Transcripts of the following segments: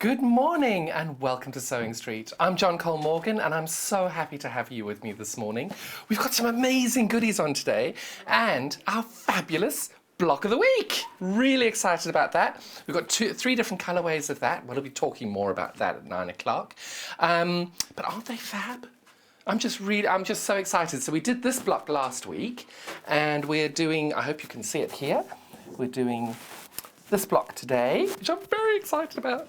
Good morning and welcome to Sewing Street. I'm John Cole Morgan and I'm so happy to have you with me this morning. We've got some amazing goodies on today and our fabulous block of the week. Really excited about that. We've got three different colorways of that. We'll be talking more about that at 9 o'clock. But aren't they fab? I'm just so excited. So we did this block last week and we're doing, I hope you can see it here, we're doing this block today, which I'm very excited about.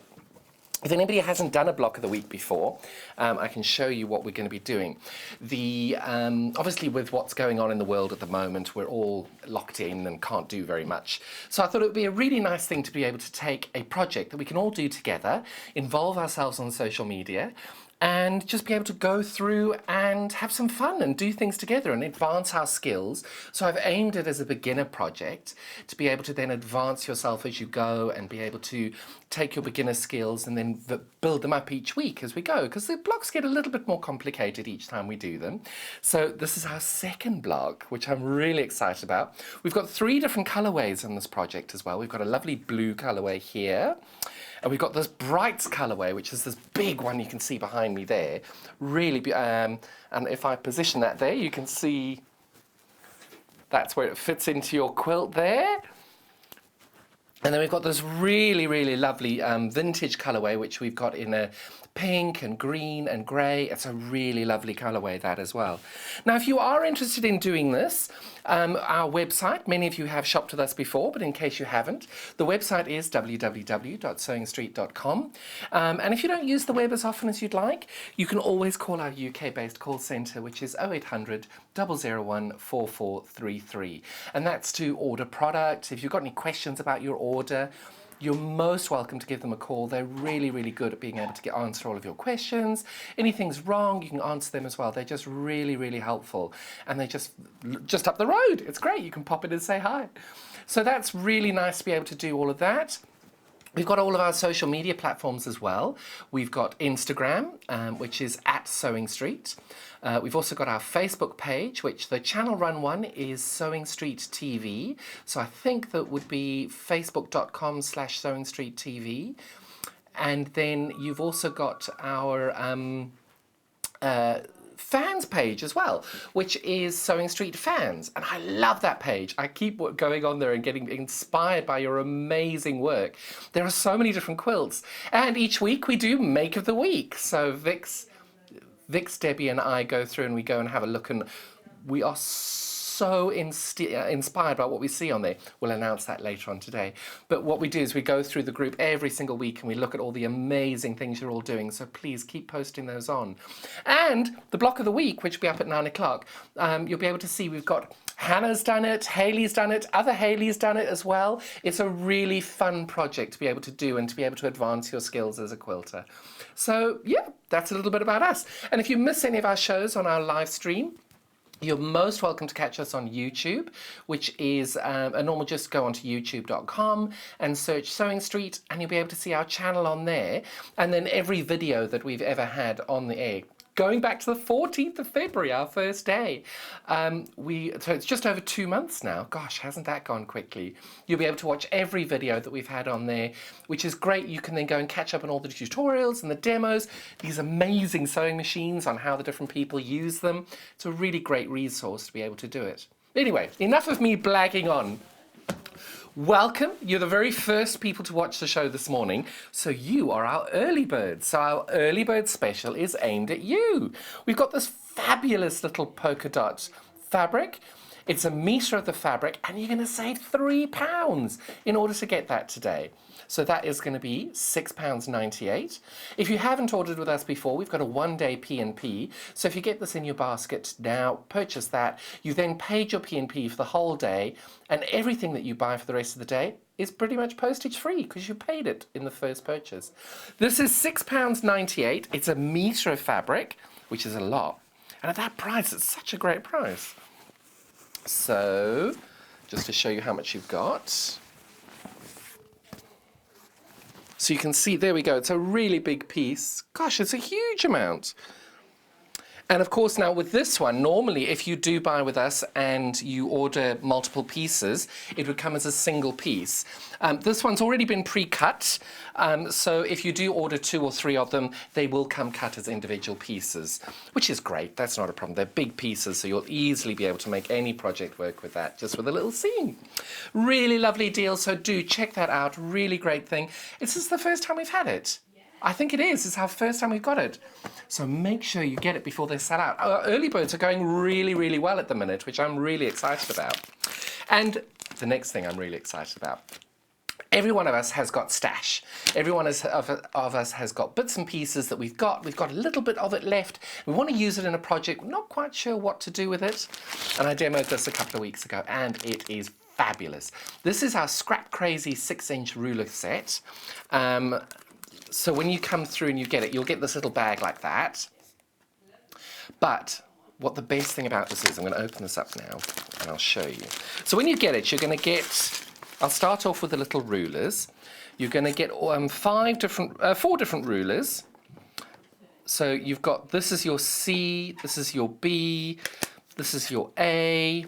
If anybody hasn't done a block of the week before, I can show you what we're going to be doing. Obviously with what's going on in the world at the moment, we're all locked in and can't do very much. So I thought it would be a really nice thing to be able to take a project that we can all do together, involve ourselves on social media, and just be able to go through and have some fun and do things together and advance our skills. So I've aimed it as a beginner project to be able to then advance yourself as you go and be able to take your beginner skills and then build them up each week as we go, because the blocks get a little bit more complicated each time we do them. So this is our second block, which I'm really excited about. We've got three different colorways on this project as well. We've got a lovely blue colorway here. And we've got this Brights colorway, which is this big one you can see behind me there. Really, and if I position that there, you can see that's where it fits into your quilt there. And then we've got this really, really lovely vintage colorway, which we've got in a pink and green and grey. It's a really lovely colorway, that as well. Now, if you are interested in doing this, our website, many of you have shopped with us before, but in case you haven't, the website is www.sewingstreet.com. And if you don't use the web as often as you'd like, you can always call our UK-based call centre, which is 0800 001 4433. And that's to order products. If you've got any questions about your order, you're most welcome to give them a call. They're really, really good at being able to answer all of your questions. Anything's wrong, you can answer them as well. They're just really, really helpful. And they're just up the road. It's great. You can pop in and say hi. So that's really nice to be able to do all of that. We've got all of our social media platforms as well. We've got Instagram, which is @SewingStreet. We've also got our Facebook page, which the channel run one is Sewing Street TV. So I think that would be facebook.com/SewingStreetTV. And then you've also got our fans page as well, which is Sewing Street Fans, and I love that page. I keep going on there and getting inspired by your amazing work. There are so many different quilts, and each week we do Make of the Week. So Vix, Debbie and I go through and we go and have a look, and we are so inspired by what we see on there. We'll announce that later on today. But what we do is we go through the group every single week and we look at all the amazing things you're all doing. So please keep posting those on. And the block of the week, which will be up at 9 o'clock, you'll be able to see we've got Hannah's done it, Hayley's done it, other Hayley's done it as well. It's a really fun project to be able to do and to be able to advance your skills as a quilter. So yeah, that's a little bit about us. And if you miss any of our shows on our live stream, you're most welcome to catch us on YouTube, which is a normal, just go onto youtube.com and search Sewing Street and you'll be able to see our channel on there. And then every video that we've ever had on the air, going back to the 14th of February, our first day. So it's just over 2 months now. Gosh, hasn't that gone quickly? You'll be able to watch every video that we've had on there, which is great. You can then go and catch up on all the tutorials and the demos, these amazing sewing machines, on how the different people use them. It's a really great resource to be able to do it. Anyway, enough of me blagging on. Welcome. You're the very first people to watch the show this morning, so you are our early birds. So our early bird special is aimed at you. We've got this fabulous little polka dot fabric. It's 1 metre of the fabric, and you're going to save £3 in order to get that today. So that is going to be £6.98. If you haven't ordered with us before, we've got a 1-day P&P. So if you get this in your basket now, purchase that. You then paid your P&P for the whole day, and everything that you buy for the rest of the day is pretty much postage free because you paid it in the first purchase. This is £6.98. It's 1 metre of fabric, which is a lot. And at that price, it's such a great price. So, just to show you how much you've got. So you can see, there we go, it's a really big piece. Gosh, it's a huge amount. And of course, now with this one, normally if you do buy with us and you order multiple pieces, it would come as a single piece. This one's already been pre-cut, so if you do order 2 or 3 of them, they will come cut as individual pieces, which is great. That's not a problem. They're big pieces, so you'll easily be able to make any project work with that, just with a little seam. Really lovely deal, so do check that out. Really great thing. This is the first time we've had it. I think it is. It's our first time we've got it. So make sure you get it before they sell out. Our early birds are going really, really well at the minute, which I'm really excited about. And the next thing I'm really excited about. Every one of us has got stash. Every one of us has got bits and pieces that we've got. We've got a little bit of it left. We want to use it in a project. We're not quite sure what to do with it. And I demoed this a couple of weeks ago, and it is fabulous. This is our Scrap Crazy 6-inch ruler set. So when you come through and you get it, you'll get this little bag like that. But what the best thing about this is, I'm going to open this up now and I'll show you. So when you get it, you're going to get, I'll start off with the little rulers. You're going to get 4 different rulers. So you've got, this is your C, this is your B, this is your A,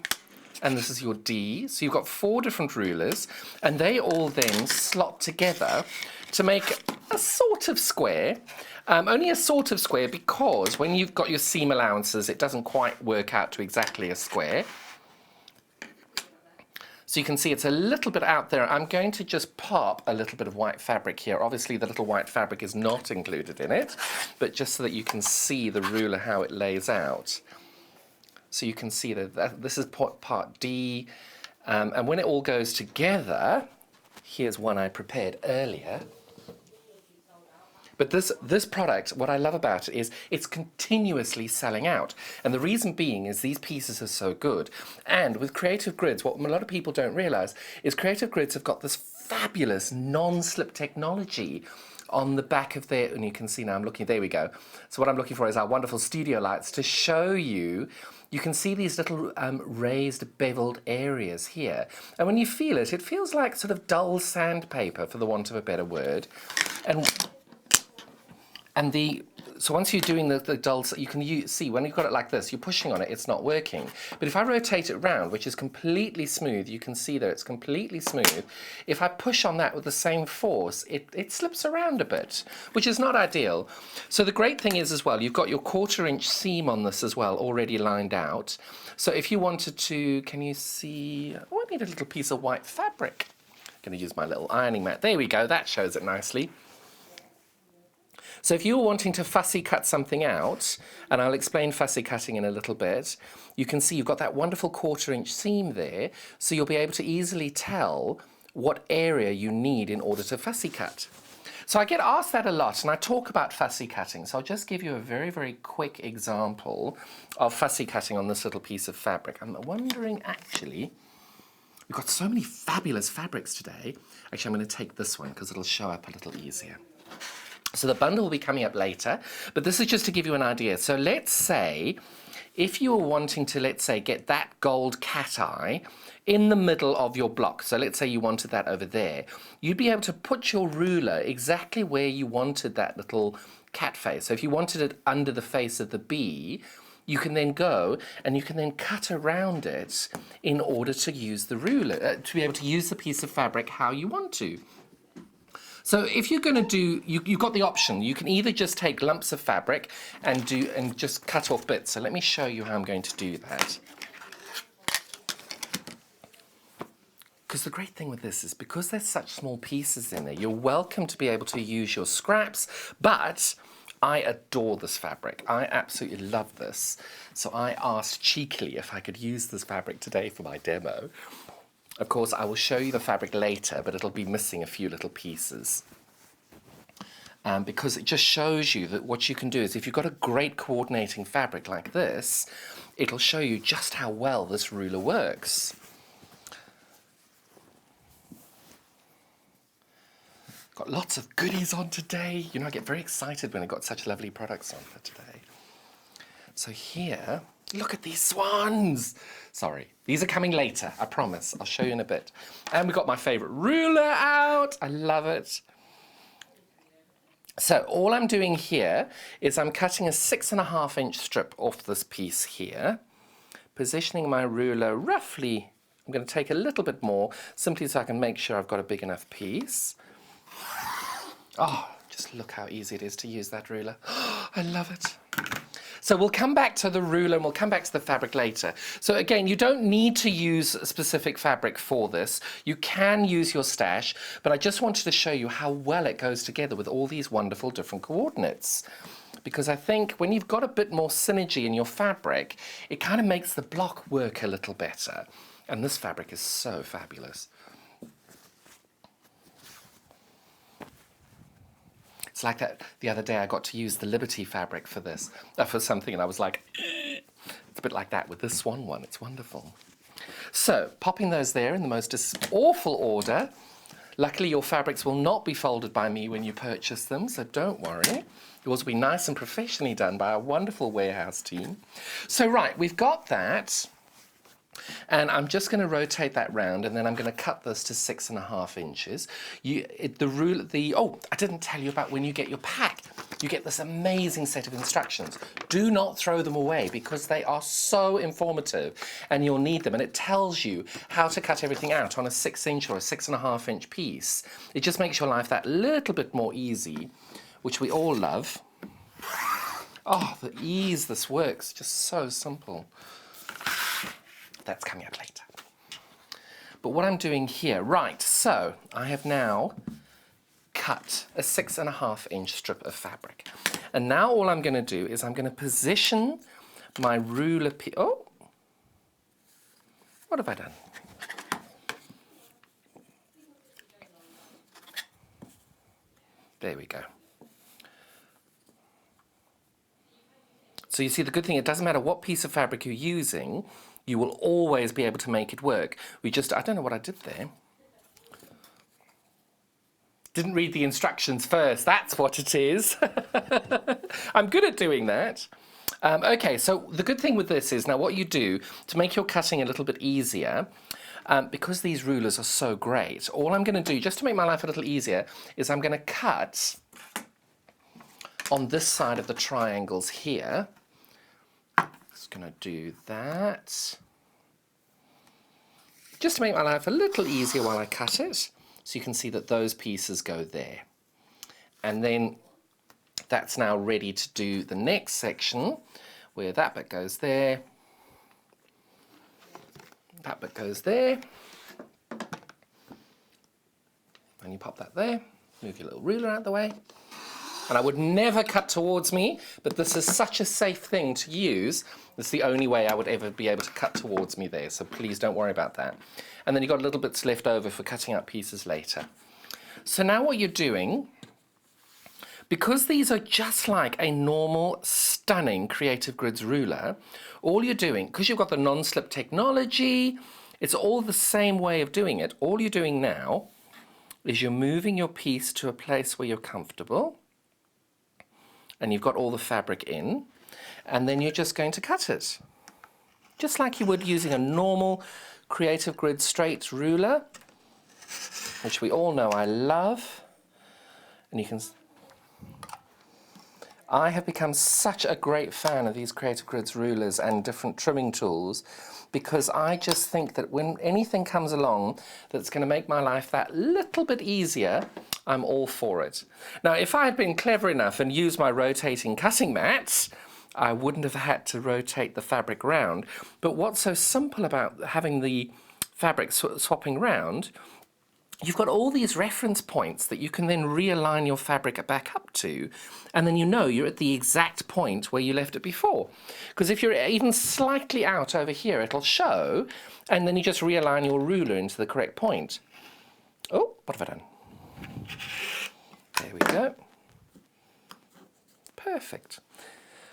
and this is your D. So you've got 4 different rulers, and they all then slot together to make a sort of square. Only a sort of square because when you've got your seam allowances, it doesn't quite work out to exactly a square. So you can see it's a little bit out there. I'm going to just pop a little bit of white fabric here. Obviously the little white fabric is not included in it, but just so that you can see the ruler, how it lays out. So you can see that this is part D, and when it all goes together, here's one I prepared earlier. But this product, what I love about it is it's continuously selling out. And the reason being is these pieces are so good. And with Creative Grids, what a lot of people don't realize is Creative Grids have got this fabulous non-slip technology on the back of their, and you can see now I'm looking, there we go. So what I'm looking for is our wonderful studio lights to show you. You can see these little raised beveled areas here. And when you feel it, it feels like sort of dull sandpaper, for the want of a better word. So once you're doing the dull, you can see when you've got it like this, you're pushing on it, it's not working. But if I rotate it round, which is completely smooth, you can see there it's completely smooth. If I push on that with the same force, it slips around a bit, which is not ideal. So the great thing is as well, you've got your 1/4-inch seam on this as well, already lined out. So if you wanted to, can you see, oh, I need a little piece of white fabric. I'm going to use my little ironing mat. There we go, that shows it nicely. So if you're wanting to fussy cut something out, and I'll explain fussy cutting in a little bit, you can see you've got that wonderful 1/4-inch seam there, so you'll be able to easily tell what area you need in order to fussy cut. So I get asked that a lot, and I talk about fussy cutting, so I'll just give you a very, very quick example of fussy cutting on this little piece of fabric. I'm wondering, actually, we've got so many fabulous fabrics today. Actually, I'm going to take this one because it'll show up a little easier. So the bundle will be coming up later, but this is just to give you an idea. So let's say, if you were wanting to, let's say, get that gold cat eye in the middle of your block, so let's say you wanted that over there, you'd be able to put your ruler exactly where you wanted that little cat face. So if you wanted it under the face of the bee, you can then go and you can then cut around it in order to use the ruler, to be able to use the piece of fabric how you want to. So if you're going to do, you've got the option. You can either just take lumps of fabric and just cut off bits. So let me show you how I'm going to do that. Because the great thing with this is because there's such small pieces in there, you're welcome to be able to use your scraps, but I adore this fabric. I absolutely love this. So I asked cheekily if I could use this fabric today for my demo. Of course, I will show you the fabric later, but it'll be missing a few little pieces. Because it just shows you that what you can do is if you've got a great coordinating fabric like this, it'll show you just how well this ruler works. Got lots of goodies on today. You know, I get very excited when I've got such lovely products on for today. So here, look at these swans. Sorry, these are coming later, I promise. I'll show you in a bit. And we've got my favourite ruler out. I love it. So all I'm doing here is I'm cutting a 6.5-inch strip off this piece here, positioning my ruler roughly. I'm going to take a little bit more, simply so I can make sure I've got a big enough piece. Oh, just look how easy it is to use that ruler. I love it. So we'll come back to the ruler and we'll come back to the fabric later. So again, you don't need to use a specific fabric for this. You can use your stash, but I just wanted to show you how well it goes together with all these wonderful different coordinates. Because I think when you've got a bit more synergy in your fabric, it kind of makes the block work a little better. And this fabric is so fabulous. It's like that the other day I got to use the Liberty fabric for this, for something, and I was like, it's a bit like that with this Swan one. It's wonderful. So, popping those there in the most awful order. Luckily, your fabrics will not be folded by me when you purchase them, so don't worry. Yours will be nice and professionally done by a wonderful warehouse team. So, right, we've got that. And I'm just going to rotate that round, and then I'm going to cut this to 6.5 inches. Oh, I didn't tell you about when you get your pack. You get this amazing set of instructions. Do not throw them away because they are so informative and you'll need them. And it tells you how to cut everything out on a 6-inch or a 6.5-inch piece. It just makes your life that little bit more easy, which we all love. Oh, the ease this works, just so simple. That's coming out later. But what I'm doing here, right, so I have now cut a 6.5-inch strip of fabric. And now all I'm going to do is I'm going to position my ruler oh, what have I done? There we go. So you see, the good thing, it doesn't matter what piece of fabric you're using, you will always be able to make it work. I don't know what I did there. Didn't read the instructions first, that's what it is. I'm good at doing that. Okay, so the good thing with this is, now what you do to make your cutting a little bit easier, because these rulers are so great, all I'm going to do, just to make my life a little easier, is I'm going to cut on this side of the triangles here. Just going to do that. Just to make my life a little easier while I cut it. So you can see that those pieces go there. And then that's now ready to do the next section, where that bit goes there, that bit goes there, and you pop that there, move your little ruler out of the way. And I would never cut towards me, but this is such a safe thing to use. It's the only way I would ever be able to cut towards me there, so please don't worry about that. And then you've got little bits left over for cutting out pieces later. So now what you're doing, because these are just like a normal, stunning Creative Grids ruler, all you're doing, because you've got the non-slip technology, it's all the same way of doing it. All you're doing now is you're moving your piece to a place where you're comfortable, and you've got all the fabric in, and then you're just going to cut it. Just like you would using a normal Creative Grid straight ruler, which we all know I love. And you can... I have become such a great fan of these Creative Grids rulers and different trimming tools, because I just think that when anything comes along that's going to make my life that little bit easier, I'm all for it. Now, if I had been clever enough and used my rotating cutting mats, I wouldn't have had to rotate the fabric round. But what's so simple about having the fabric swapping round, you've got all these reference points that you can then realign your fabric back up to, and then you know you're at the exact point where you left it before. Because if you're even slightly out over here, it'll show, and then you just realign your ruler into the correct point. Oh, what have I done? There we go. Perfect.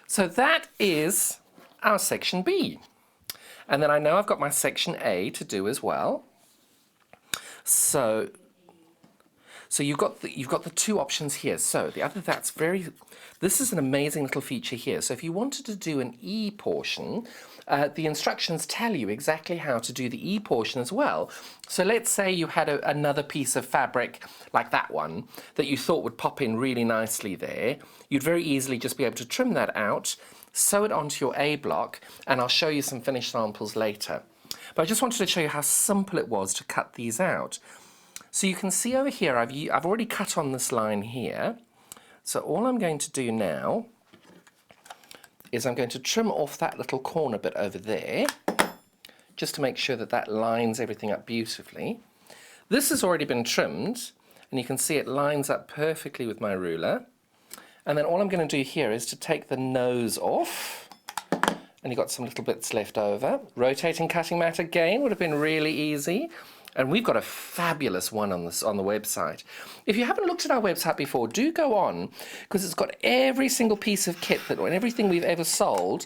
So that is our section B. And then I know I've got my section A to do as well. So So you've got the two options here. So this is an amazing little feature here. So if you wanted to do an E portion, the instructions tell you exactly how to do the E portion as well. So let's say you had another piece of fabric like that one that you thought would pop in really nicely there. You'd very easily just be able to trim that out, sew it onto your A block, and I'll show you some finished samples later. But I just wanted to show you how simple it was to cut these out. So you can see over here, I've already cut on this line here. So all I'm going to do now is I'm going to trim off that little corner bit over there, just to make sure that that lines everything up beautifully. This has already been trimmed, and you can see it lines up perfectly with my ruler. And then all I'm going to do here is to take the nose off, and you've got some little bits left over. Rotating cutting mat again would have been really easy. And we've got a fabulous one on the website. If you haven't looked at our website before, do go on, because it's got every single piece of kit and everything we've ever sold.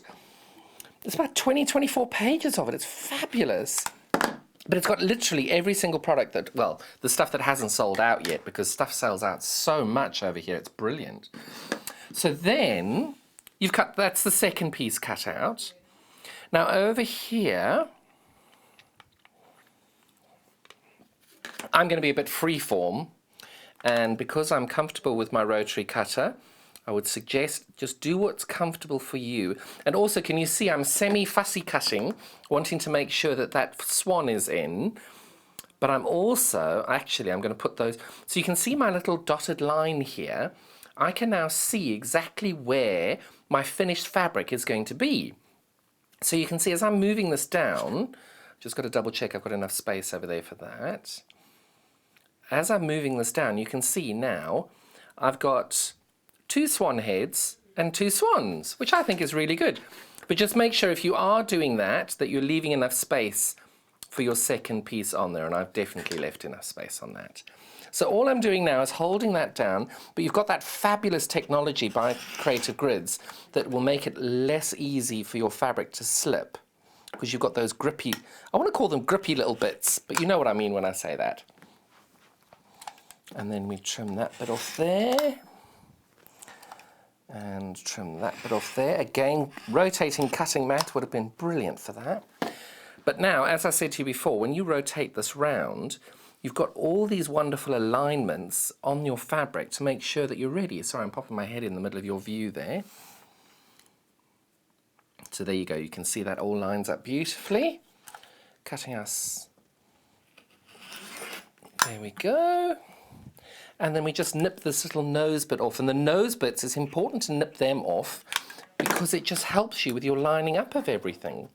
It's about 24 pages of it. It's fabulous. But it's got literally every single product that, well, the stuff that hasn't sold out yet, because stuff sells out so much over here. It's brilliant. So then you've cut, that's the second piece cut out. Now over here, I'm going to be a bit freeform, and because I'm comfortable with my rotary cutter, I would suggest just do what's comfortable for you. And also, can you see I'm semi-fussy cutting, wanting to make sure that that swan is in, but I'm also, actually, I'm going to put those, so you can see my little dotted line here. I can now see exactly where my finished fabric is going to be. So you can see as I'm moving this down, just got to double check I've got enough space over there for that. As I'm moving this down, you can see now I've got 2 swan heads and 2 swans, which I think is really good. But just make sure if you are doing that, that you're leaving enough space for your second piece on there, and I've definitely left enough space on that. So all I'm doing now is holding that down, but you've got that fabulous technology by Creative Grids that will make it less easy for your fabric to slip, because you've got those grippy, I want to call them grippy little bits, but you know what I mean when I say that. And then we trim that bit off there, and trim that bit off there. Again, rotating cutting mat would have been brilliant for that. But now, as I said to you before, when you rotate this round, you've got all these wonderful alignments on your fabric to make sure that you're ready. Sorry, I'm popping my head in the middle of your view there. So there you go, you can see that all lines up beautifully. Cutting us, there we go. And then we just nip this little nose bit off. And the nose bits, it's important to nip them off because it just helps you with your lining up of everything.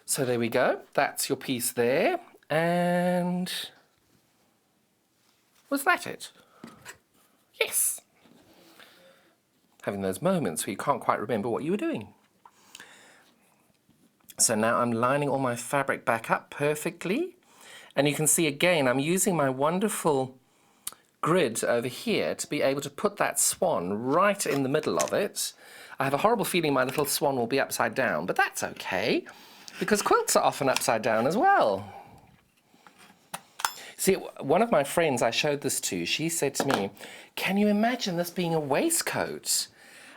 So there we go, that's your piece there. And was that it? Yes. Having those moments where you can't quite remember what you were doing. So now I'm lining all my fabric back up perfectly. And you can see again, I'm using my wonderful grid over here to be able to put that swan right in the middle of it. I have a horrible feeling my little swan will be upside down, but that's okay, because quilts are often upside down as well. See, one of my friends I showed this to, she said to me, "Can you imagine this being a waistcoat?"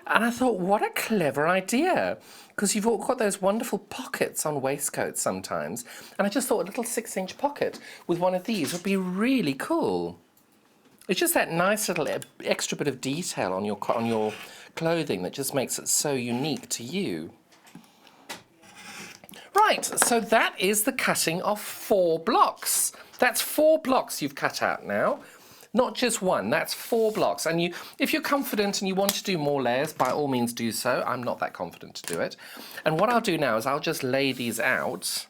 And I thought, what a clever idea, because you've all got those wonderful pockets on waistcoats sometimes, and I just thought a little 6-inch pocket with one of these would be really cool. It's just that nice little extra bit of detail on your clothing that just makes it so unique to you. Right, so that is the cutting of 4 blocks. That's 4 blocks you've cut out now. Not just one, that's 4 blocks. And if you're confident and you want to do more layers, by all means do so. I'm not that confident to do it. And what I'll do now is I'll just lay these out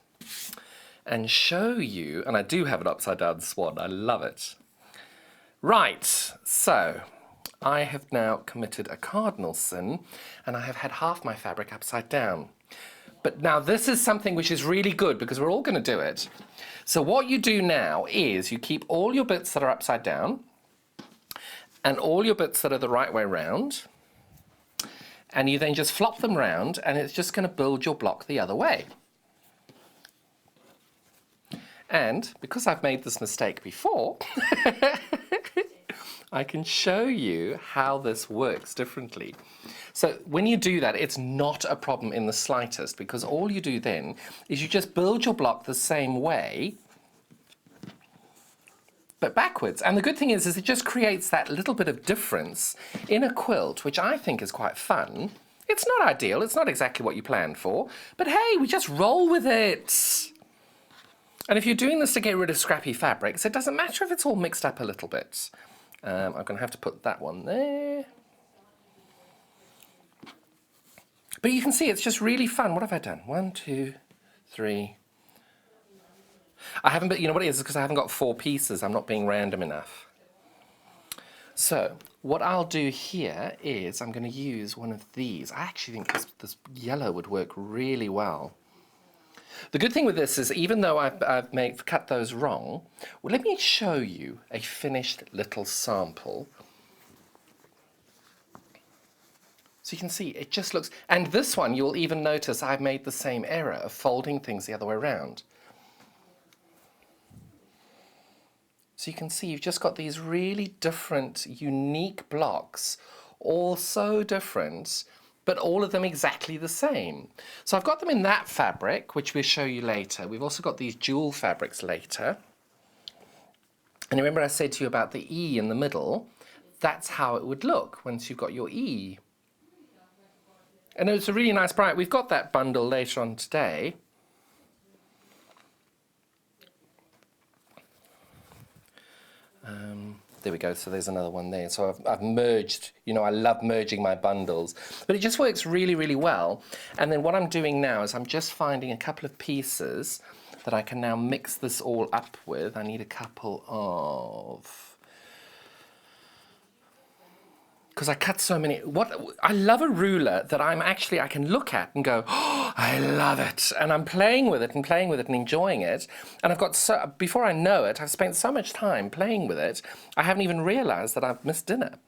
and show you, and I do have an upside down swan, I love it. Right, so I have now committed a cardinal sin, and I have had half my fabric upside down. But now this is something which is really good because we're all going to do it. So what you do now is you keep all your bits that are upside down and all your bits that are the right way round, and you then just flop them round, and it's just going to build your block the other way. And because I've made this mistake before, I can show you how this works differently. So when you do that, it's not a problem in the slightest, because all you do then is you just build your block the same way, but backwards. And the good thing is it just creates that little bit of difference in a quilt, which I think is quite fun. It's not ideal, it's not exactly what you planned for, but hey, we just roll with it. And if you're doing this to get rid of scrappy fabrics, it doesn't matter if it's all mixed up a little bit. I'm going to have to put that one there. But you can see it's just really fun. What have I done? 1, 2, 3. I haven't, but you know what it is? It's because I haven't got 4 pieces. I'm not being random enough. So what I'll do here is I'm going to use one of these. I actually think this yellow would work really well. The good thing with this is, even though I've cut those wrong, well, let me show you a finished little sample. So you can see it just looks, and this one you'll even notice I've made the same error of folding things the other way around. So you can see you've just got these really different, unique blocks, all so different, but all of them exactly the same. So I've got them in that fabric, which we'll show you later. We've also got these jewel fabrics later. And remember I said to you about the E in the middle? That's how it would look once you've got your E. And it's a really nice bright. We've got that bundle later on today. There we go, so there's another one there. So I've merged, you know, I love merging my bundles. But it just works really, really well. And then what I'm doing now is I'm just finding a couple of pieces that I can now mix this all up with. I need a couple of... because I cut so many. I love a ruler that I can look at and go, oh, I love it. And I'm playing with it and playing with it and enjoying it. And I've got before I know it, I've spent so much time playing with it, I haven't even realized that I've missed dinner.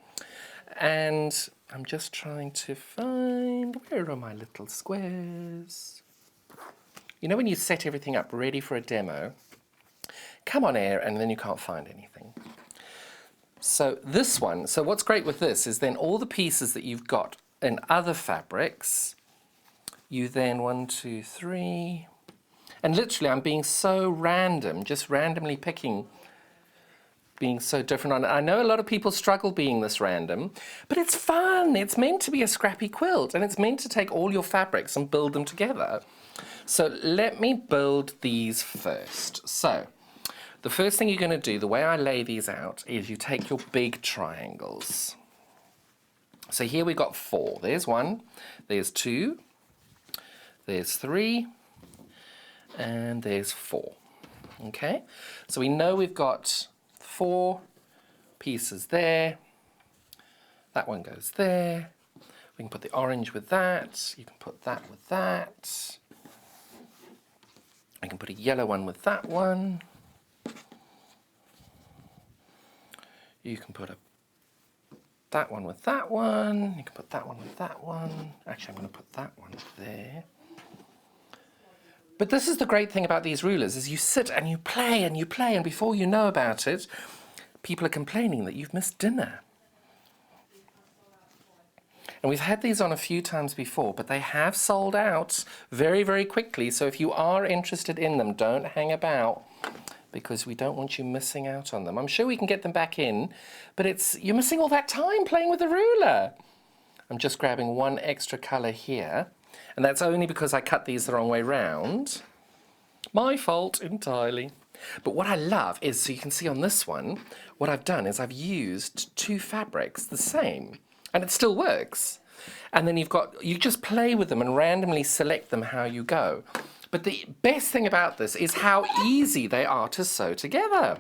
And I'm just trying to find, where are my little squares? You know when you set everything up ready for a demo, come on air, and then you can't find anything. So this one, so what's great with this is then all the pieces that you've got in other fabrics, you then 1, 2, 3, and literally I'm being so random, just randomly picking, being so different on it. I know a lot of people struggle being this random, but it's fun. It's meant to be a scrappy quilt, and it's meant to take all your fabrics and build them together. So let me build these first. So the first thing you're going to do, the way I lay these out, is you take your big triangles. So here we've got 4. There's 1, there's 2, there's 3, and there's 4. Okay? So we know we've got 4 pieces there. That one goes there. We can put the orange with that. You can put that with that. I can put a yellow one with that one. You can put that one with that one. You can put that one with that one. Actually, I'm going to put that one there. But this is the great thing about these rulers, is you sit and you play, and before you know about it, people are complaining that you've missed dinner. And we've had these on a few times before, but they have sold out very, very quickly. So if you are interested in them, don't hang about, because we don't want you missing out on them. I'm sure we can get them back in, but you're missing all that time playing with the ruler. I'm just grabbing one extra colour here, and that's only because I cut these the wrong way round. My fault entirely. But what I love is, so you can see on this one, what I've done is I've used 2 fabrics the same, and it still works. And then you just play with them and randomly select them how you go. But the best thing about this is how easy they are to sew together.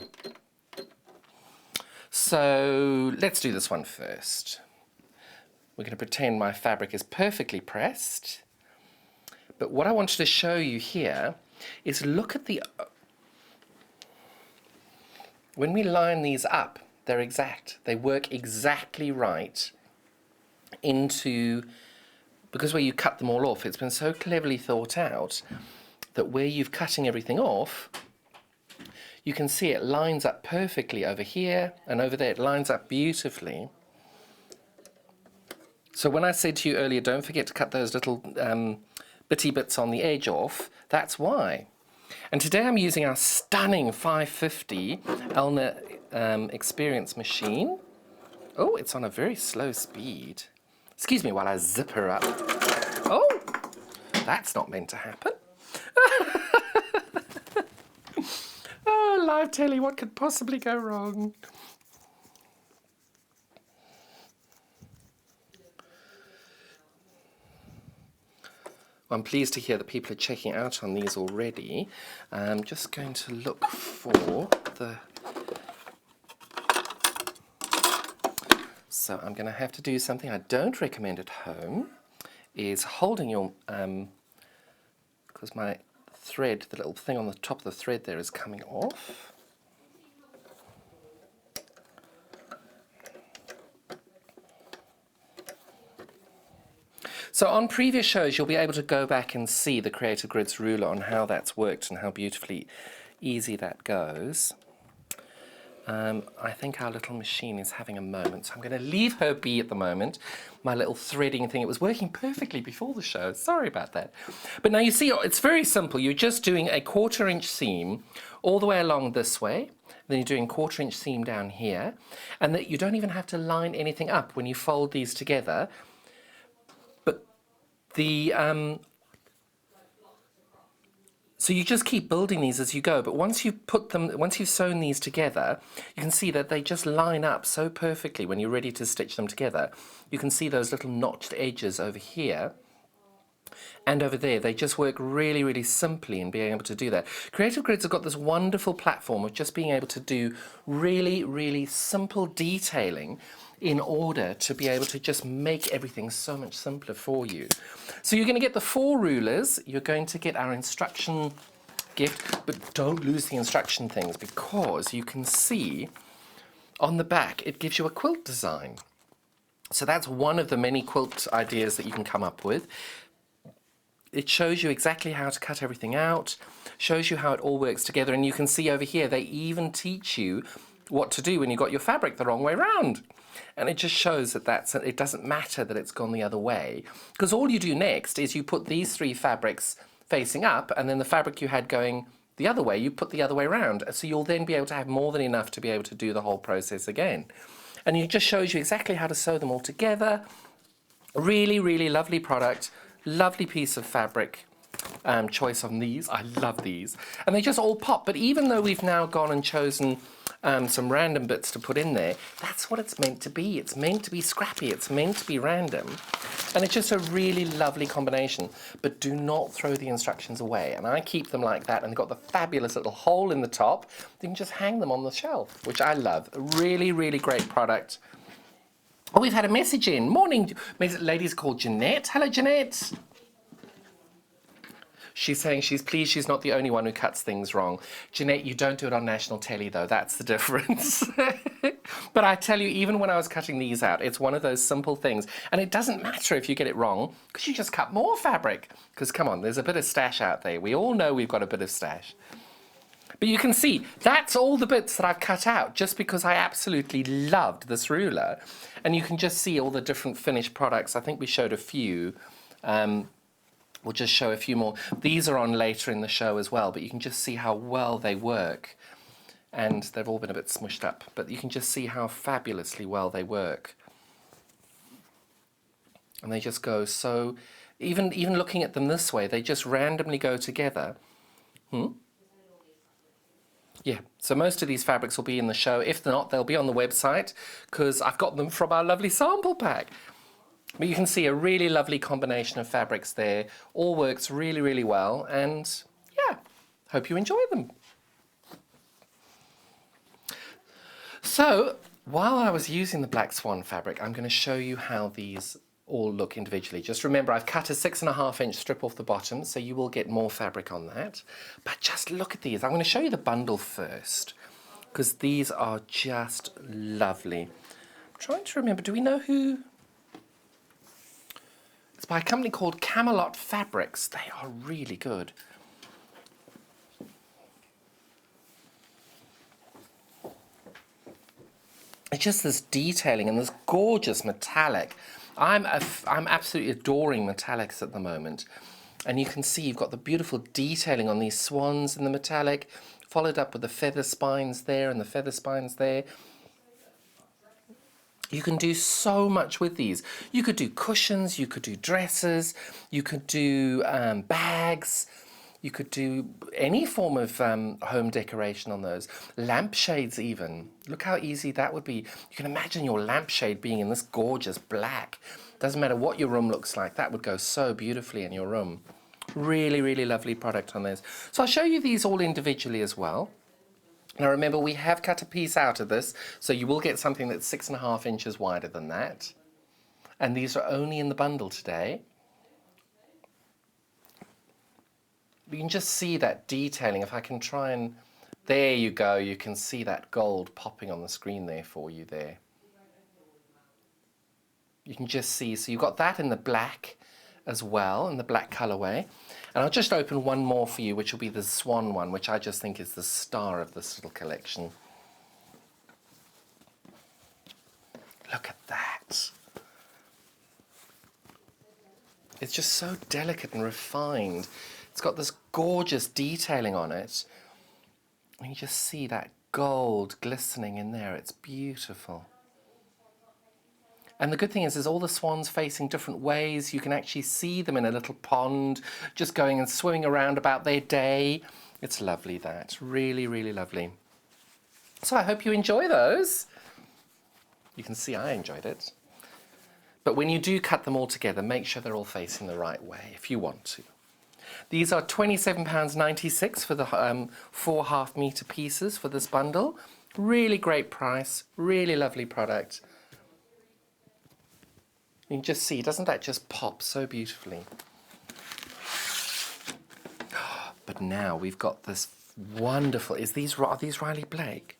So let's do this one first. We're going to pretend my fabric is perfectly pressed. But what I wanted to show you here is look at when we line these up, they're exact. They work exactly right because where you cut them all off, it's been so cleverly thought out that where you're cutting everything off, you can see it lines up perfectly over here and over there. It lines up beautifully. So when I said to you earlier, don't forget to cut those little bitty bits on the edge off, that's why. And today I'm using our stunning 550 Elna Experience machine. Oh, it's on a very slow speed. Excuse me while I zip her up. Oh, that's not meant to happen. Oh, live telly, what could possibly go wrong? I'm pleased to hear that people are checking out on these already. I'm just going to look for the... So I'm going to have to do something I don't recommend at home, is holding your... because my thread, the little thing on the top of the thread there is coming off. So on previous shows, you'll be able to go back and see the Creative Grids ruler on how that's worked and how beautifully easy that goes. I think our little machine is having a moment, so I'm going to leave her be at the moment. My little threading thing, it was working perfectly before the show. Sorry about that. But now you see, it's very simple. You're just doing a 1/4 inch seam all the way along this way. Then you're doing 1/4 inch seam down here. And that you don't even have to line anything up when you fold these together. So you just keep building these as you go, but once you've sewn these together, you can see that they just line up so perfectly when you're ready to stitch them together. You can see those little notched edges over here and over there. They just work really, really simply in being able to do that. Creative Grids have got this wonderful platform of just being able to do really, really simple detailing in order to be able to just make everything so much simpler for you. So you're going to get the 4 rulers, you're going to get our instruction gift, but don't lose the instruction things, because you can see on the back it gives you a quilt design. So that's one of the many quilt ideas that you can come up with. It shows you exactly how to cut everything out, shows you how it all works together, and you can see over here they even teach you what to do when you got your fabric the wrong way round. And it just shows that it doesn't matter that it's gone the other way, because all you do next is you put these 3 fabrics facing up, and then the fabric you had going the other way, you put the other way around. So you'll then be able to have more than enough to be able to do the whole process again. And it just shows you exactly how to sew them all together. Really, really lovely product, lovely piece of fabric choice on these. I love these. And they just all pop. But even though we've now gone and chosen some random bits to put in there, that's what it's meant to be. It's meant to be scrappy. It's meant to be random. And it's just a really lovely combination. But do not throw the instructions away. And I keep them like that. And they've got the fabulous little hole in the top. You can just hang them on the shelf, which I love. A really, really great product. Oh, we've had a message in. Morning. Lady's called Jeanette. Hello, Jeanette. She's saying she's pleased she's not the only one who cuts things wrong. Jeanette, you don't do it on national telly, though. That's the difference. But I tell you, even when I was cutting these out, it's one of those simple things. And it doesn't matter if you get it wrong, because you just cut more fabric. Because, come on, there's a bit of stash out there. We all know we've got a bit of stash. But you can see, that's all the bits that I've cut out, just because I absolutely loved this ruler. And you can just see all the different finished products. I think we showed a few. We'll just show a few more. These are on later in the show as well, but you can just see how well they work. And they've all been a bit smushed up, but you can just see how fabulously well they work. And they just go so... Even looking at them this way, they just randomly go together. Yeah, so most of these fabrics will be in the show. If not, they'll be on the website, because I've got them from our lovely sample pack. But you can see a really lovely combination of fabrics there. All works really, really well. And yeah, hope you enjoy them. So while I was using the Black Swan fabric, I'm going to show you how these all look individually. Just remember, I've cut a 6.5 inch strip off the bottom, so you will get more fabric on that. But just look at these. I'm going to show you the bundle first, because these are just lovely. I'm trying to remember, do we know who... It's by a company called Camelot Fabrics. They are really good. It's just this detailing and this gorgeous metallic. I'm absolutely adoring metallics at the moment. And you can see you've got the beautiful detailing on these swans in the metallic, followed up with the feather spines there and the feather spines there. You can do so much with these. You could do cushions, you could do dresses, you could do bags, you could do any form of home decoration on those. Lampshades even. Look how easy that would be. You can imagine your lampshade being in this gorgeous black. Doesn't matter what your room looks like, that would go so beautifully in your room. Really, really lovely product on those. So I'll show you these all individually as well. Now remember, we have cut a piece out of this, so you will get something that's 6.5 inches wider than that. And these are only in the bundle today. You can just see that detailing. If I can try and... There you go, you can see that gold popping on the screen there for you there. You can just see, so you've got that in the black as well, in the black colourway. And I'll just open one more for you, which will be the swan one, which I just think is the star of this little collection. Look at that. It's just so delicate and refined. It's got this gorgeous detailing on it. And you just see that gold glistening in there. It's beautiful. And the good thing is all the swans facing different ways. You can actually see them in a little pond, just going and swimming around about their day. It's lovely, that. Really, really lovely. So I hope you enjoy those. You can see I enjoyed it. But when you do cut them all together, make sure they're all facing the right way if you want to. These are £27.96 for the 4 half-metre pieces for this bundle. Really great price, really lovely product. You can just see, doesn't that just pop so beautifully? But now we've got this wonderful, are these Riley Blake?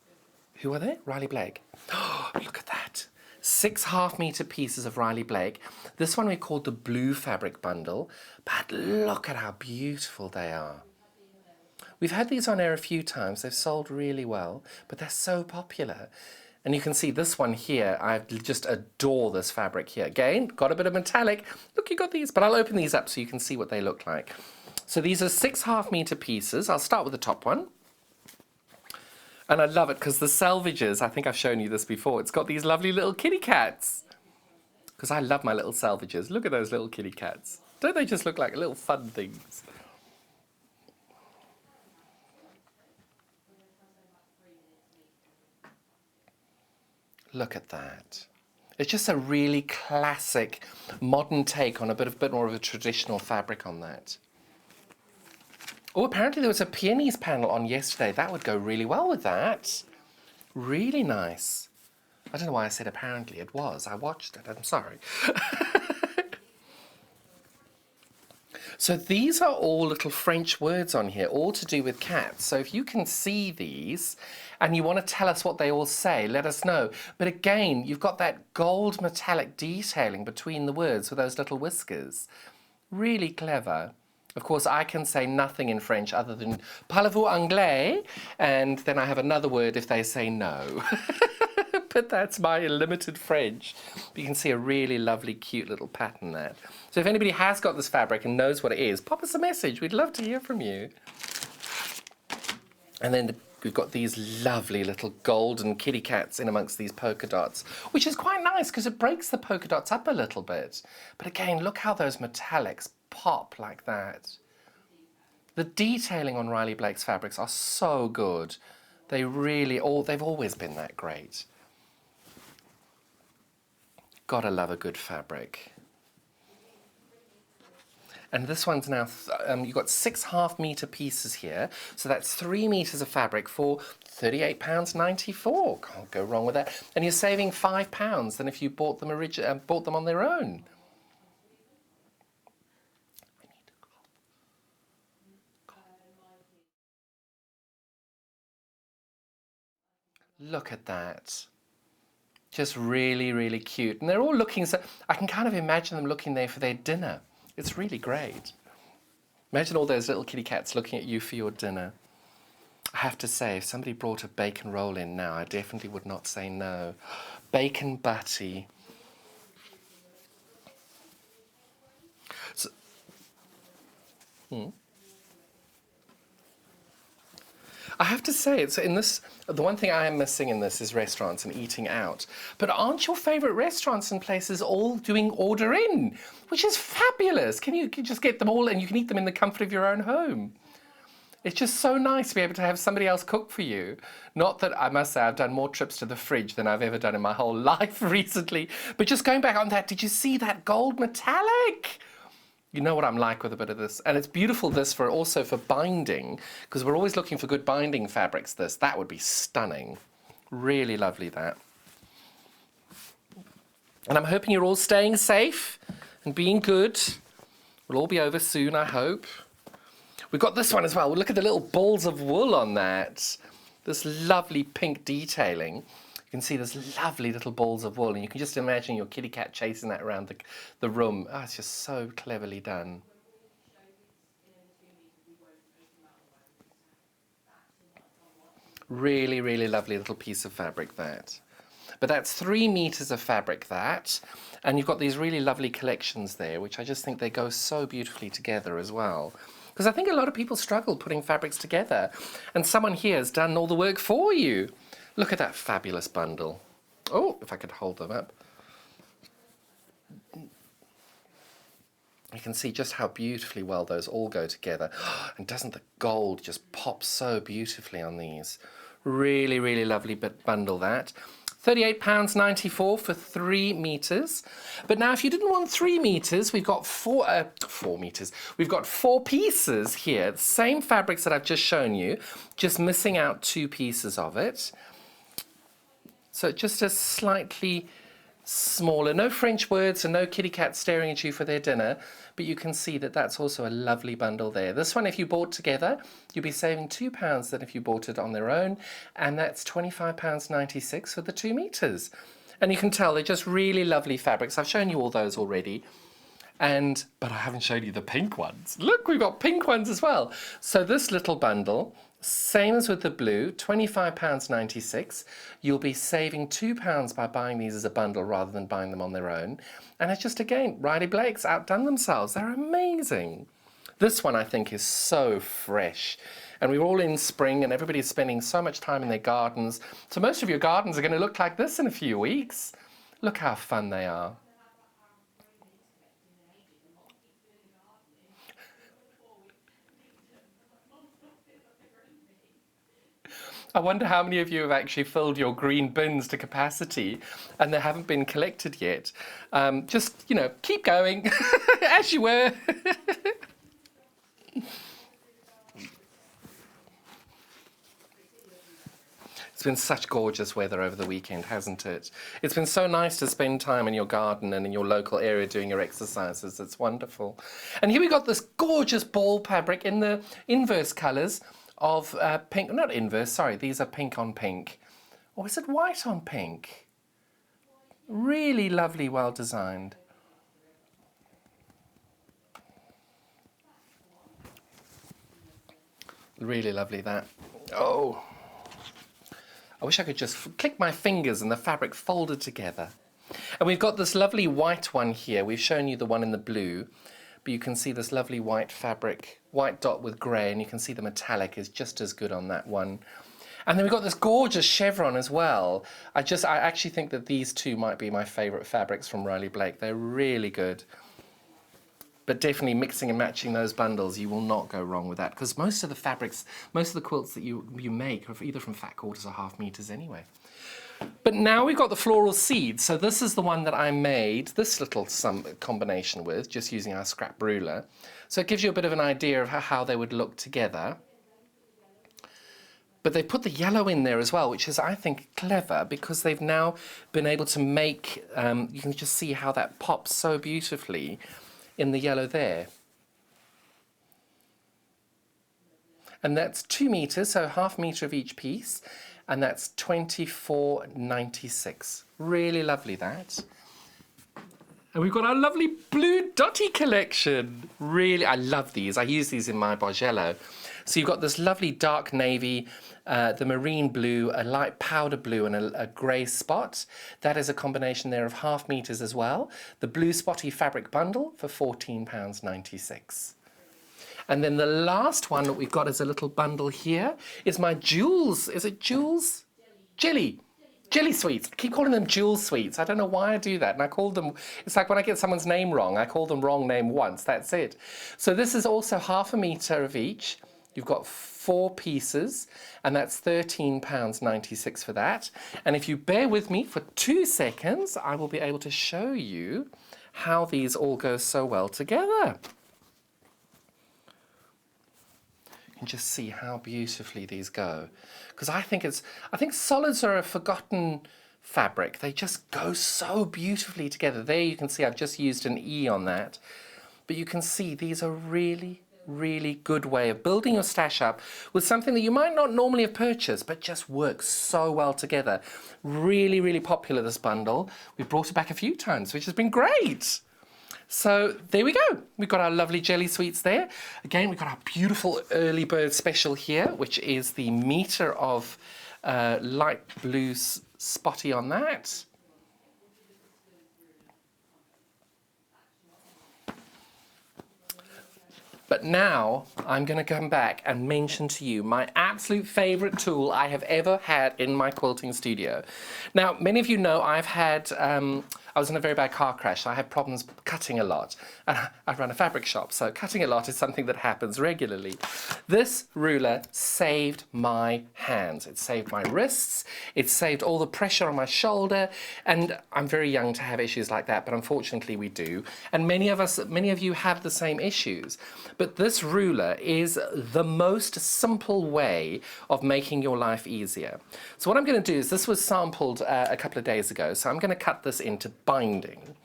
Who are they? Riley Blake. Oh, look at that. 6 half-metre pieces of Riley Blake. This one we called the blue fabric bundle, but look at how beautiful they are. We've had these on air a few times. They've sold really well, but they're so popular. And you can see this one here, I just adore this fabric here. Again, got a bit of metallic. Look, you got these, but I'll open these up so you can see what they look like. So these are 6 half-metre pieces. I'll start with the top one. And I love it because the selvages, I think I've shown you this before, it's got these lovely little kitty cats. Because I love my little selvages. Look at those little kitty cats. Don't they just look like little fun things? Look at that. It's just a really classic, modern take on a bit more of a traditional fabric on that. Oh, apparently there was a peonies panel on yesterday. That would go really well with that. Really nice. I don't know why I said apparently. It was. I watched it. I'm sorry. So these are all little French words on here, all to do with cats. So if you can see these and you want to tell us what they all say, let us know. But again, you've got that gold metallic detailing between the words with those little whiskers. Really clever. Of course, I can say nothing in French other than parlez-vous anglais? And then I have another word if they say no. But that's my limited French. But you can see a really lovely, cute little pattern there. So if anybody has got this fabric and knows what it is, pop us a message. We'd love to hear from you. And then we've got these lovely little golden kitty cats in amongst these polka dots, which is quite nice because it breaks the polka dots up a little bit. But again, look how those metallics pop like that. The detailing on Riley Blake's fabrics are so good. They really they've always been that great. Gotta love a good fabric. And this one's now, you've got 6 half-metre pieces here. So that's 3 metres of fabric for £38.94. Can't go wrong with that. And you're saving £5 than if you bought them on their own. Look at that. Just really, really cute. And they're all looking, so I can kind of imagine them looking there for their dinner. It's really great. Imagine all those little kitty cats looking at you for your dinner. I have to say, if somebody brought a bacon roll in now, I definitely would not say no. Bacon butty. So, I have to say, it's in this. The one thing I am missing in this is restaurants and eating out. But aren't your favourite restaurants and places all doing order in, which is fabulous? Can you just get them all and you can eat them in the comfort of your own home? It's just so nice to be able to have somebody else cook for you. Not that I must say I've done more trips to the fridge than I've ever done in my whole life recently. But just going back on that, did you see that gold metallic? You know what I'm like with a bit of this. And it's beautiful this for also for binding, because we're always looking for good binding fabrics this. That would be stunning. Really lovely that. And I'm hoping you're all staying safe and being good. We'll all be over soon, I hope. We've got this one as well. Look at the little balls of wool on that. This lovely pink detailing. You can see there's lovely little balls of wool, and you can just imagine your kitty cat chasing that around the room. Oh, it's just so cleverly done. Really, really lovely little piece of fabric that. But that's 3 meters of fabric that, and you've got these really lovely collections there, which I just think they go so beautifully together as well. Because I think a lot of people struggle putting fabrics together, and someone here has done all the work for you. Look at that fabulous bundle. Oh, if I could hold them up. You can see just how beautifully well those all go together. And doesn't the gold just pop so beautifully on these? Really, really lovely bundle that. £38.94 for 3 meters. But now if you didn't want 3 meters, we've got 4 meters. We've got 4 pieces here. The same fabrics that I've just shown you, just missing out 2 pieces of it. So just a slightly smaller, no French words and no kitty cats staring at you for their dinner, but you can see that that's also a lovely bundle there. This one, if you bought together, you'd be saving £2 than if you bought it on their own, and that's £25.96 for the 2 meters. And you can tell they're just really lovely fabrics. I've shown you all those already. But I haven't shown you the pink ones. Look, we've got pink ones as well. So this little bundle, same as with the blue, £25.96. You'll be saving £2 by buying these as a bundle rather than buying them on their own. And it's just, again, Riley Blake's outdone themselves. They're amazing. This one, I think, is so fresh. And we're all in spring and everybody's spending so much time in their gardens. So most of your gardens are going to look like this in a few weeks. Look how fun they are. I wonder how many of you have actually filled your green bins to capacity and they haven't been collected yet. Just, keep going as you were. It's been such gorgeous weather over the weekend, hasn't it? It's been so nice to spend time in your garden and in your local area doing your exercises. It's wonderful. And here we got this gorgeous ball fabric in the inverse colours of pink, not inverse, sorry, these are pink on pink. Or is it white on pink? Really lovely, well designed. Really lovely that. Oh, I wish I could just click my fingers and the fabric folded together. And we've got this lovely white one here. We've shown you the one in the blue. But you can see this lovely white fabric, white dot with grey, and you can see the metallic is just as good on that one. And then we've got this gorgeous chevron as well. I actually think that these two might be my favourite fabrics from Riley Blake. They're really good. But definitely mixing and matching those bundles, you will not go wrong with that, because most of the fabrics, most of the quilts that you make are either from fat quarters or half meters anyway. But now we've got the floral seeds. So this is the one that I made this little combination with, just using our scrap ruler. So it gives you a bit of an idea of how they would look together. But they put the yellow in there as well, which is, I think, clever, because they've now been able to make, you can just see how that pops so beautifully in the yellow there. And that's 2 meters, so half meter of each piece. And that's £24.96. Really lovely that. And we've got our lovely blue dotty collection. Really, I love these. I use these in my Bargello. So you've got this lovely dark navy, the marine blue, a light powder blue, and a grey spot. That is a combination there of half meters as well. The blue spotty fabric bundle for £14.96. And then the last one that we've got as a little bundle here is my Jewels. Is it Jewels? Jelly. Jelly sweets. I keep calling them Jewel sweets. I don't know why I do that. And I call them, it's like when I get someone's name wrong, I call them wrong name once. That's it. So this is also half a metre of each. You've got 4 pieces, and that's £13.96 for that. And if you bear with me for 2 seconds, I will be able to show you how these all go so well together. You can just see how beautifully these go. Because I think solids are a forgotten fabric. They just go so beautifully together. There you can see I've just used an E on that. But you can see these are really, really good way of building your stash up with something that you might not normally have purchased, but just works so well together. Really, really popular, this bundle. We've brought it back a few times, which has been great. So there we go. We've got our lovely jelly sweets there. Again, we've got our beautiful early bird special here, which is the metre of light blue spotty on that. But now I'm going to come back and mention to you my absolute favourite tool I have ever had in my quilting studio. Now, many of you know I was in a very bad car crash. So I had problems cutting a lot. And I run a fabric shop, so cutting a lot is something that happens regularly. This ruler saved my hands. It saved my wrists. It saved all the pressure on my shoulder. And I'm very young to have issues like that, but unfortunately we do. And many of you have the same issues. But this ruler is the most simple way of making your life easier. So what I'm going to do is, this was sampled a couple of days ago, so I'm going to cut this into binding.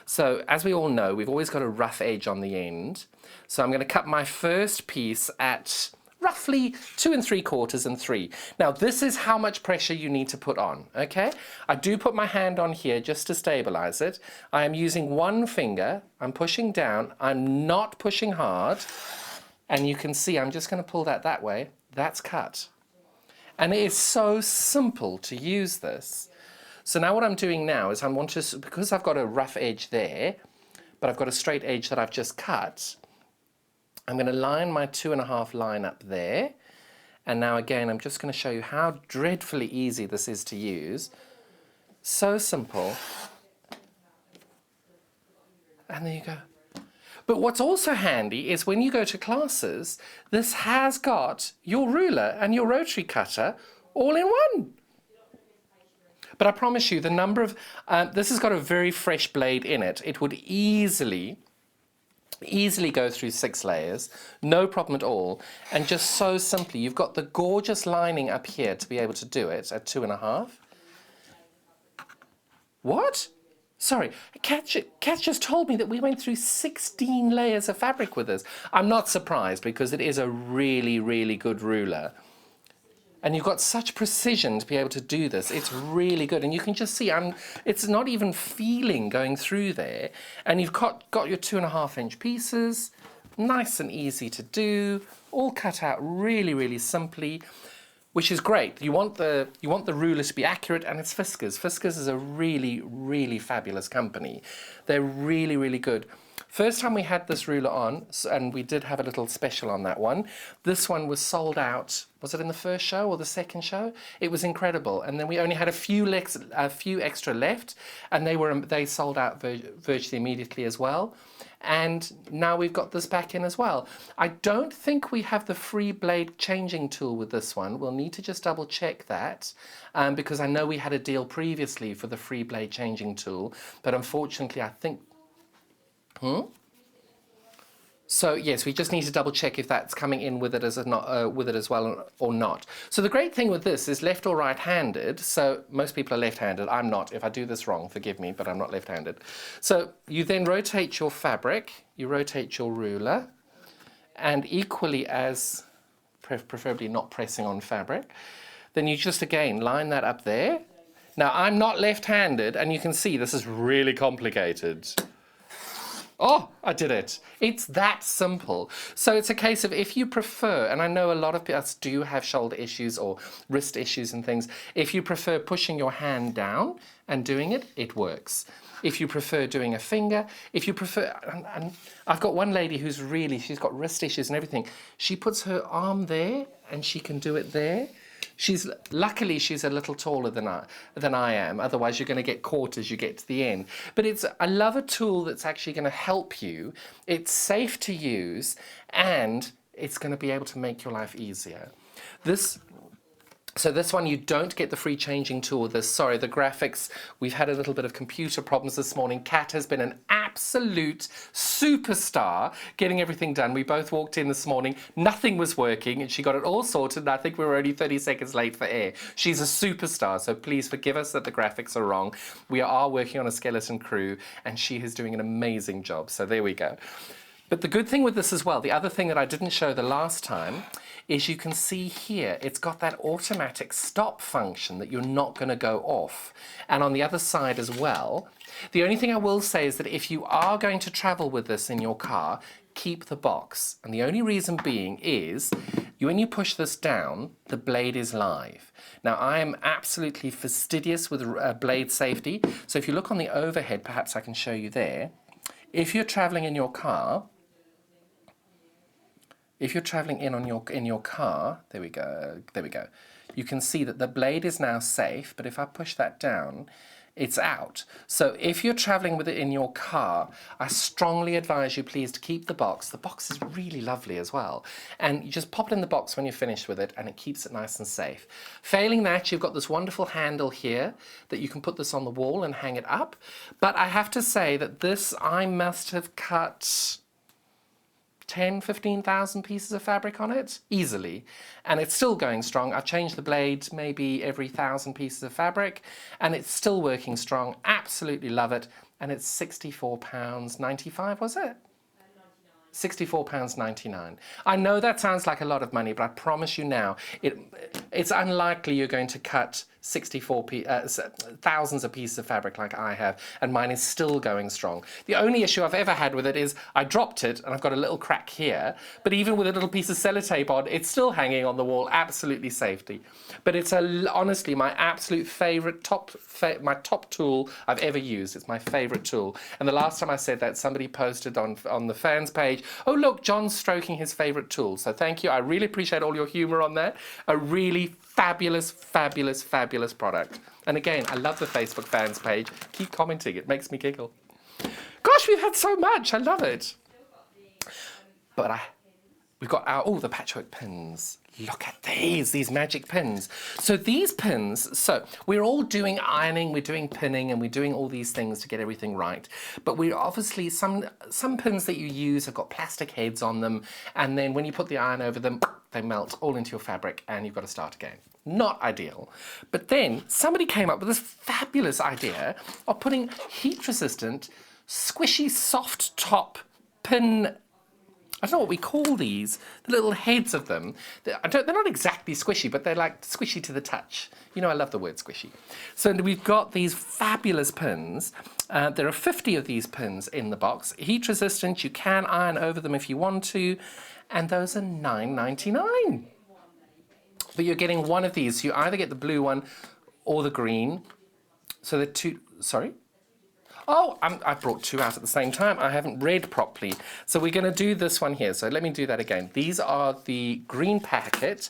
So as we all know, we've always got a rough edge on the end. So I'm going to cut my first piece at roughly 2 3/4 and 3. Now this is how much pressure you need to put on, okay? I do put my hand on here just to stabilize it. I am using one finger, I'm pushing down, I'm not pushing hard, and you can see I'm just going to pull that way. That's cut. And it is so simple to use this. So now what I'm doing now is because I've got a rough edge there, but I've got a straight edge that I've just cut, I'm going to line my 2.5 line up there. And now again, I'm just going to show you how dreadfully easy this is to use. So simple. And there you go. But what's also handy is when you go to classes, this has got your ruler and your rotary cutter all in one. But I promise you, the number of, this has got a very fresh blade in it. It would easily go through 6 layers, no problem at all. And just so simply, you've got the gorgeous lining up here to be able to do it at 2.5. What? Sorry, Kat just told me that we went through 16 layers of fabric with this. I'm not surprised, because it is a really, really good ruler. And you've got such precision to be able to do this. It's really good. And you can just see, it's not even feeling going through there. And you've got your 2.5-inch pieces, nice and easy to do, all cut out really, really simply, which is great. You want the ruler to be accurate, and it's Fiskars. Fiskars is a really, really fabulous company. They're really, really good. First time we had this ruler on, and we did have a little special on that one, this one was sold out. Was it in the first show or the second show? It was incredible. And then we only had a few extra left, and they sold out virtually immediately as well. And now we've got this back in as well. I don't think we have the free blade changing tool with this one. We'll need to just double check that, because I know we had a deal previously for the free blade changing tool, but unfortunately I think... So yes, we just need to double check if that's coming in with it as well or not. So the great thing with this is left or right-handed. So most people are left-handed. I'm not. If I do this wrong, forgive me, but I'm not left-handed. So you then rotate your fabric, you rotate your ruler, and equally as, preferably not pressing on fabric, then you just again line that up there. Now, I'm not left-handed, and you can see this is really complicated. Oh, I did it. It's that simple. So it's a case of if you prefer, and I know a lot of us do have shoulder issues or wrist issues and things, if you prefer pushing your hand down and doing it, it works. If you prefer doing a finger, if you prefer, and I've got one lady who's really, she's got wrist issues and everything. She puts her arm there and she can do it there. Luckily she's a little taller than I am. Otherwise you're going to get caught as you get to the end. But I love a tool that's actually going to help you. It's safe to use and it's going to be able to make your life easier. So this one, you don't get the free changing tool. The graphics, we've had a little bit of computer problems this morning. Kat has been an absolute superstar getting everything done. We both walked in this morning, nothing was working, and she got it all sorted, and I think we were only 30 seconds late for air. She's a superstar, so please forgive us that the graphics are wrong. We are working on a skeleton crew, and she is doing an amazing job, so there we go. But the good thing with this as well, the other thing that I didn't show the last time, is you can see here, it's got that automatic stop function that you're not going to go off. And on the other side as well, the only thing I will say is that if you are going to travel with this in your car, keep the box. And the only reason being is, when you push this down, the blade is live. Now, I am absolutely fastidious with blade safety. So if you look on the overhead, perhaps I can show you there. If you're traveling in your car, if you're traveling in your car, there we go, you can see that the blade is now safe, but if I push that down, it's out. So if you're traveling with it in your car, I strongly advise you please to keep the box. The box is really lovely as well. And you just pop it in the box when you're finished with it, and it keeps it nice and safe. Failing that, you've got this wonderful handle here that you can put this on the wall and hang it up. But I have to say that this, I must have cut 10, 15,000 pieces of fabric on it, easily. And it's still going strong. I changed the blade maybe every 1,000 pieces of fabric, and it's still working strong. Absolutely love it. And it's £64.95, was it? £64.99. I know that sounds like a lot of money, but I promise you now, it's unlikely you're going to cut thousands of pieces of fabric like I have, and mine is still going strong. The only issue I've ever had with it is I dropped it and I've got a little crack here, but even with a little piece of sellotape on, it's still hanging on the wall, absolutely safety. But it's honestly my absolute favourite, my top tool I've ever used. It's my favourite tool. And the last time I said that, somebody posted on the fans page, oh look, John's stroking his favourite tool. So thank you, I really appreciate all your humour on that. A really fabulous, fabulous, fabulous product. And again, I love the Facebook fans page. Keep commenting, it makes me giggle. Gosh, we've had so much, I love it. But we've got the patchwork pins. Look at these magic pins. So these pins, we're all doing ironing, we're doing pinning, and we're doing all these things to get everything right. But we obviously, some pins that you use have got plastic heads on them, and then when you put the iron over them, they melt all into your fabric and you've got to start again. Not ideal. But then somebody came up with this fabulous idea of putting heat-resistant, squishy, soft top pin, I don't know what we call these, the little heads of them. They're not exactly squishy, but they're like squishy to the touch. You know, I love the word squishy. So we've got these fabulous pins. There are 50 of these pins in the box. Heat resistant, you can iron over them if you want to, and those are $9.99. But you're getting one of these. So you either get the blue one or the green. So they're two, sorry? Oh, I brought two out at the same time. I haven't read properly. So we're going to do this one here. So let me do that again. These are the green packet,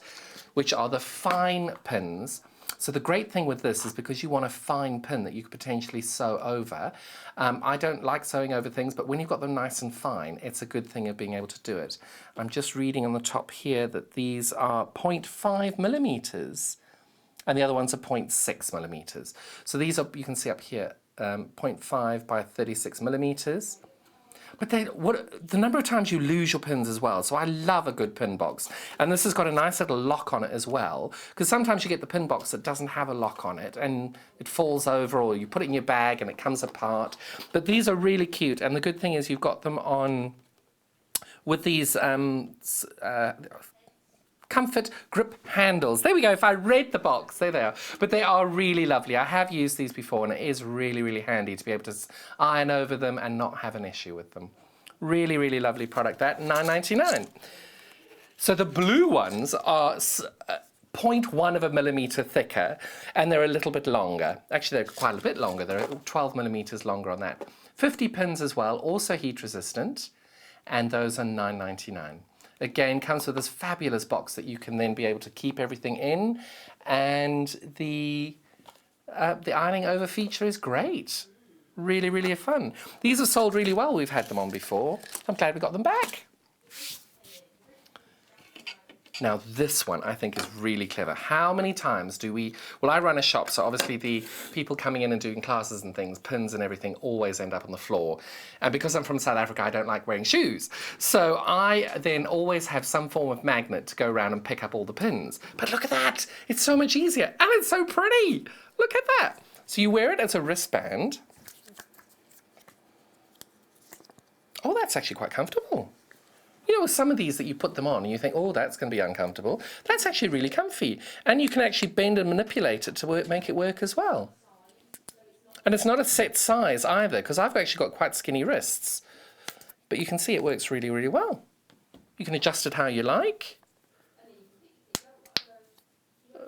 which are the fine pins. So the great thing with this is because you want a fine pin that you could potentially sew over. I don't like sewing over things, but when you've got them nice and fine, it's a good thing of being able to do it. I'm just reading on the top here that these are 0.5 millimeters, and the other ones are 0.6 millimeters. So these are, you can see up here, 0.5 by 36 millimeters. But the number of times you lose your pins as well. So I love a good pin box. And this has got a nice little lock on it as well. Because sometimes you get the pin box that doesn't have a lock on it and it falls over, or you put it in your bag and it comes apart. But these are really cute. And the good thing is you've got them on with these Comfort grip handles. There we go. If I read the box, there they are. But they are really lovely. I have used these before, and it is really, really handy to be able to iron over them and not have an issue with them. Really, really lovely product. That $9.99. So the blue ones are 0.1 of a millimetre thicker, and they're a little bit longer. Actually, they're quite a bit longer. They're 12 millimetres longer on that. 50 pins as well, also heat resistant, and those are $9.99. Again, comes with this fabulous box that you can then be able to keep everything in, and the ironing over feature is great. Really, really fun. These are sold really well. We've had them on before. I'm glad we got them back. Now this one I think is really clever. How many times do we, well, I run a shop, so obviously the people coming in and doing classes and things, pins and everything always end up on the floor. And because I'm from South Africa, I don't like wearing shoes. So I then always have some form of magnet to go around and pick up all the pins. But look at that, it's so much easier and it's so pretty. Look at that. So you wear it as a wristband. Oh, that's actually quite comfortable. You know, some of these that you put them on and you think, oh, that's going to be uncomfortable. That's actually really comfy. And you can actually bend and manipulate it to make it work as well. And it's not a set size either, because I've actually got quite skinny wrists. But you can see it works really, really well. You can adjust it how you like.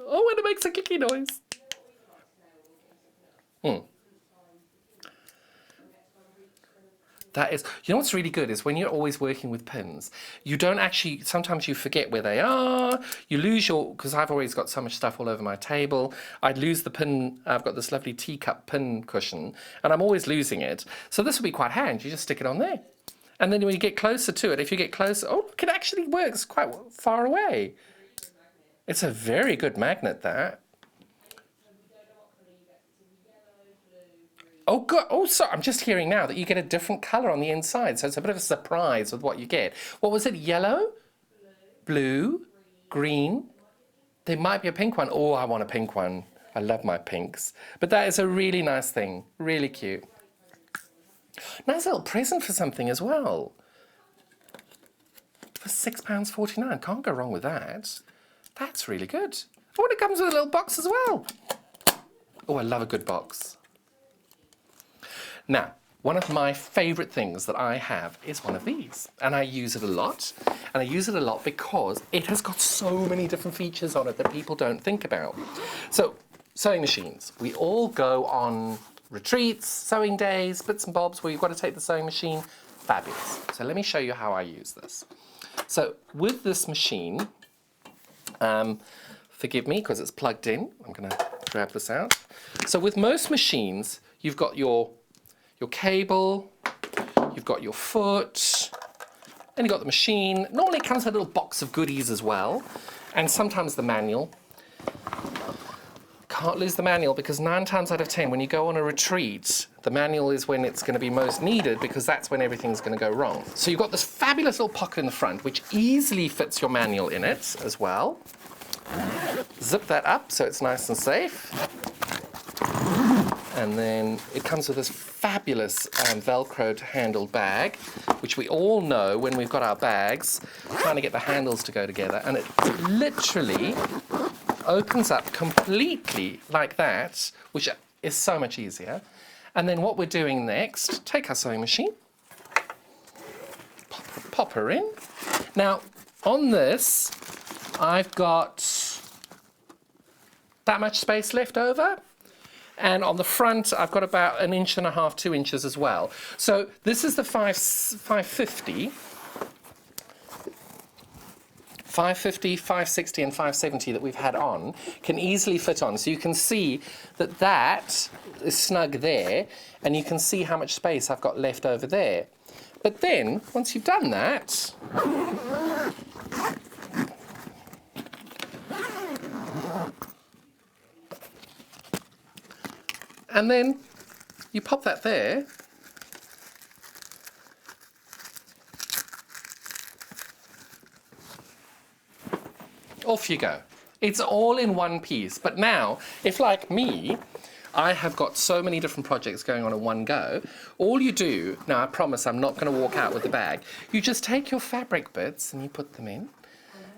Oh, and it makes a clicky noise. That is, you know what's really good is when you're always working with pins, you don't actually, sometimes you forget where they are, you lose your, because I've always got so much stuff all over my table, I'd lose the pin, I've got this lovely teacup pin cushion, and I'm always losing it. So this would be quite handy, you just stick it on there. And then when you get closer to it, if you get closer, oh, look, it actually works quite far away. It's a very good magnet, that. Oh, God. Oh, sorry. I'm just hearing now that you get a different colour on the inside, so it's a bit of a surprise with what you get. What was it? Yellow? Blue? Green? There might be a pink one. Oh, I want a pink one. I love my pinks. But that is a really nice thing. Really cute. Nice little present for something as well. For £6.49. Can't go wrong with that. That's really good. Oh, and it comes with a little box as well. Oh, I love a good box. Now, one of my favourite things that I have is one of these, and I use it a lot, and I use it a lot because it has got so many different features on it that people don't think about. So, sewing machines. We all go on retreats, sewing days, bits and bobs where you've got to take the sewing machine. Fabulous. So let me show you how I use this. So with this machine, forgive me because it's plugged in. I'm going to grab this out. So with most machines, you've got your cable, you've got your foot, and you've got the machine. Normally it comes with a little box of goodies as well, and sometimes the manual. Can't lose the manual because 9 times out of 10 when you go on a retreat, the manual is when it's going to be most needed because that's when everything's going to go wrong. So you've got this fabulous little pocket in the front which easily fits your manual in it as well. Zip that up so it's nice and safe. And then it comes with this fabulous Velcroed handled bag, which we all know when we've got our bags, trying to get the handles to go together. And it literally opens up completely like that, which is so much easier. And then what we're doing next, take our sewing machine, pop her in. Now, on this, I've got that much space left over. And on the front, I've got about 1.5 inches, 2 inches as well. So this is the 550, 560 and 570 that we've had on, can easily fit on. So you can see that that is snug there, and you can see how much space I've got left over there. But then, once you've done that, and then you pop that there. Off you go. It's all in one piece. But now, if like me, I have got so many different projects going on in one go, all you do, now I promise I'm not going to walk out with the bag, you just take your fabric bits and you put them in,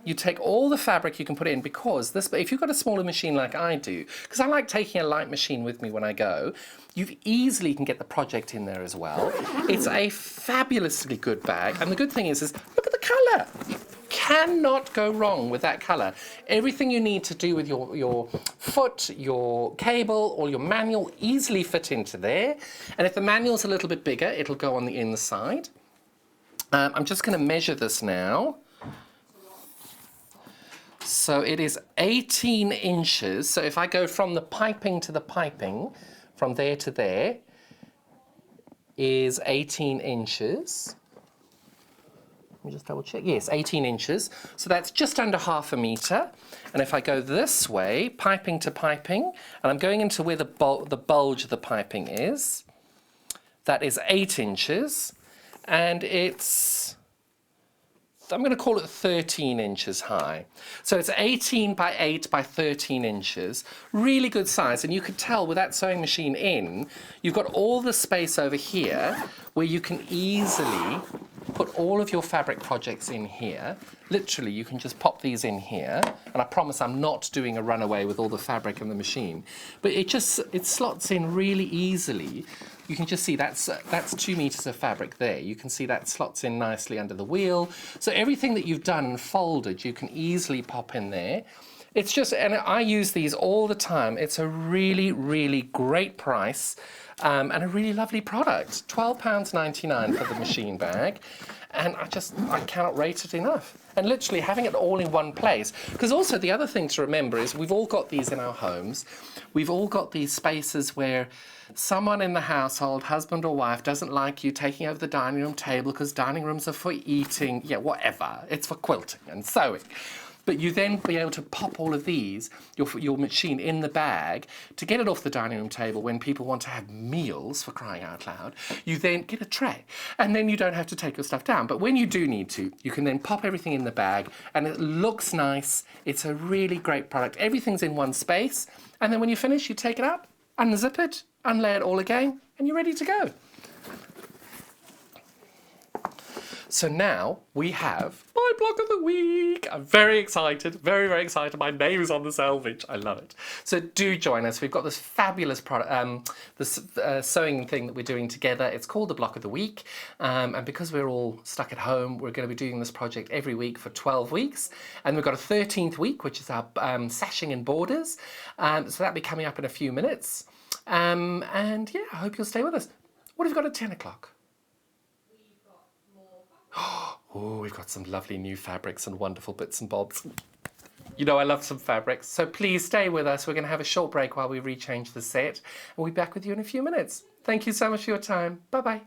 you take all the fabric you can put in, because this, if you've got a smaller machine like I do, because I like taking a light machine with me when I go, you easily can get the project in there as well. It's a fabulously good bag, and the good thing is look at the colour. Cannot go wrong with that colour. Everything you need to do with your foot, your cable, or your manual easily fit into there. And if the manual's a little bit bigger, it'll go on the inside. I'm just going to measure this now. So it is 18 inches. So if I go from the piping to the piping, from there to there, is 18 inches. Let me just double check. Yes, 18 inches. So that's just under half a metre. And if I go this way, piping to piping, and I'm going into where the bulge of the piping is, that is 8 inches. And it's, I'm going to call it 13 inches high. So it's 18 by 8 by 13 inches. Really good size. And you could tell with that sewing machine in, you've got all the space over here where you can easily put all of your fabric projects in here. Literally, you can just pop these in here. And I promise I'm not doing a runaway with all the fabric in the machine. But it slots in really easily. You can just see that's 2 meters of fabric there. You can see that slots in nicely under the wheel. So everything that you've done and folded, you can easily pop in there. It's just, and I use these all the time. It's a really, really great price and a really lovely product. £12.99 for the machine bag. And I cannot rate it enough. And literally having it all in one place. Because also the other thing to remember is we've all got these in our homes. We've all got these spaces where someone in the household, husband or wife, doesn't like you taking over the dining room table because dining rooms are for eating, yeah, whatever. It's for quilting and sewing. But you then be able to pop all of these, your machine, in the bag to get it off the dining room table when people want to have meals, for crying out loud. You then get a tray, and then you don't have to take your stuff down. But when you do need to, you can then pop everything in the bag, and it looks nice. It's a really great product. Everything's in one space, and then when you finish, you take it out, unzip it, unlay it all again, and you're ready to go. So now we have my block of the week. I'm very excited, very, very excited. My name's on the selvage. I love it. So do join us. We've got this fabulous product, sewing thing that we're doing together. It's called the block of the week. And because we're all stuck at home, we're going to be doing this project every week for 12 weeks. And we've got a 13th week, which is our sashing and borders. So that'll be coming up in a few minutes. And yeah, I hope you'll stay with us. What have we got at 10 o'clock? Oh, we've got some lovely new fabrics and wonderful bits and bobs. You know I love some fabrics, so please stay with us. We're going to have a short break while we rechange the set, and we'll be back with you in a few minutes. Thank you so much for your time. Bye-bye.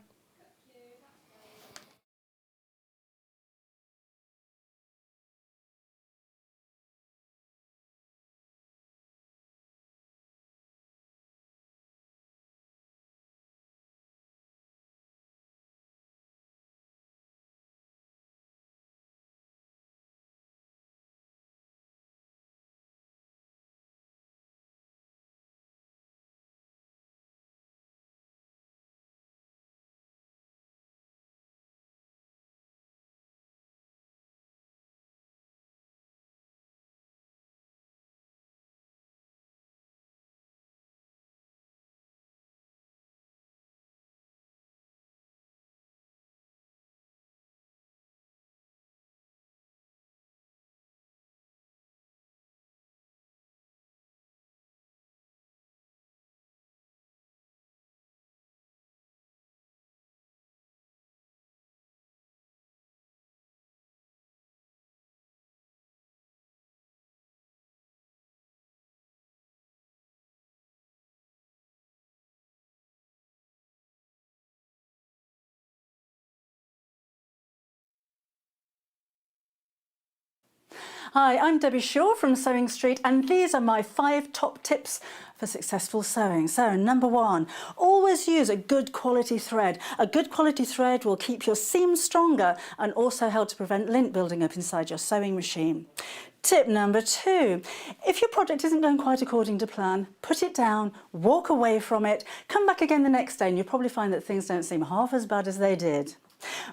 Hi, I'm Debbie Shaw from Sewing Street, and these are my 5 top tips for successful sewing. So, number 1, always use a good quality thread. A good quality thread will keep your seams stronger and also help to prevent lint building up inside your sewing machine. Tip number 2, if your project isn't going quite according to plan, put it down, walk away from it, come back again the next day, and you'll probably find that things don't seem half as bad as they did.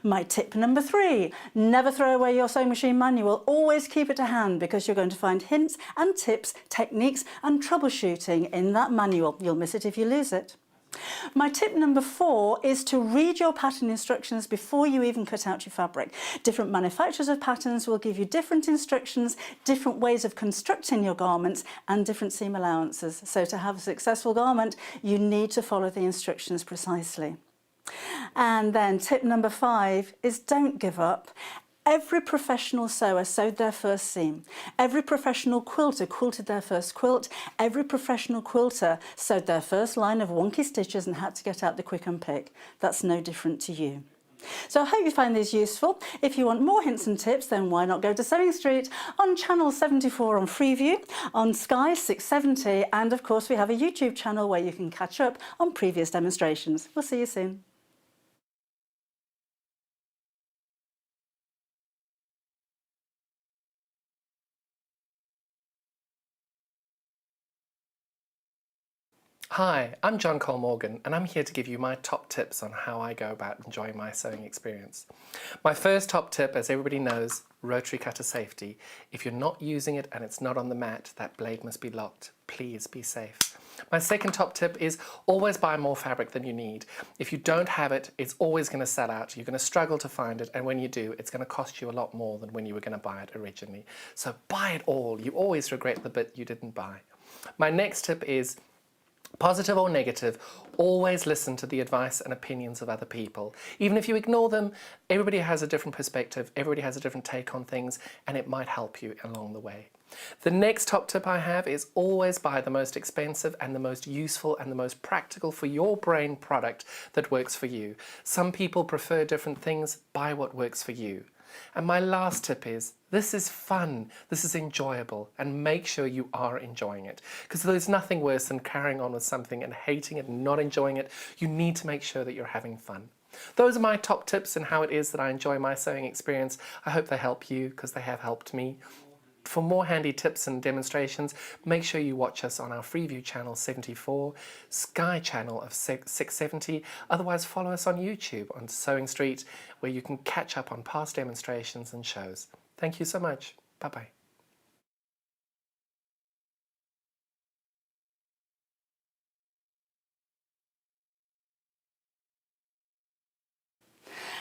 My tip number 3, never throw away your sewing machine manual. Always keep it to hand because you're going to find hints and tips, techniques and troubleshooting in that manual. You'll miss it if you lose it. My tip number 4 is to read your pattern instructions before you even cut out your fabric. Different manufacturers of patterns will give you different instructions, different ways of constructing your garments and different seam allowances. So to have a successful garment, you need to follow the instructions precisely. And then tip number 5 is don't give up. Every professional sewer sewed their first seam. Every professional quilter quilted their first quilt. Every professional quilter sewed their first line of wonky stitches and had to get out the quick and pick. That's no different to you. So I hope you find these useful. If you want more hints and tips, then why not go to Sewing Street on channel 74 on Freeview, on Sky 670, and of course we have a YouTube channel where you can catch up on previous demonstrations. We'll see you soon. Hi, I'm John Cole Morgan and I'm here to give you my top tips on how I go about enjoying my sewing experience. My first top tip, as everybody knows, rotary cutter safety. If you're not using it and it's not on the mat, that blade must be locked. Please be safe. My second top tip is always buy more fabric than you need. If you don't have it, it's always going to sell out. You're going to struggle to find it, and when you do, it's going to cost you a lot more than when you were going to buy it originally. So buy it all. You always regret the bit you didn't buy. My next tip is positive or negative, always listen to the advice and opinions of other people. Even if you ignore them, everybody has a different perspective, everybody has a different take on things, and it might help you along the way. The next top tip I have is always buy the most expensive and the most useful and the most practical for your brain product that works for you. Some people prefer different things, buy what works for you. And my last tip is, this is fun, this is enjoyable, and make sure you are enjoying it. Because there's nothing worse than carrying on with something and hating it and not enjoying it. You need to make sure that you're having fun. Those are my top tips and how it is that I enjoy my sewing experience. I hope they help you, because they have helped me. For more handy tips and demonstrations, make sure you watch us on our Freeview channel 74, Sky channel of 670, otherwise follow us on YouTube on Sewing Street, where you can catch up on past demonstrations and shows. Thank you so much. Bye-bye.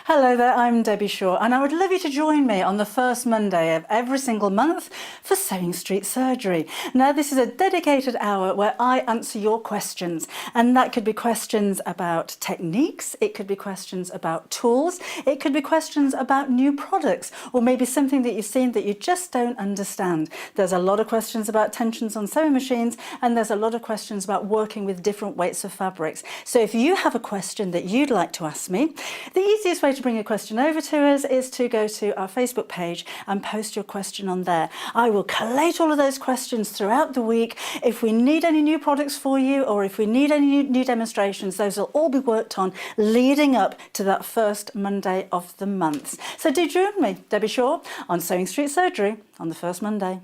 Hello there, I'm Debbie Shaw and I would love you to join me on the first Monday of every single month for Sewing Street Surgery. Now this is a dedicated hour where I answer your questions, and that could be questions about techniques, it could be questions about tools, it could be questions about new products, or maybe something that you've seen that you just don't understand. There's a lot of questions about tensions on sewing machines, and there's a lot of questions about working with different weights of fabrics. So if you have a question that you'd like to ask me, the easiest way to bring a question over to us is to go to our Facebook page and post your question on there. I will collate all of those questions throughout the week. If we need any new products for you, or if we need any new demonstrations, those will all be worked on leading up to that first Monday of the month. So do join me, Debbie Shaw, on Sewing Street Surgery on the first Monday.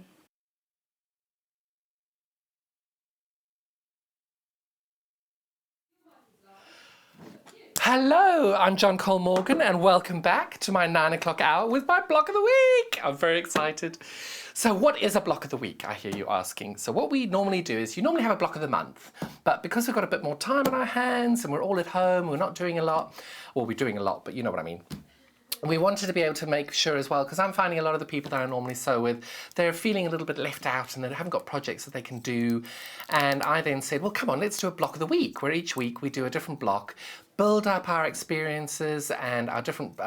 Hello, I'm John Cole Morgan and welcome back to my 9 o'clock hour with my block of the week. I'm very excited. So what is a block of the week, I hear you asking? So what we normally do is, you normally have a block of the month, but because we've got a bit more time on our hands and we're all at home, we're not doing a lot, well, we're doing a lot, but you know what I mean. We wanted to be able to make sure as well, because I'm finding a lot of the people that I normally sew with, they're feeling a little bit left out and they haven't got projects that they can do. And I then said, well, come on, let's do a block of the week, where each week we do a different block, build up our experiences and our different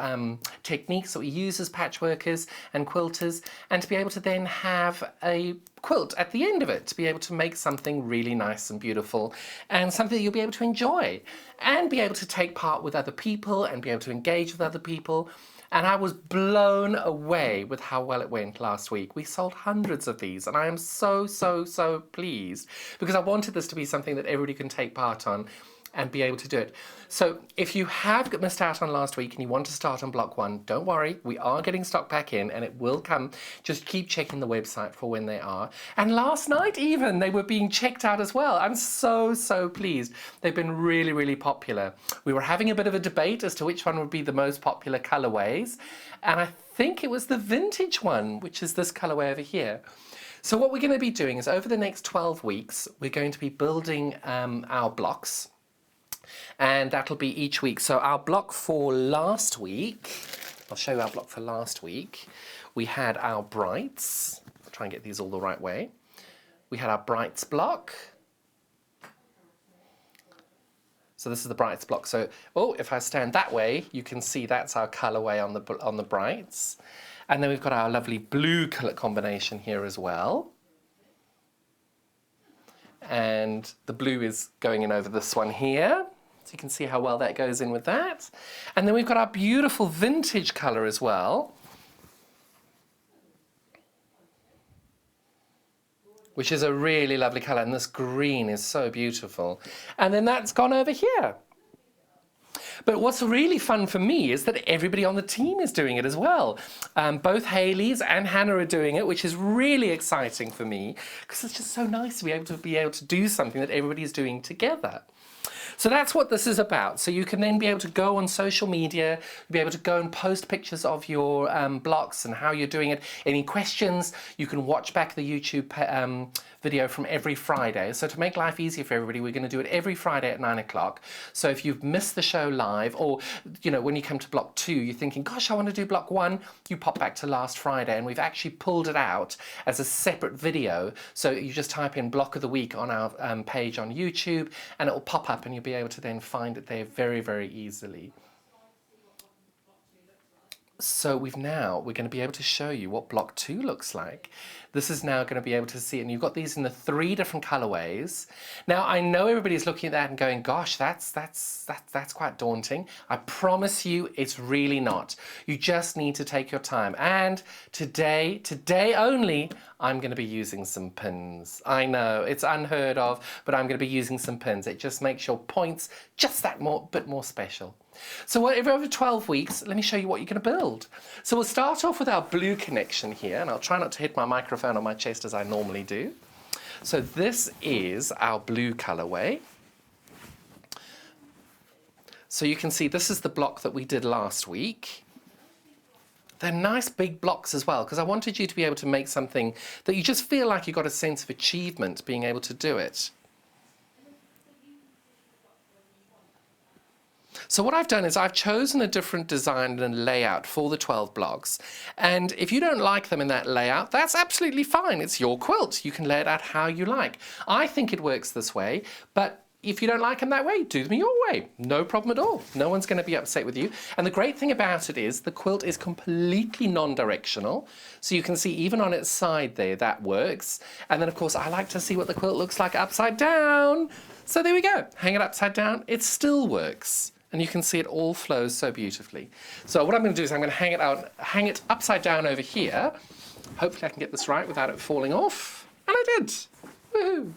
techniques that we use as patchworkers and quilters, and to be able to then have a quilt at the end of it, to be able to make something really nice and beautiful and something that you'll be able to enjoy and be able to take part with other people and be able to engage with other people. And I was blown away with how well it went last week. We sold hundreds of these and I am so pleased, because I wanted this to be something that everybody can take part on. and be able to do it. So if you have missed out on last week and you want to start on block 1, don't worry, we are getting stock back in and it will come. Just keep checking the website for when they are. And last night even, they were being checked out as well. I'm so pleased. They've been really, really popular. We were having a bit of a debate as to which one would be the most popular colorways. And I think it was the vintage one, which is this colorway over here. So what we're going to be doing is over the next 12 weeks, we're going to be building our blocks. And that'll be each week. So our block for last week, I'll show you our block for last week. We had our brights. I'll try and get these all the right way. We had our brights block. So this is the brights block. So, if I stand that way, you can see that's our colorway on the brights. And then we've got our lovely blue color combination here as well. And the blue is going in over this one here. So you can see how well that goes in with that. And then we've got our beautiful vintage colour as well, which is a really lovely colour. And this green is so beautiful. And then that's gone over here. But what's really fun for me is that everybody on the team is doing it as well. Both Hayley's and Hannah are doing it, which is really exciting for me because it's just so nice to be able to do something that everybody's doing together. So that's what this is about. So you can then be able to go on social media, be able to go and post pictures of your blocks and how you're doing it. Any questions, you can watch back the YouTube video from every Friday. So to make life easier for everybody, we're going to do it every Friday at 9 o'clock. So if you've missed the show live, or when you come to block 2, you're thinking, gosh, I want to do block 1, you pop back to last Friday, and we've actually pulled it out as a separate video. So you just type in block of the week on our page on YouTube, and it will pop up, and you'll be able to then find it there very, very easily. So we're going to be able to show you what block 2 looks like. This is now going to be able to see it, and you've got these in the 3 different colorways. Now I know everybody's looking at that and going, gosh, that's quite daunting. I promise you it's really not. You just need to take your time. And today only, I'm going to be using some pins. I know it's unheard of, but I'm going to be using some pins. It just makes your points just that bit more special. So over 12 weeks, let me show you what you're going to build. So we'll start off with our blue connection here, and I'll try not to hit my microphone on my chest as I normally do. So this is our blue colorway. So you can see this is the block that we did last week. They're nice big blocks as well, because I wanted you to be able to make something that you just feel like you got a sense of achievement being able to do it. So what I've done is I've chosen a different design and layout for the 12 blocks. And if you don't like them in that layout, that's absolutely fine. It's your quilt. You can lay it out how you like. I think it works this way, but if you don't like them that way, do them your way. No problem at all. No one's going to be upset with you. And the great thing about it is the quilt is completely non-directional. So you can see even on its side there, that works. And then of course, I like to see what the quilt looks like upside down. So there we go. Hang it upside down. It still works. And you can see it all flows so beautifully. So what I'm going to do is I'm going to hang it upside down over here. Hopefully I can get this right without it falling off. And I did. Woohoo!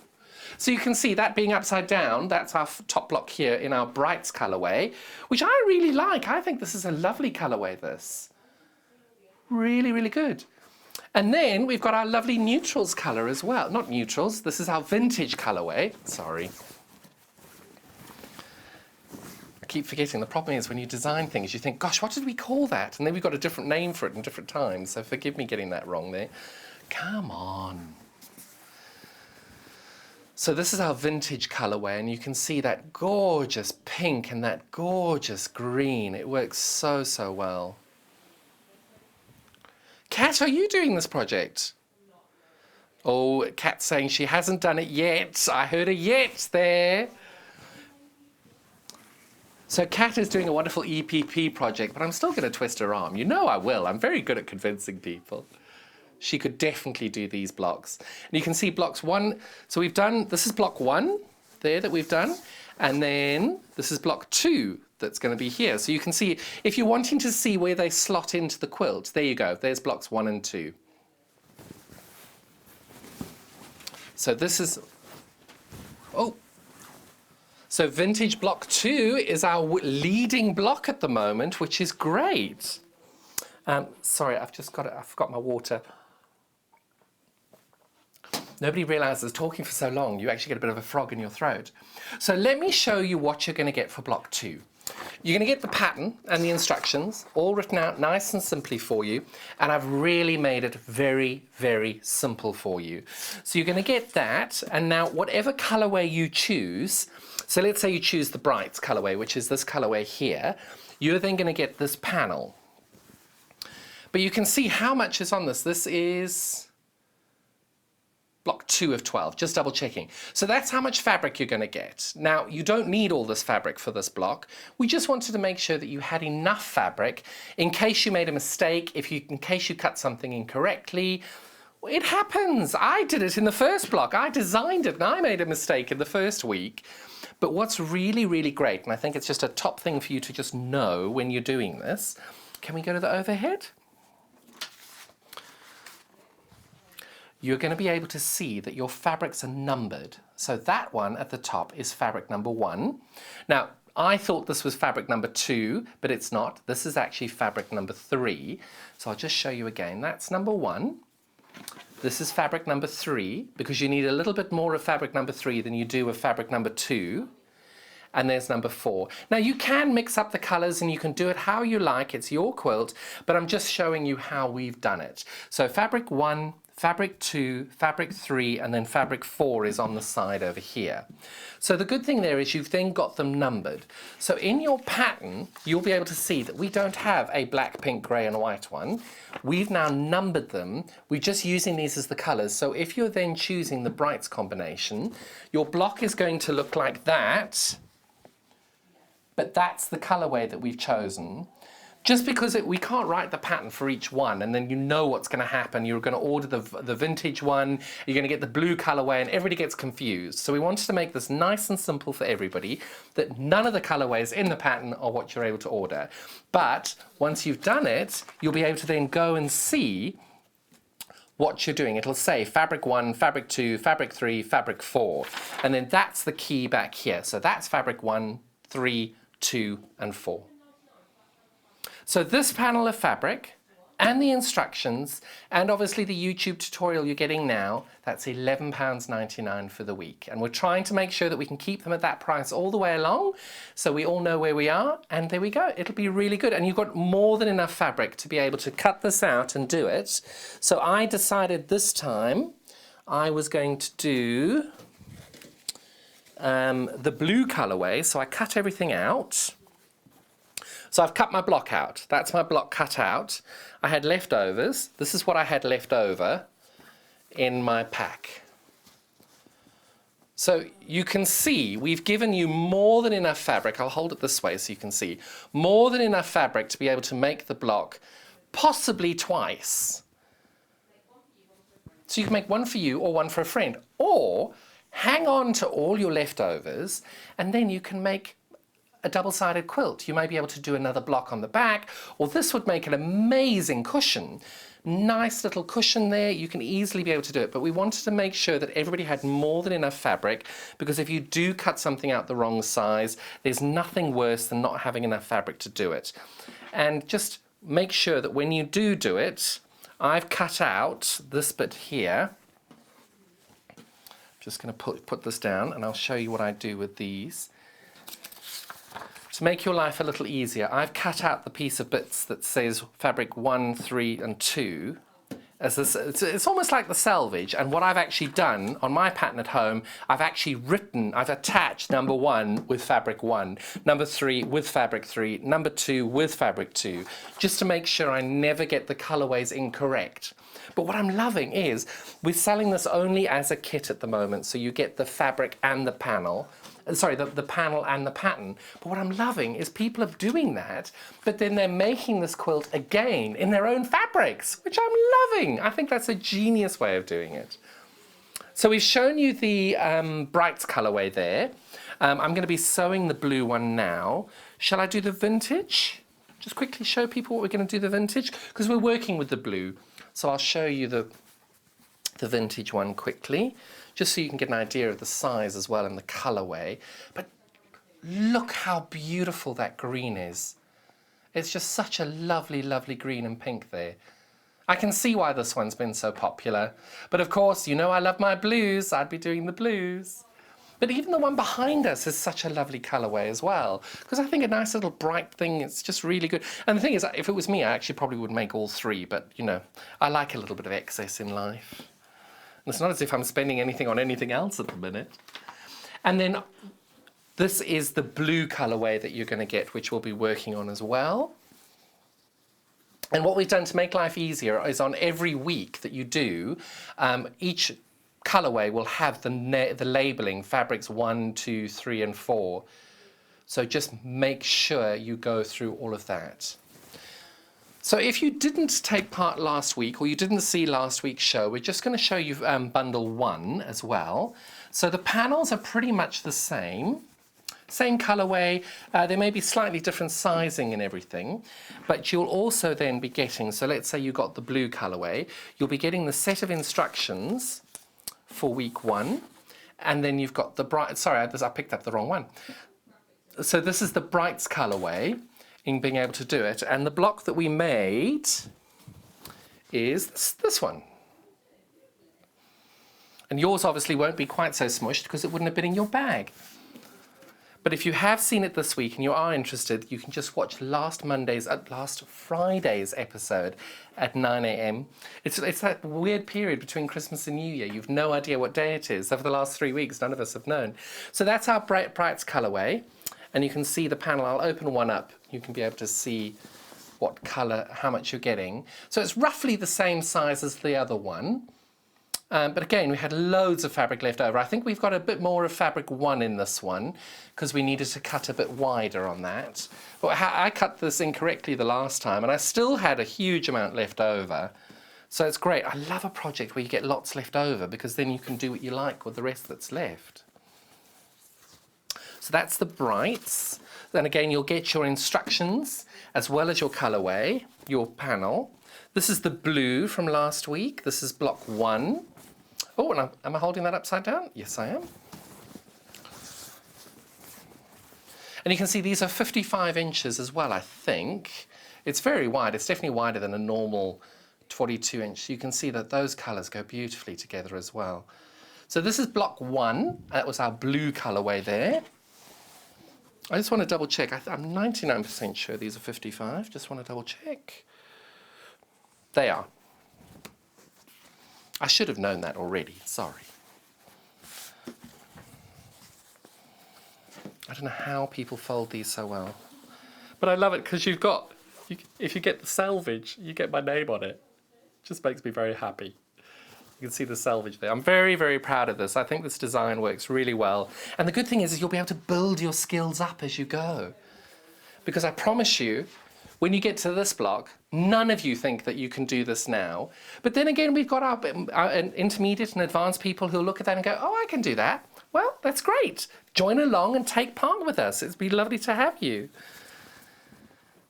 So you can see that being upside down, that's our top block here in our Brights colorway, which I really like. I think this is a lovely colorway, this. Really, really good. And then we've got our lovely neutrals color as well. Not neutrals, this is our vintage colorway. Sorry. I keep forgetting. The problem is when you design things, you think, gosh, what did we call that? And then we've got a different name for it in different times. So forgive me getting that wrong there. Come on. So this is our vintage colorway, and you can see that gorgeous pink and that gorgeous green. It works so, so well. Kat, are you doing this project? Oh, Kat's saying she hasn't done it yet. I heard a yet there. So Kat is doing a wonderful EPP project, but I'm still going to twist her arm. You know I will. I'm very good at convincing people. She could definitely do these blocks. And you can see blocks 1. So we've done, this is block 1 there that we've done. And then this is block 2 that's going to be here. So you can see, if you're wanting to see where they slot into the quilt, there you go. There's blocks 1 and 2. So this is, oh. So vintage block 2 is our leading block at the moment, which is great. Sorry, I forgot my water. Nobody realizes talking for so long, you actually get a bit of a frog in your throat. So let me show you what you're going to get for block 2. You're going to get the pattern and the instructions all written out nice and simply for you, and I've really made it very, very simple for you. So you're going to get that, and now whatever colorway you choose, so let's say you choose the Brights colorway, which is this colorway here, you're then going to get this panel. But you can see how much is on this. This is block 2 of 12, just double checking. So that's how much fabric you're going to get. Now, you don't need all this fabric for this block. We just wanted to make sure that you had enough fabric in case you made a mistake, in case you cut something incorrectly. It happens. I did it in the first block. I designed it and I made a mistake in the first week. But what's really, really great, and I think it's just a top thing for you to just know when you're doing this, can we go to the overhead? You're going to be able to see that your fabrics are numbered. So that one at the top is fabric number 1. Now, I thought this was fabric number 2, but it's not. This is actually fabric number 3. So I'll just show you again. That's number 1. This is fabric number 3, because you need a little bit more of fabric number 3 than you do of fabric number 2. And there's number 4. Now you can mix up the colors and you can do it how you like. It's your quilt, but I'm just showing you how we've done it. So fabric 1, fabric 2, fabric 3, and then fabric 4 is on the side over here. So the good thing there is you've then got them numbered. So in your pattern, you'll be able to see that we don't have a black, pink, grey and white one. We've now numbered them. We're just using these as the colors. So if you're then choosing the Brights combination, your block is going to look like that, but that's the colorway that we've chosen. Just because we can't write the pattern for each one and then you know what's going to happen. You're going to order the vintage one, you're going to get the blue colorway, and everybody gets confused. So we wanted to make this nice and simple for everybody, that none of the colorways in the pattern are what you're able to order. But once you've done it, you'll be able to then go and see what you're doing. It'll say fabric 1, fabric 2, fabric 3, fabric 4. And then that's the key back here. So that's fabric 1, 3, 2, and 4. So this panel of fabric and the instructions and obviously the YouTube tutorial you're getting now, that's £11.99 for the week. And we're trying to make sure that we can keep them at that price all the way along so we all know where we are, and there we go. It'll be really good. And you've got more than enough fabric to be able to cut this out and do it. So I decided this time I was going to do the blue colorway. So I cut everything out. So I've cut my block out. That's my block cut out. I had leftovers. This is what I had left over in my pack. So you can see we've given you more than enough fabric. I'll hold it this way so you can see. More than enough fabric to be able to make the block possibly twice. So you can make one for you or one for a friend. Or hang on to all your leftovers and then you can make a double-sided quilt. You may be able to do another block on the back, or this would make an amazing cushion. Nice little cushion there. You can easily be able to do it, but we wanted to make sure that everybody had more than enough fabric, because if you do cut something out the wrong size, there's nothing worse than not having enough fabric to do it. And just make sure that when you do it, I've cut out this bit here. Just going to put this down and I'll show you what I do with these. To make your life a little easier, I've cut out the piece of bits that says fabric 1, 3 and 2. As this, it's almost like the selvage, and what I've actually done on my pattern at home, I've attached number 1 with fabric 1, number 3 with fabric 3, number 2 with fabric 2, just to make sure I never get the colorways incorrect. But what I'm loving is we're selling this only as a kit at the moment, so you get the fabric and the panel. Sorry, the panel and the pattern. But what I'm loving is people are doing that, but then they're making this quilt again in their own fabrics, which I'm loving. I think that's a genius way of doing it. So we've shown you the Brights colorway there. I'm going to be sewing the blue one now. Shall I do the vintage? Just quickly show people what we're going to do the vintage, because we're working with the blue. So I'll show you the vintage one quickly, just so you can get an idea of the size as well and the colorway. But look how beautiful that green is. It's just such a lovely, lovely green and pink there. I can see why this one's been so popular. But of course, you know I love my blues. I'd be doing the blues. But even the one behind us is such a lovely colourway as well. Because I think a nice little bright thing, it's just really good. And the thing is, if it was me, I actually probably would make all three. But, you know, I like a little bit of excess in life. And it's not as if I'm spending anything on anything else at the minute. And then this is the blue colourway that you're going to get, which we'll be working on as well. And what we've done to make life easier is on every week that you do, each colourway will have the labelling, fabrics 1, 2, 3 and 4. So just make sure you go through all of that. So if you didn't take part last week or you didn't see last week's show, we're just going to show you bundle 1 as well. So the panels are pretty much the same. Same colourway, there may be slightly different sizing and everything, but you'll also then be getting, so let's say you got the blue colourway, you'll be getting the set of instructions for week 1, and then you've got the bright, sorry, I picked up the wrong one. So this is the Brights colourway in being able to do it, and the block that we made is this one. And yours obviously won't be quite so smushed because it wouldn't have been in your bag. But if you have seen it this week and you are interested, you can just watch last Friday's episode at 9 a.m. It's that weird period between Christmas and New Year. You've no idea what day it is. So for the last 3 weeks, none of us have known. So that's our Brights colourway. And you can see the panel. I'll open one up. You can be able to see what colour, how much you're getting. So it's roughly the same size as the other one. But again, we had loads of fabric left over. I think we've got a bit more of fabric 1 in this one because we needed to cut a bit wider on that. But I cut this incorrectly the last time and I still had a huge amount left over. So it's great. I love a project where you get lots left over because then you can do what you like with the rest that's left. So that's the Brights. Then again, you'll get your instructions as well as your colourway, your panel. This is the blue from last week. This is block 1. Oh, and am I holding that upside down? Yes, I am. And you can see these are 55 inches as well, I think. It's very wide. It's definitely wider than a normal 42 inch. You can see that those colours go beautifully together as well. So this is block 1. That was our blue colourway there. I just want to double check. I'm 99% sure these are 55. Just want to double check. They are. I should have known that already, sorry. I don't know how people fold these so well. But I love it because you've got, if you get the selvage, you get my name on it. Just makes me very happy. You can see the selvage there. I'm very, very proud of this. I think this design works really well. And the good thing is you'll be able to build your skills up as you go. Because I promise you, when you get to this block, none of you think that you can do this now. But then again, we've got our intermediate and advanced people who'll look at that and go, oh, I can do that. Well, that's great. Join along and take part with us. It'd be lovely to have you.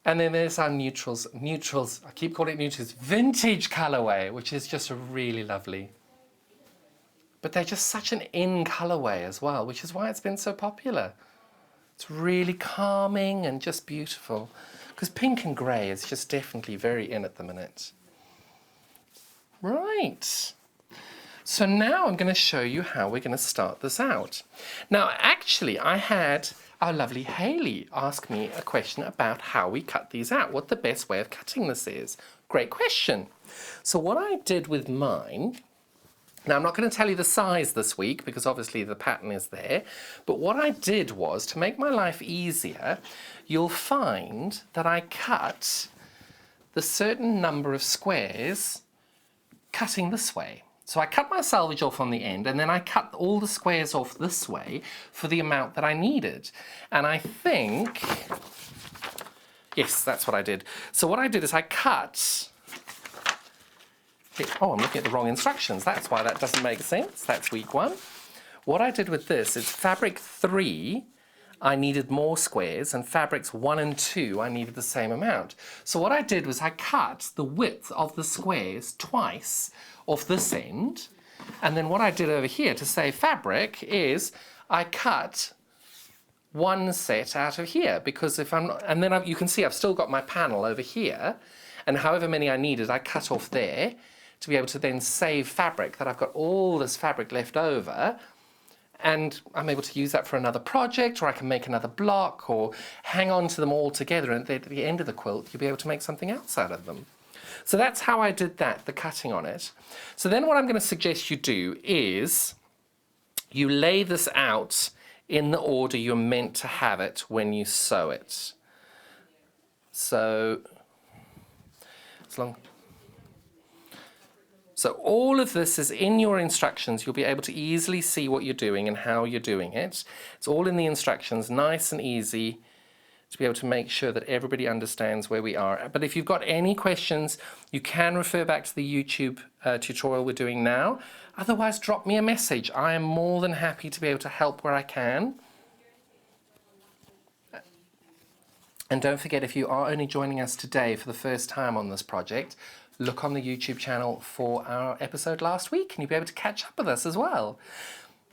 And then there's our neutrals. Neutrals, I keep calling it neutrals, vintage colourway, which is just really lovely. But they're just such an in colourway as well, which is why it's been so popular. It's really calming and just beautiful. Because pink and grey is just definitely very in at the minute. Right. So now I'm going to show you how we're going to start this out. Now, actually, I had our lovely Hayley ask me a question about how we cut these out, what the best way of cutting this is. Great question. So what I did with mine, now I'm not going to tell you the size this week because obviously the pattern is there, but what I did was, to make my life easier, you'll find that I cut the certain number of squares cutting this way. So I cut my selvage off on the end and then I cut all the squares off this way for the amount that I needed. And I think, yes, that's what I did. So what I did is I cut, oh, I'm looking at the wrong instructions. That's why that doesn't make sense. That's week 1. What I did with this is fabric 3, I needed more squares, and fabrics 1 and 2, I needed the same amount. So what I did was I cut the width of the squares twice off this end, and then what I did over here to save fabric is I cut one set out of here, because if I'm not, and then you can see I've still got my panel over here, and however many I needed, I cut off there to be able to then save fabric, that I've got all this fabric left over, and I'm able to use that for another project, or I can make another block, or hang on to them all together, and at the end of the quilt, you'll be able to make something else out of them. So that's how I did that, the cutting on it. So then what I'm going to suggest you do is you lay this out in the order you're meant to have it when you sew it. So, so all of this is in your instructions. You'll be able to easily see what you're doing and how you're doing it. It's all in the instructions, nice and easy to be able to make sure that everybody understands where we are. But if you've got any questions, you can refer back to the YouTube tutorial we're doing now. Otherwise, drop me a message. I am more than happy to be able to help where I can. And don't forget, if you are only joining us today for the first time on this project, look on the YouTube channel for our episode last week, and you'll be able to catch up with us as well.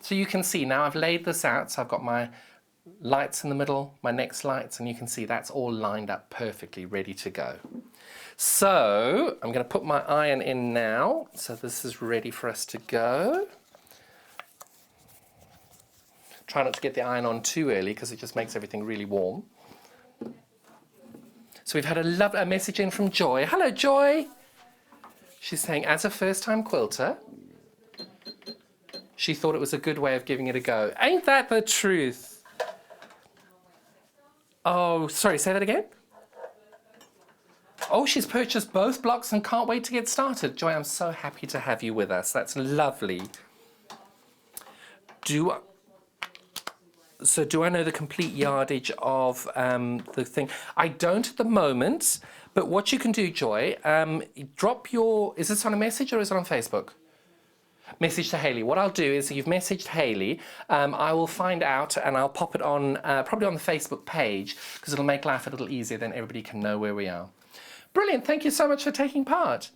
So you can see now I've laid this out, so I've got my lights in the middle, my next lights, and you can see that's all lined up perfectly, ready to go. So I'm going to put my iron in now, so this is ready for us to go. Try not to get the iron on too early because it just makes everything really warm. So we've had a message in from Joy. Hello, Joy. She's saying, as a first-time quilter, she thought it was a good way of giving it a go. Ain't that the truth? Oh, sorry, say that again? Oh, she's purchased both blocks and can't wait to get started. Joy, I'm so happy to have you with us. That's lovely. So do I know the complete yardage of the thing? I don't at the moment, but what you can do, Joy, drop your... Is this on a message or is it on Facebook? Message to Hayley. What I'll do is, you've messaged Hayley, I will find out and I'll pop it on, probably on the Facebook page, because it'll make life a little easier, then everybody can know where we are. Brilliant, thank you so much for taking part.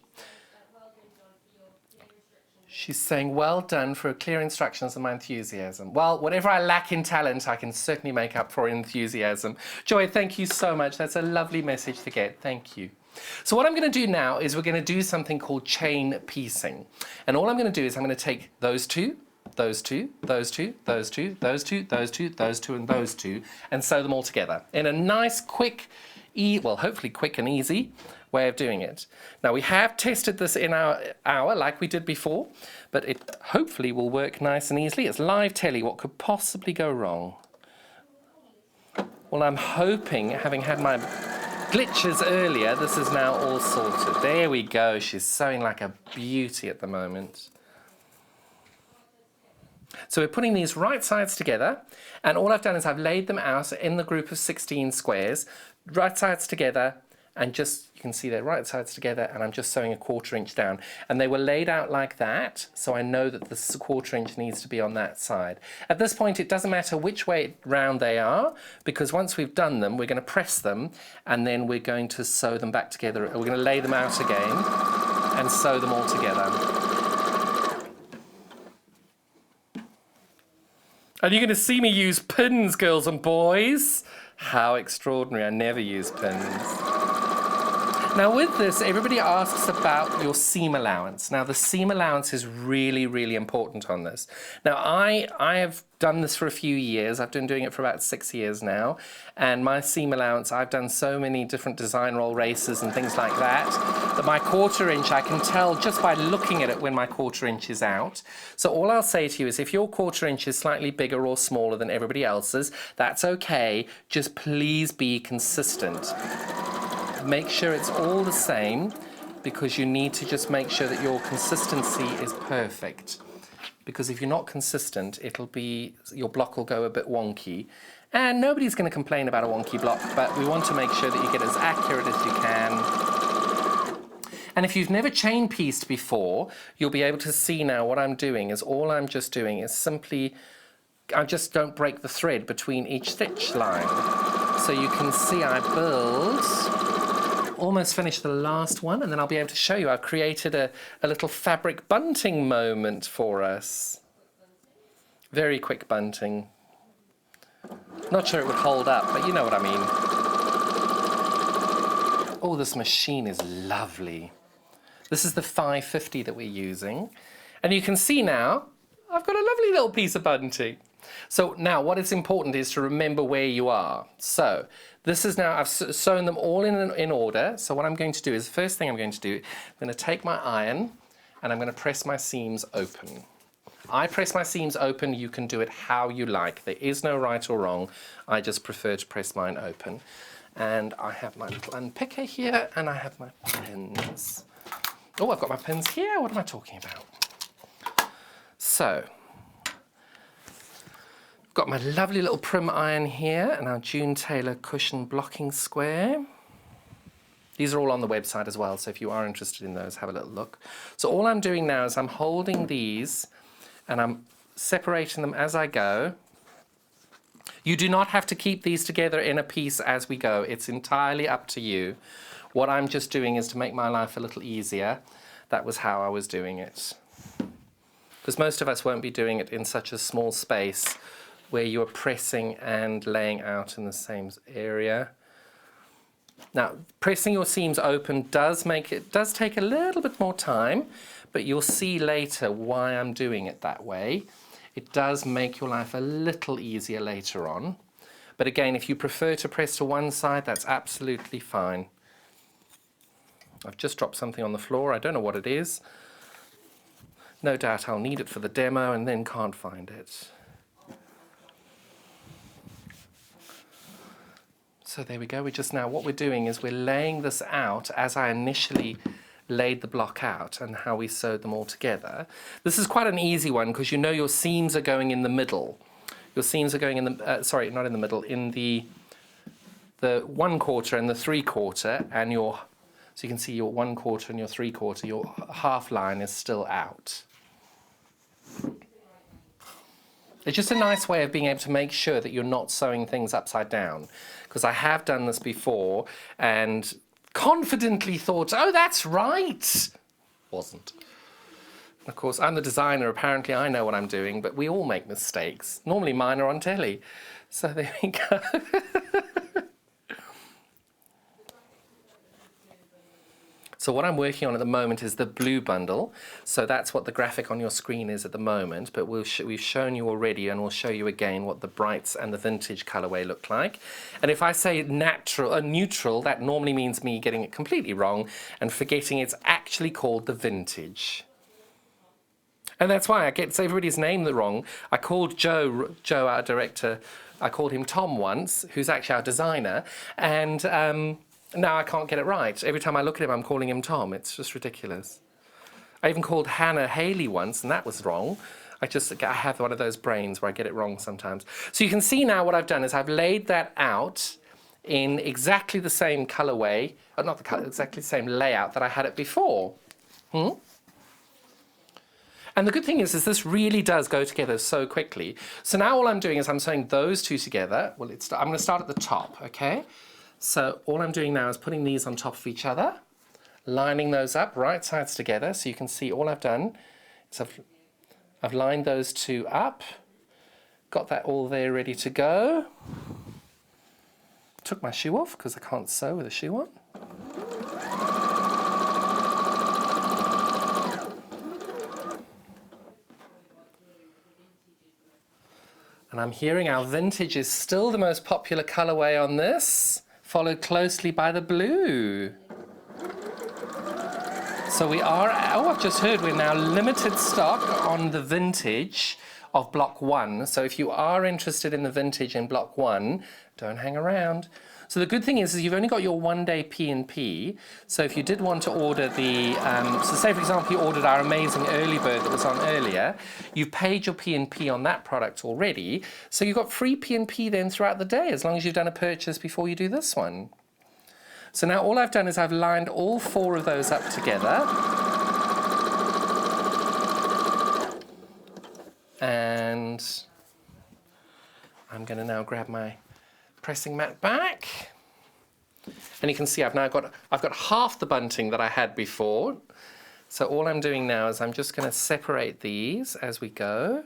She's saying, well done for clear instructions and my enthusiasm. Well, whatever I lack in talent, I can certainly make up for enthusiasm. Joy, thank you so much. That's a lovely message to get. Thank you. So what I'm going to do now is we're going to do something called chain piecing. And all I'm going to do is I'm going to take those two, those two, those two, those two, those two, those two, those two, and those two, and sew them all together in a nice, quick, well, hopefully quick and easy way of doing it. Now, we have tested this in our hour like we did before, but it hopefully will work nice and easily. It's live telly. What could possibly go wrong? Well, I'm hoping, having had my glitches earlier, this is now all sorted. There we go. She's sewing like a beauty at the moment. So we're putting these right sides together, and all I've done is I've laid them out in the group of 16 squares, right sides together, and just, you can see they're right sides together, and I'm just sewing a 1/4 inch down. And they were laid out like that, so I know that the 1/4 inch needs to be on that side. At this point, it doesn't matter which way round they are, because once we've done them, we're going to press them, and then we're going to sew them back together. We're going to lay them out again and sew them all together. And you're going to see me use pins, girls and boys. How extraordinary. I never use pins. Now with this, everybody asks about your seam allowance. Now the seam allowance is really, really important on this. Now I have done this for a few years. I've been doing it for about 6 years now. And my seam allowance, I've done so many different design roll races and things like that, that my 1/4 inch, I can tell just by looking at it when my 1/4 inch is out. So all I'll say to you is if your 1/4 inch is slightly bigger or smaller than everybody else's, that's okay. Just please be consistent. Make sure it's all the same, because you need to just make sure that your consistency is perfect. Because if you're not consistent, your block will go a bit wonky. And nobody's going to complain about a wonky block, but we want to make sure that you get as accurate as you can. And if you've never chain pieced before, you'll be able to see now what I'm doing is all I'm just doing is simply, I just don't break the thread between each stitch line. So you can see I almost finished the last one, and then I'll be able to show you I've created a little fabric bunting moment for us. Very quick bunting. Not sure it would hold up, but you know what I mean. Oh, this machine is lovely. This is the 550 that we're using. And you can see now, I've got a lovely little piece of bunting. So now what is important is to remember where you are. So this is now, I've sewn them all in order. So what I'm going to do is, the first thing I'm going to do, I'm going to take my iron and I'm going to press my seams open. I press my seams open, you can do it how you like. There is no right or wrong. I just prefer to press mine open. And I have my little unpicker here and I have my pins. Oh, I've got my pins here. What am I talking about? So, I've got my lovely little prim iron here and our June Taylor cushion blocking square. These are all on the website as well, so if you are interested in those, have a little look. So all I'm doing now is I'm holding these and I'm separating them as I go. You do not have to keep these together in a piece as we go. It's entirely up to you. What I'm just doing is to make my life a little easier. That was how I was doing it. Because most of us won't be doing it in such a small space where you are pressing and laying out in the same area. Now, pressing your seams open does take a little bit more time, but you'll see later why I'm doing it that way. It does make your life a little easier later on. But again, if you prefer to press to one side, that's absolutely fine. I've just dropped something on the floor. I don't know what it is. No doubt I'll need it for the demo and then can't find it. So there we go. What we're doing is we're laying this out as I initially laid the block out and how we sewed them all together. This is quite an easy one because you know your seams are going in the middle. Your seams are going in the, sorry, not in the middle, in the 1/4 and the 3/4, and so you can see your 1/4 and your 3/4, your half line is still out. It's just a nice way of being able to make sure that you're not sewing things upside down. Because I have done this before and confidently thought, oh, that's right. Wasn't. Of course, I'm the designer. Apparently, I know what I'm doing, but we all make mistakes. Normally, mine are on telly. So there we go. So what I'm working on at the moment is the blue bundle. So that's what the graphic on your screen is at the moment, but we've shown you already and we'll show you again what the brights and the vintage colorway look like. And if I say neutral, that normally means me getting it completely wrong and forgetting it's actually called the vintage. And that's why I get everybody's name wrong. I called Joe, our director, I called him Tom once, who's actually our designer, and now I can't get it right. Every time I look at him, I'm calling him Tom. It's just ridiculous. I even called Hannah Haley once, and that was wrong. I have one of those brains where I get it wrong sometimes. So you can see now what I've done is I've laid that out in exactly the same colorway, or not the color, exactly the same layout that I had it before. And the good thing is this really does go together so quickly. So now all I'm doing is I'm sewing those two together. Well, I'm going to start at the top, okay? So all I'm doing now is putting these on top of each other, lining those up, right sides together. So you can see all I've done is I've lined those two up, got that all there ready to go. Took my shoe off because I can't sew with a shoe on. And I'm hearing our vintage is still the most popular colorway on this, followed closely by the blue. So we are, I've just heard we're now limited stock on the vintage of block 1. So if you are interested in the vintage in block 1, don't hang around. So the good thing is you've only got your 1-day P&P. So if you did want to order the, so say for example you ordered our amazing early bird that was on earlier, you've paid your P&P on that product already. So you've got free P&P then throughout the day as long as you've done a purchase before you do this one. So now all I've done is I've lined all 4 of those up together. And I'm going to now grab my pressing mat back. And you can see I've got half the bunting that I had before. So all I'm doing now is I'm just going to separate these as we go.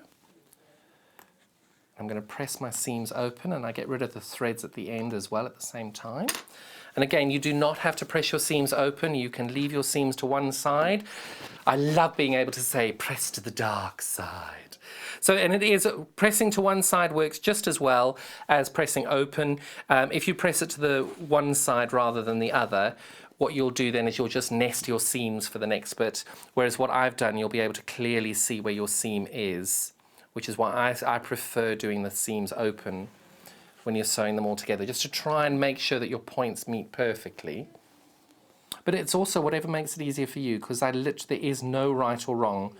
I'm going to press my seams open, and I get rid of the threads at the end as well at the same time. And again, you do not have to press your seams open. You can leave your seams to one side. I love being able to say, press to the dark side. So, and it is, pressing to one side works just as well as pressing open. If you press it to the one side rather than the other, what you'll do then is you'll just nest your seams for the next bit. Whereas what I've done, you'll be able to clearly see where your seam is, which is why I prefer doing the seams open when you're sewing them all together, just to try and make sure that your points meet perfectly. But it's also whatever makes it easier for you, because there is no right or wrong.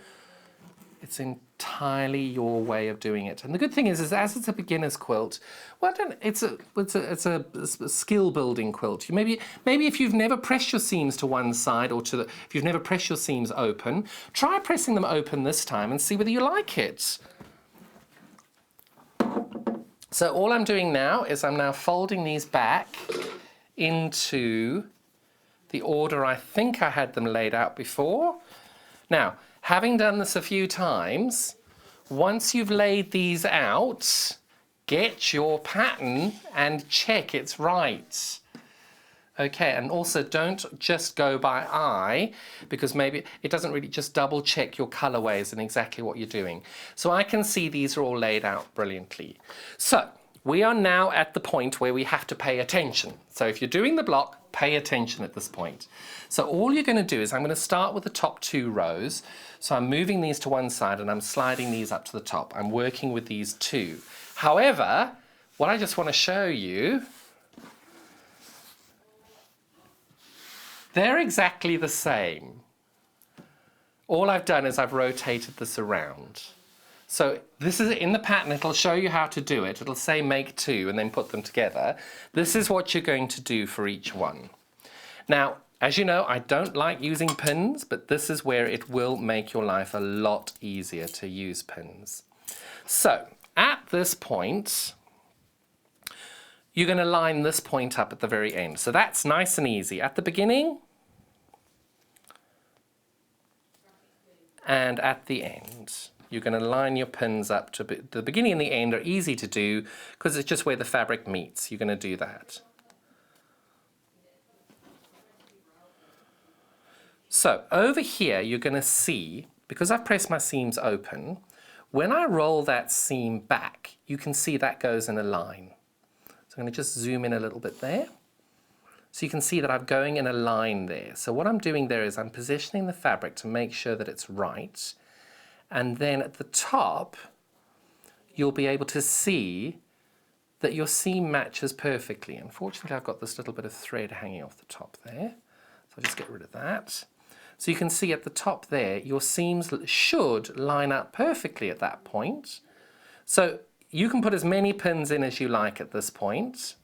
It's entirely your way of doing it. And the good thing is as it's a beginner's quilt, well, it's a skill building quilt. Maybe if you've never pressed your seams to one side, or if you've never pressed your seams open, try pressing them open this time and see whether you like it. So all I'm doing now is I'm now folding these back into the order I think I had them laid out before. Now, having done this a few times, once you've laid these out, get your pattern and check it's right. Okay, and also don't just go by eye, because maybe it doesn't really, just double check your colorways and exactly what you're doing. So I can see these are all laid out brilliantly. So we are now at the point where we have to pay attention. So if you're doing the block, pay attention at this point. So all you're going to do is I'm going to start with the top 2 rows. So I'm moving these to one side and I'm sliding these up to the top. I'm working with these 2. However, what I just want to show you, they're exactly the same. All I've done is I've rotated this around. So this is in the pattern, it'll show you how to do it. It'll say make 2 and then put them together. This is what you're going to do for each one. Now, as you know, I don't like using pins, but this is where it will make your life a lot easier to use pins. So at this point, you're going to line this point up at the very end. So that's nice and easy. At the beginning and at the end. You're going to line your pins up to the beginning and the end are easy to do because it's just where the fabric meets. You're going to do that. So over here, you're going to see, because I've pressed my seams open, when I roll that seam back, you can see that goes in a line. So I'm going to just zoom in a little bit there. So you can see that I'm going in a line there. So what I'm doing there is I'm positioning the fabric to make sure that it's right. And then at the top, you'll be able to see that your seam matches perfectly. Unfortunately, I've got this little bit of thread hanging off the top there. So I'll just get rid of that. So you can see at the top there, your seams should line up perfectly at that point. So you can put as many pins in as you like at this point.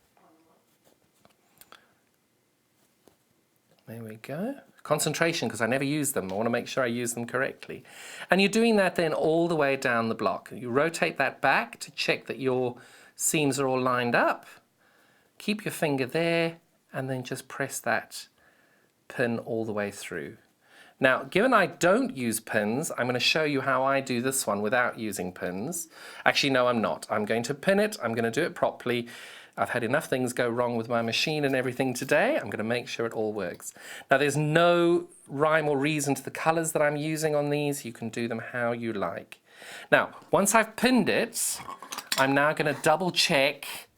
There we go. Concentration, because I never use them. I want to make sure I use them correctly. And you're doing that then all the way down the block. You rotate that back to check that your seams are all lined up. Keep your finger there and then just press that pin all the way through. Now, given I don't use pins, I'm going to show you how I do this one without using pins. Actually, no, I'm not. I'm going to pin it. I'm going to do it properly. I've had enough things go wrong with my machine and everything today. I'm going to make sure it all works. Now, there's no rhyme or reason to the colors that I'm using on these. You can do them how you like. Now, once I've pinned it, I'm now going to double check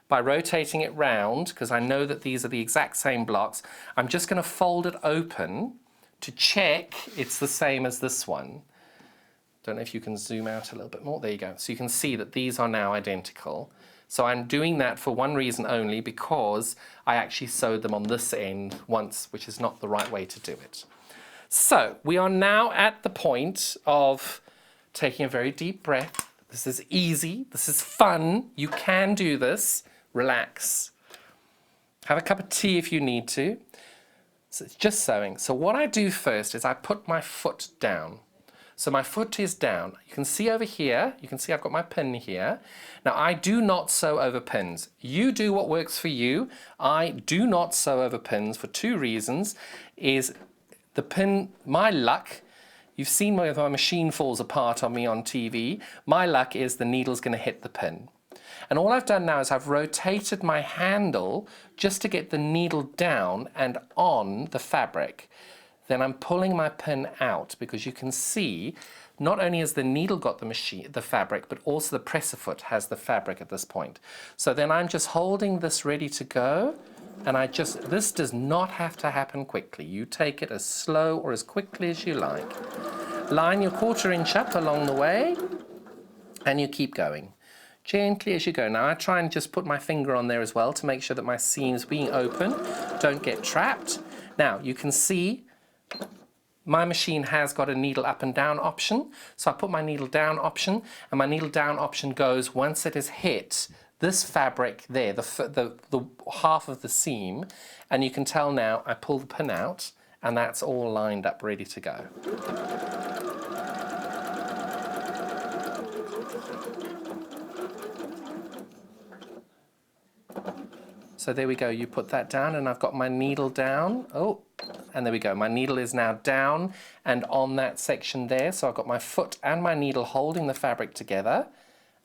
by rotating it round, because I know that these are the exact same blocks. I'm just going to fold it open to check it's the same as this one. Don't know if you can zoom out a little bit more. There you go. So you can see that these are now identical. So I'm doing that for one reason only, because I actually sewed them on this end once, which is not the right way to do it. So we are now at the point of taking a very deep breath. This is easy. This is fun. You can do this. Relax. Have a cup of tea if you need to. So it's just sewing. So what I do first is I put my foot down. So my foot is down. You can see over here, you can see I've got my pin here. Now I do not sew over pins. You do what works for you. I do not sew over pins for two reasons. Is the pin, my luck, You've seen where my machine falls apart on me on TV. My luck is the needle's going to hit the pin. And all I've done now is I've rotated my handle just to get the needle down and on the fabric. Then I'm pulling my pin out because you can see not only has the needle got the fabric, but also the presser foot has the fabric at this point. So then I'm just holding this ready to go, and this does not have to happen quickly. You take it as slow or as quickly as you like. Line your 1/4 inch up along the way, and you keep going. Gently as you go. Now I try and just put my finger on there as well to make sure that my seams being open don't get trapped. Now you can see my machine has got a needle up and down option. So I put my needle down option, and my needle down option goes once it has hit this fabric there, the half of the seam, and you can tell now I pull the pin out, and that's all lined up ready to go. So there we go, you put that down, and I've got my needle down. Oh, and there we go, my needle is now down and on that section there. So I've got my foot and my needle holding the fabric together,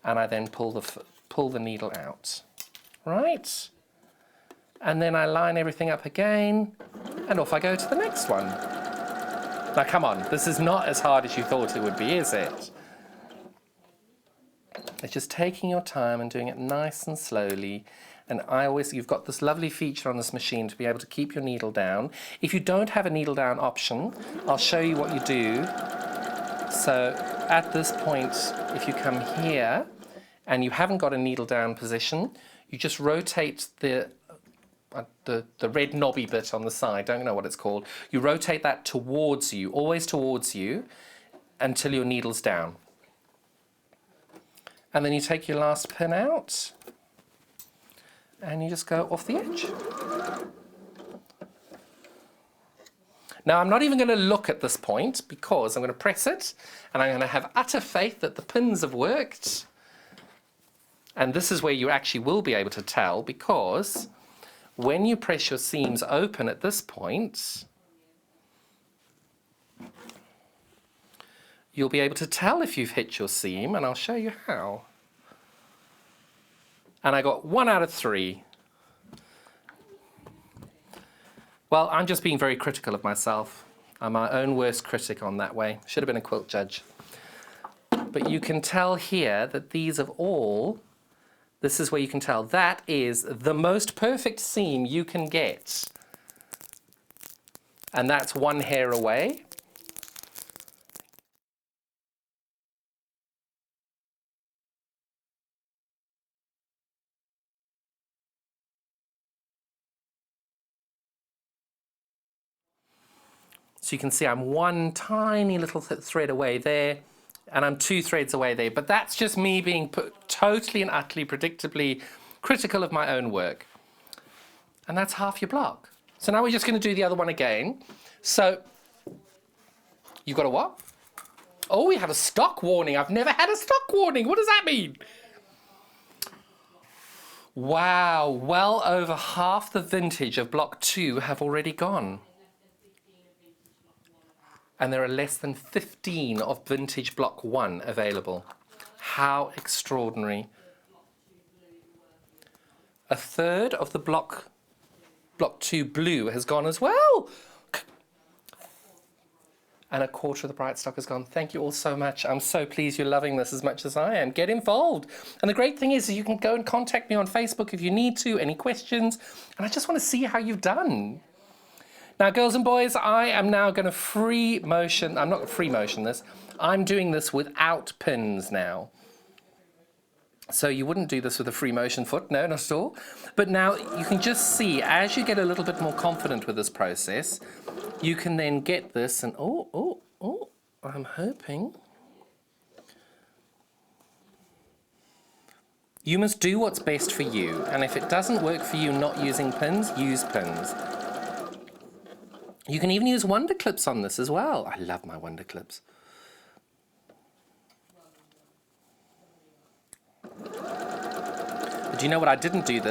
and I then pull the needle out. Right? And then I line everything up again, and off I go to the next one. Now come on, this is not as hard as you thought it would be, is it? It's just taking your time and doing it nice and slowly. And you've got this lovely feature on this machine to be able to keep your needle down. If you don't have a needle down option, I'll show you what you do. So at this point, if you come here and you haven't got a needle down position, you just rotate the red knobby bit on the side, don't know what it's called. You rotate that towards you, always towards you, until your needle's down. And then you take your last pin out, and you just go off the edge. Now I'm not even going to look at this point because I'm going to press it, and I'm going to have utter faith that the pins have worked. And this is where you actually will be able to tell, because when you press your seams open at this point, you'll be able to tell if you've hit your seam, and I'll show you how. And I got 1 out of 3. Well, I'm just being very critical of myself. I'm my own worst critic on that way. Should have been a quilt judge. But you can tell here that these have all, this is where you can tell, that is the most perfect seam you can get. And that's 1 hair away. So you can see I'm 1 tiny little thread away there, and I'm 2 threads away there. But that's just me being totally and utterly predictably critical of my own work. And that's half your block. So now we're just going to do the other one again. So you've got a what? Oh, we have a stock warning. I've never had a stock warning. What does that mean? Wow, well over half the vintage of block 2 have already gone. And there are less than 15 of vintage block 1 available. How extraordinary. A third of the block 2 blue has gone as well. And a 1/4 of the bright stock has gone. Thank you all so much. I'm so pleased you're loving this as much as I am. Get involved. And the great thing is you can go and contact me on Facebook if you need to, any questions. And I just want to see how you've done. Now, girls and boys, I am now going to free motion. I'm not going to free motion this. I'm doing this without pins now. So you wouldn't do this with a free motion foot, no, not at all. But now you can just see, as you get a little bit more confident with this process, you can then get this and, I'm hoping. You must do what's best for you. And if it doesn't work for you not using pins, use pins. You can even use wonder clips on this as well. I love my wonder clips. But you know what I didn't do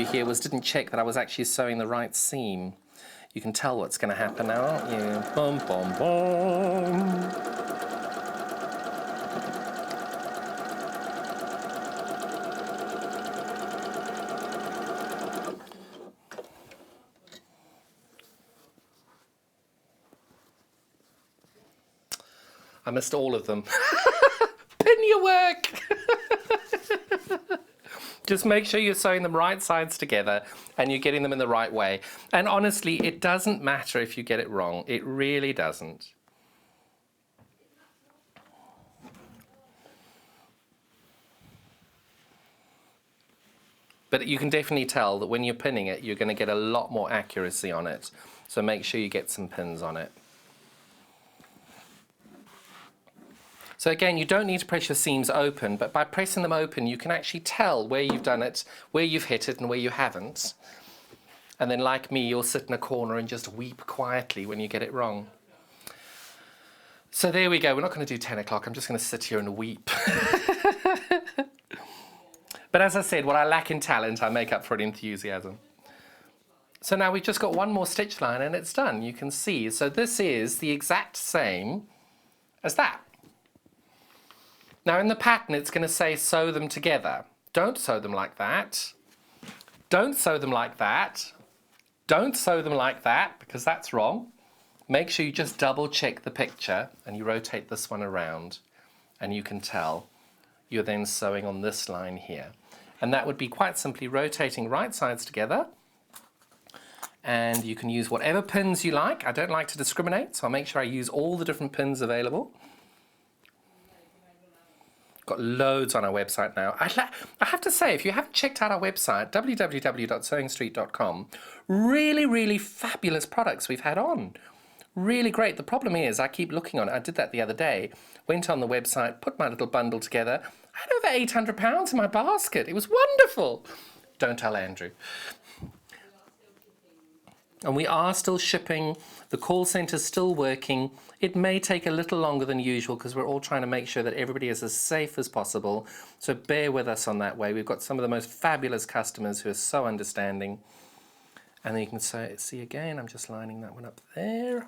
here was didn't check that I was actually sewing the right seam. You can tell what's going to happen now, aren't you? Boom, boom, boom. I missed all of them. Pin your work! Just make sure you're sewing them right sides together and you're getting them in the right way. And honestly, it doesn't matter if you get it wrong. It really doesn't. But you can definitely tell that when you're pinning it, you're going to get a lot more accuracy on it. So make sure you get some pins on it. So again, you don't need to press your seams open, but by pressing them open, you can actually tell where you've done it, where you've hit it, and where you haven't. And then, like me, you'll sit in a corner and just weep quietly when you get it wrong. So there we go. We're not going to do 10 o'clock. I'm just going to sit here and weep. But as I said, what I lack in talent, I make up for it in enthusiasm. So now we've just got one more stitch line and it's done. You can see. So this is the exact same as that. Now in the pattern, it's going to say sew them together. Don't sew them like that. Don't sew them like that. Don't sew them like that, because that's wrong. Make sure you just double check the picture and you rotate this one around and you can tell you're then sewing on this line here. And that would be quite simply rotating right sides together. And you can use whatever pins you like. I don't like to discriminate, so I'll make sure I use all the different pins available. Got loads on our website now. I have to say, if you haven't checked out our website, www.sewingstreet.com, really, really fabulous products we've had on. Really great. The problem is I keep looking on it. I did that the other day. Went on the website, put my little bundle together. I had over £800 in my basket. It was wonderful. Don't tell Andrew. And we are still shipping. The call centre's still working. It may take a little longer than usual because we're all trying to make sure that everybody is as safe as possible. So bear with us on that way. We've got some of the most fabulous customers who are so understanding. And then you can see again, I'm just lining that one up there.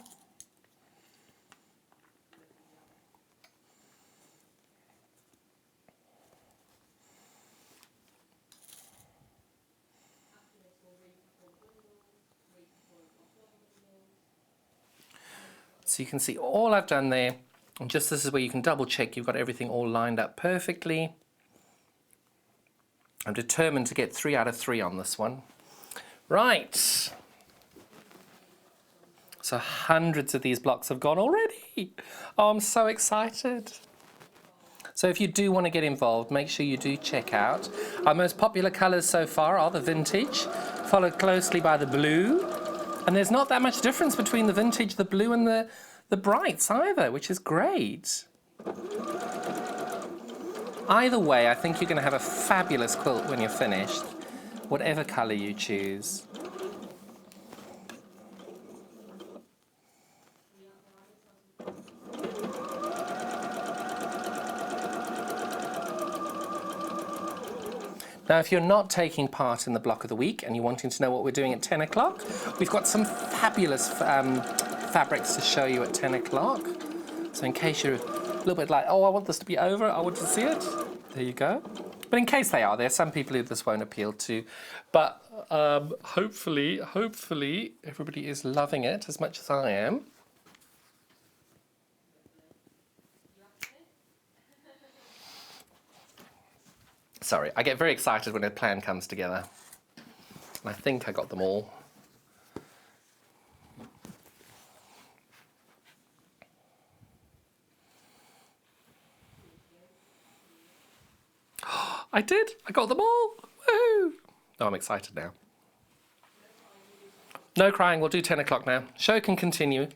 So you can see all I've done there, and just this is where you can double check you've got everything all lined up perfectly. I'm determined to get 3 out of 3 on this one. Right. So hundreds of these blocks have gone already. Oh, I'm so excited. So if you do want to get involved, make sure you do check out. Our most popular colours so far are the vintage, followed closely by the blue. And there's not that much difference between the vintage, the blue and the brights either, which is great. Either way, I think you're going to have a fabulous quilt when you're finished, whatever colour you choose. Now, if you're not taking part in the block of the week and you're wanting to know what we're doing at 10 o'clock, we've got some fabulous fabrics to show you at 10 o'clock. So in case you're a little bit like, oh, I want this to be over, I want to see it, there you go. But in case they are, there are some people who this won't appeal to. But hopefully, everybody is loving it as much as I am. Sorry, I get very excited when a plan comes together. I think I got them all. I did! I got them all! Woohoo! Oh, I'm excited now. No crying, we'll do 10 o'clock now. Show can continue.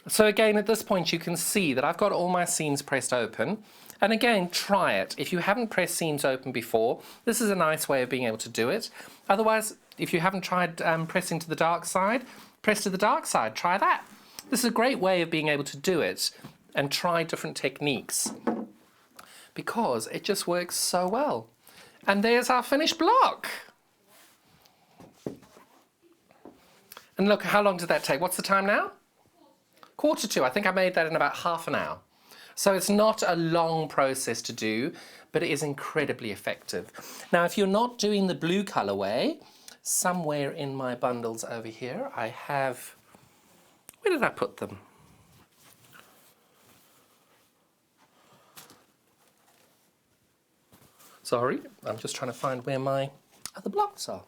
So again, at this point you can see that I've got all my seams pressed open. And again, try it. If you haven't pressed seams open before, this is a nice way of being able to do it. Otherwise, if you haven't tried pressing to the dark side, press to the dark side. Try that. This is a great way of being able to do it and try different techniques because it just works so well. And there's our finished block. And look, how long did that take? What's the time now? 1:45. I think I made that in about half an hour. So it's not a long process to do, but it is incredibly effective. Now, if you're not doing the blue colorway, somewhere in my bundles over here, I have, where did I put them? Sorry, I'm just trying to find where my other blocks are.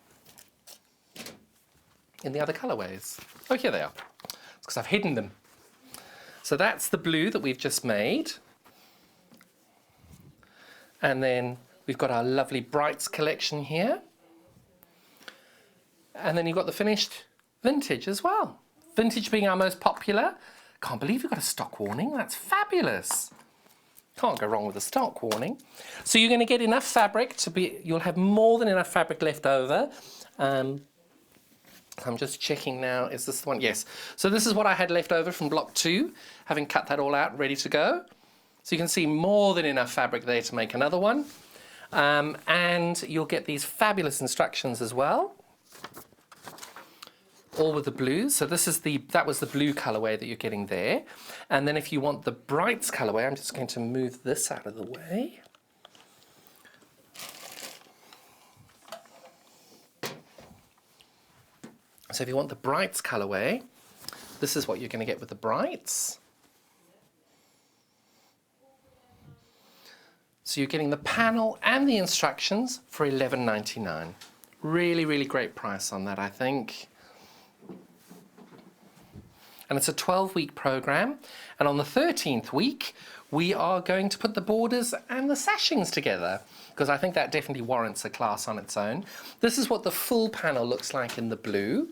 In the other colorways. Oh, here they are. It's because I've hidden them. So that's the blue that we've just made. And then we've got our lovely Brights collection here. And then you've got the finished vintage as well. Vintage being our most popular. Can't believe you've got a stock warning. That's fabulous. Can't go wrong with a stock warning. So you're going to get enough fabric to be, you'll have more than enough fabric left over. I'm just checking now, is this the one? Yes. So this is what I had left over from block 2, having cut that all out, ready to go. So you can see more than enough fabric there to make another one. And you'll get these fabulous instructions as well. All with the blues. So this is that was the blue colorway that you're getting there. And then if you want the Brights colorway, I'm just going to move this out of the way. So if you want the Brights colorway, this is what you're going to get with the Brights. So you're getting the panel and the instructions for $11.99. Really, really great price on that, I think. And it's a 12-week program. And on the 13th week, we are going to put the borders and the sashings together, because I think that definitely warrants a class on its own. This is what the full panel looks like in the blue.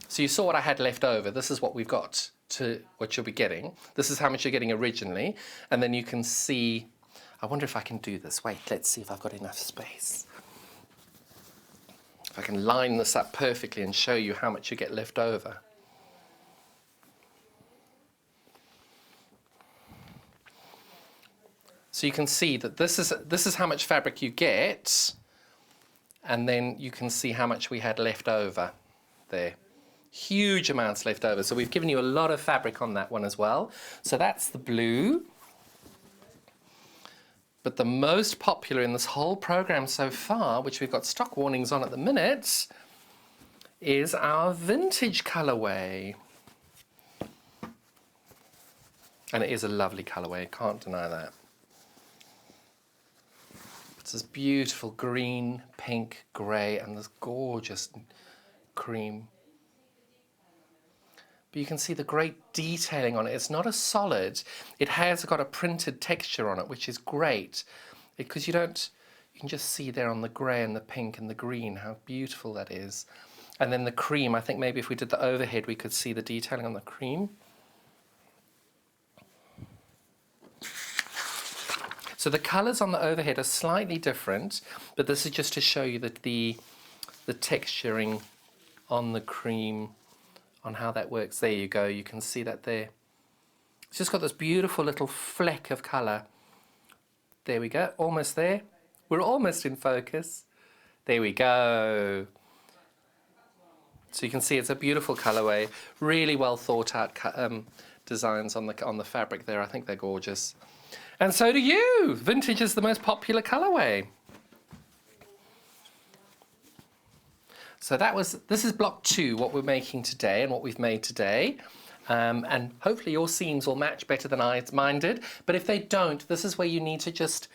So you saw what I had left over. This is what we've got to what you'll be getting. This is how much you're getting originally. And then you can see, I wonder if I can do this. Wait, let's see if I've got enough space. If I can line this up perfectly and show you how much you get left over. So you can see that this is how much fabric you get, and then you can see how much we had left over there. Huge amounts left over. So we've given you a lot of fabric on that one as well. So that's the blue. But the most popular in this whole program so far, which we've got stock warnings on at the minute, is our vintage colorway. And it is a lovely colorway, can't deny that. It's this beautiful green, pink, grey, and this gorgeous cream. But you can see the great detailing on it. It's not a solid. It has got a printed texture on it, which is great, because you can just see there on the grey and the pink and the green how beautiful that is. And then the cream, I think maybe if we did the overhead, we could see the detailing on the cream. So the colours on the overhead are slightly different, but this is just to show you that the texturing on the cream, on how that works. There you go, you can see that there. It's just got this beautiful little fleck of colour. There we go, almost there. We're almost in focus. There we go. So you can see it's a beautiful colourway, really well thought out designs on the fabric there. I think they're gorgeous. And so do you. Vintage is the most popular colourway. So this is block 2, what we're making today and what we've made today. And hopefully your seams will match better than mine did. But if they don't, this is where you need to just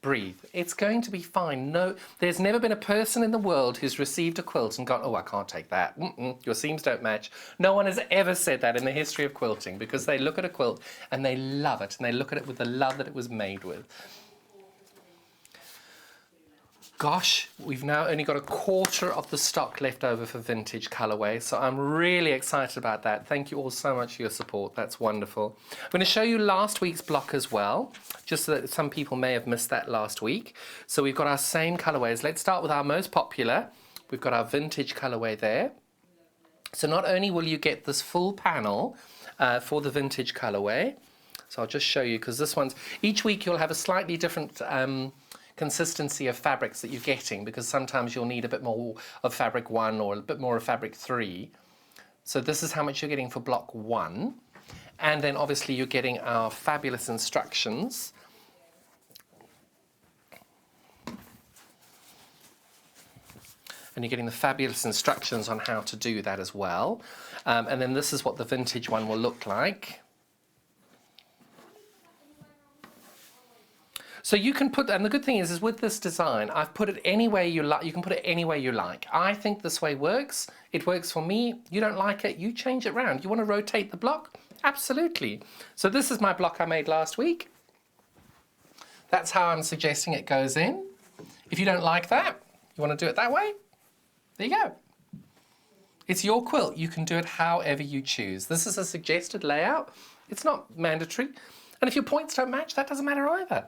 breathe. It's going to be fine. No, there's never been a person in the world who's received a quilt and gone, oh, I can't take that. Your seams don't match. No one has ever said that in the history of quilting, because they look at a quilt and they love it, and they look at it with the love that it was made with. Gosh, we've now only got a quarter of the stock left over for vintage colourway, so I'm really excited about that. Thank you all so much for your support. That's wonderful. I'm going to show you last week's block as well, just so that some people may have missed that last week. So we've got our same colourways. Let's start with our most popular. We've got our vintage colourway there. So not only will you get this full panel for the vintage colourway, so I'll just show you, because this one's, each week you'll have a slightly different consistency of fabrics that you're getting, because sometimes you'll need a bit more of fabric 1 or a bit more of fabric 3. So this is how much you're getting for block 1. And then obviously you're getting our fabulous instructions. And you're getting the fabulous instructions on how to do that as well. And then this is what the vintage one will look like. So you can put, and the good thing is with this design, I've put it any way you like. You can put it any way you like. I think this way works. It works for me. You don't like it, you change it around. You want to rotate the block? Absolutely. So this is my block I made last week. That's how I'm suggesting it goes in. If you don't like that, you want to do it that way, there you go. It's your quilt. You can do it however you choose. This is a suggested layout. It's not mandatory. And if your points don't match, that doesn't matter either.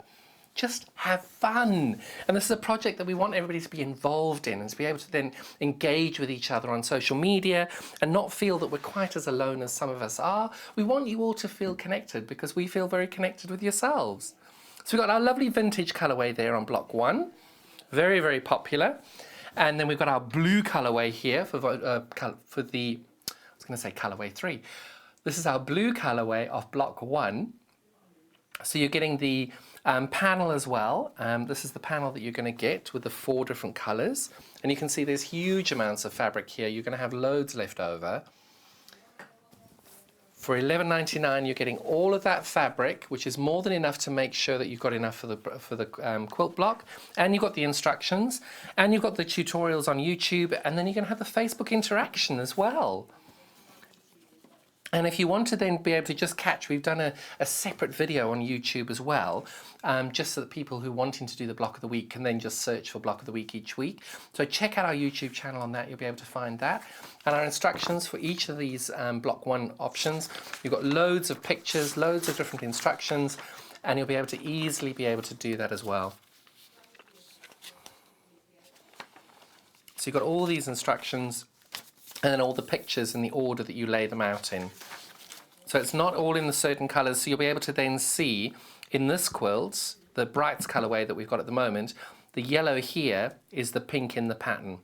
Just have fun. And this is a project that we want everybody to be involved in and to be able to then engage with each other on social media and not feel that we're quite as alone as some of us are. We want you all to feel connected because we feel very connected with yourselves. So we've got our lovely vintage colourway there on block 1. Very, very popular. And then we've got our blue colourway here for the, I was going to say colourway 3. This is our blue colourway of block 1. So you're getting the panel as well. This is the panel that you're going to get with the 4 different colours. And you can see there's huge amounts of fabric here. You're going to have loads left over. For $11.99, you're getting all of that fabric, which is more than enough to make sure that you've got enough for the quilt block. And you've got the instructions, and you've got the tutorials on YouTube, and then you're going to have the Facebook interaction as well. And if you want to then be able to just catch, we've done a separate video on YouTube as well, just so that people who are wanting to do the block of the week can then just search for block of the week each week. So check out our YouTube channel on that, you'll be able to find that. And our instructions for each of these block 1 options, you've got loads of pictures, loads of different instructions, and you'll be able to easily be able to do that as well. So you've got all these instructions, and then all the pictures in the order that you lay them out in. So it's not all in the certain colours, so you'll be able to then see in this quilt, the Brights colourway that we've got at the moment, the yellow here is the pink in the pattern,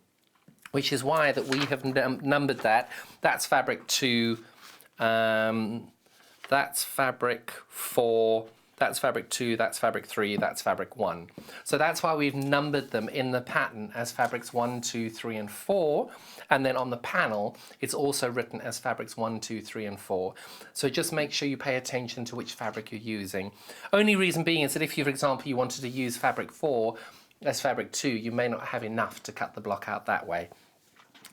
which is why that we have numbered that. That's fabric 2, that's fabric 4, that's fabric 2, that's fabric 3, that's fabric 1. So that's why we've numbered them in the pattern as fabrics 1, 2, 3 and 4. And then on the panel, it's also written as fabrics 1, 2, 3 and 4. So just make sure you pay attention to which fabric you're using. Only reason being is that if you, for example, you wanted to use fabric 4 as fabric 2, you may not have enough to cut the block out that way.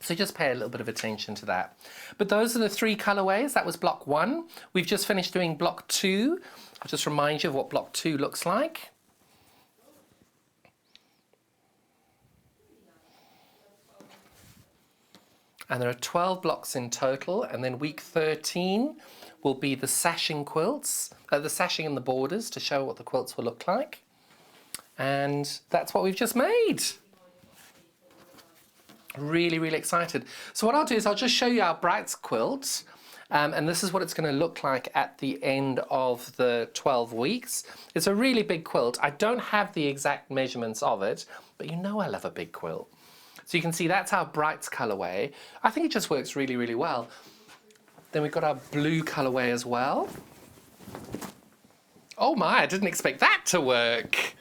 So just pay a little bit of attention to that. But those are the 3 colourways. That was block 1. We've just finished doing block 2. I'll just remind you of what block 2 looks like. And there are 12 blocks in total, and then week 13 will be the sashing quilts, the sashing and the borders to show what the quilts will look like. And that's what we've just made. Really, really excited. So what I'll do is I'll just show you our Brights quilt, and this is what it's going to look like at the end of the 12 weeks. It's a really big quilt. I don't have the exact measurements of it, but you know I love a big quilt. So you can see that's our Brights colourway. I think it just works really, really well. Then we've got our blue colourway as well. Oh my, I didn't expect that to work.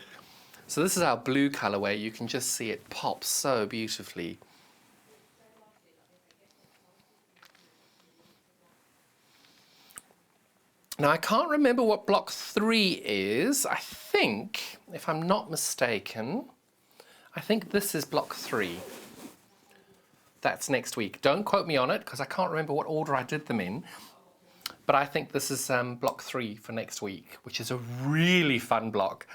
So this is our blue colourway. You can just see it pop so beautifully. Now I can't remember what block 3 is. I think, if I'm not mistaken, I think this is block 3. That's next week. Don't quote me on it because I can't remember what order I did them in. But I think this is block 3 for next week, which is a really fun block.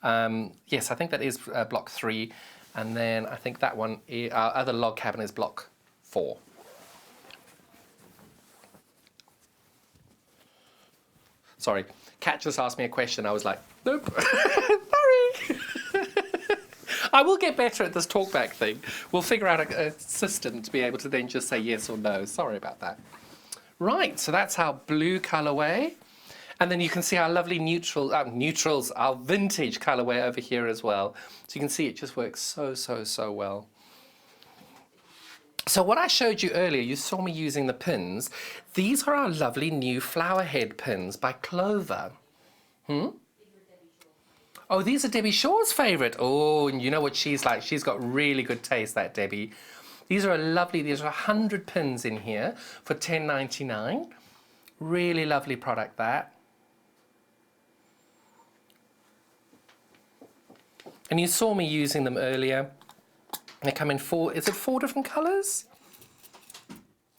Yes, I think that is block 3. And then I think that one, our other log cabin is block 4. Sorry, Kat just asked me a question. I was like, nope, sorry. I will get better at this talkback thing. We'll figure out a system to be able to then just say yes or no. Sorry about that. Right, so that's our blue colourway. And then you can see our lovely neutrals, our vintage colorway over here as well. So you can see it just works so well. So what I showed you earlier, you saw me using the pins. These are our lovely new flower head pins by Clover. Oh, these are Debbie Shaw's favourite. Oh, and you know what she's like. She's got really good taste, that Debbie. These are these are 100 pins in here for $10.99. Really lovely product, that. And you saw me using them earlier. They come in four different colours?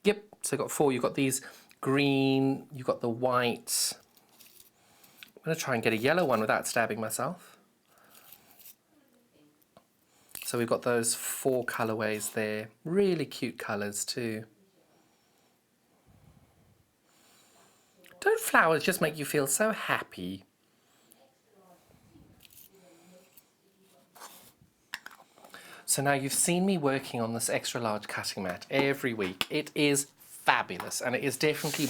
Yep, so you've got four. You've got these green, you've got the white. I'm going to try and get a yellow one without stabbing myself. So we've got those 4 colourways there. Really cute colours too. Don't flowers just make you feel so happy? So now you've seen me working on this extra large cutting mat every week. It is fabulous, and it is definitely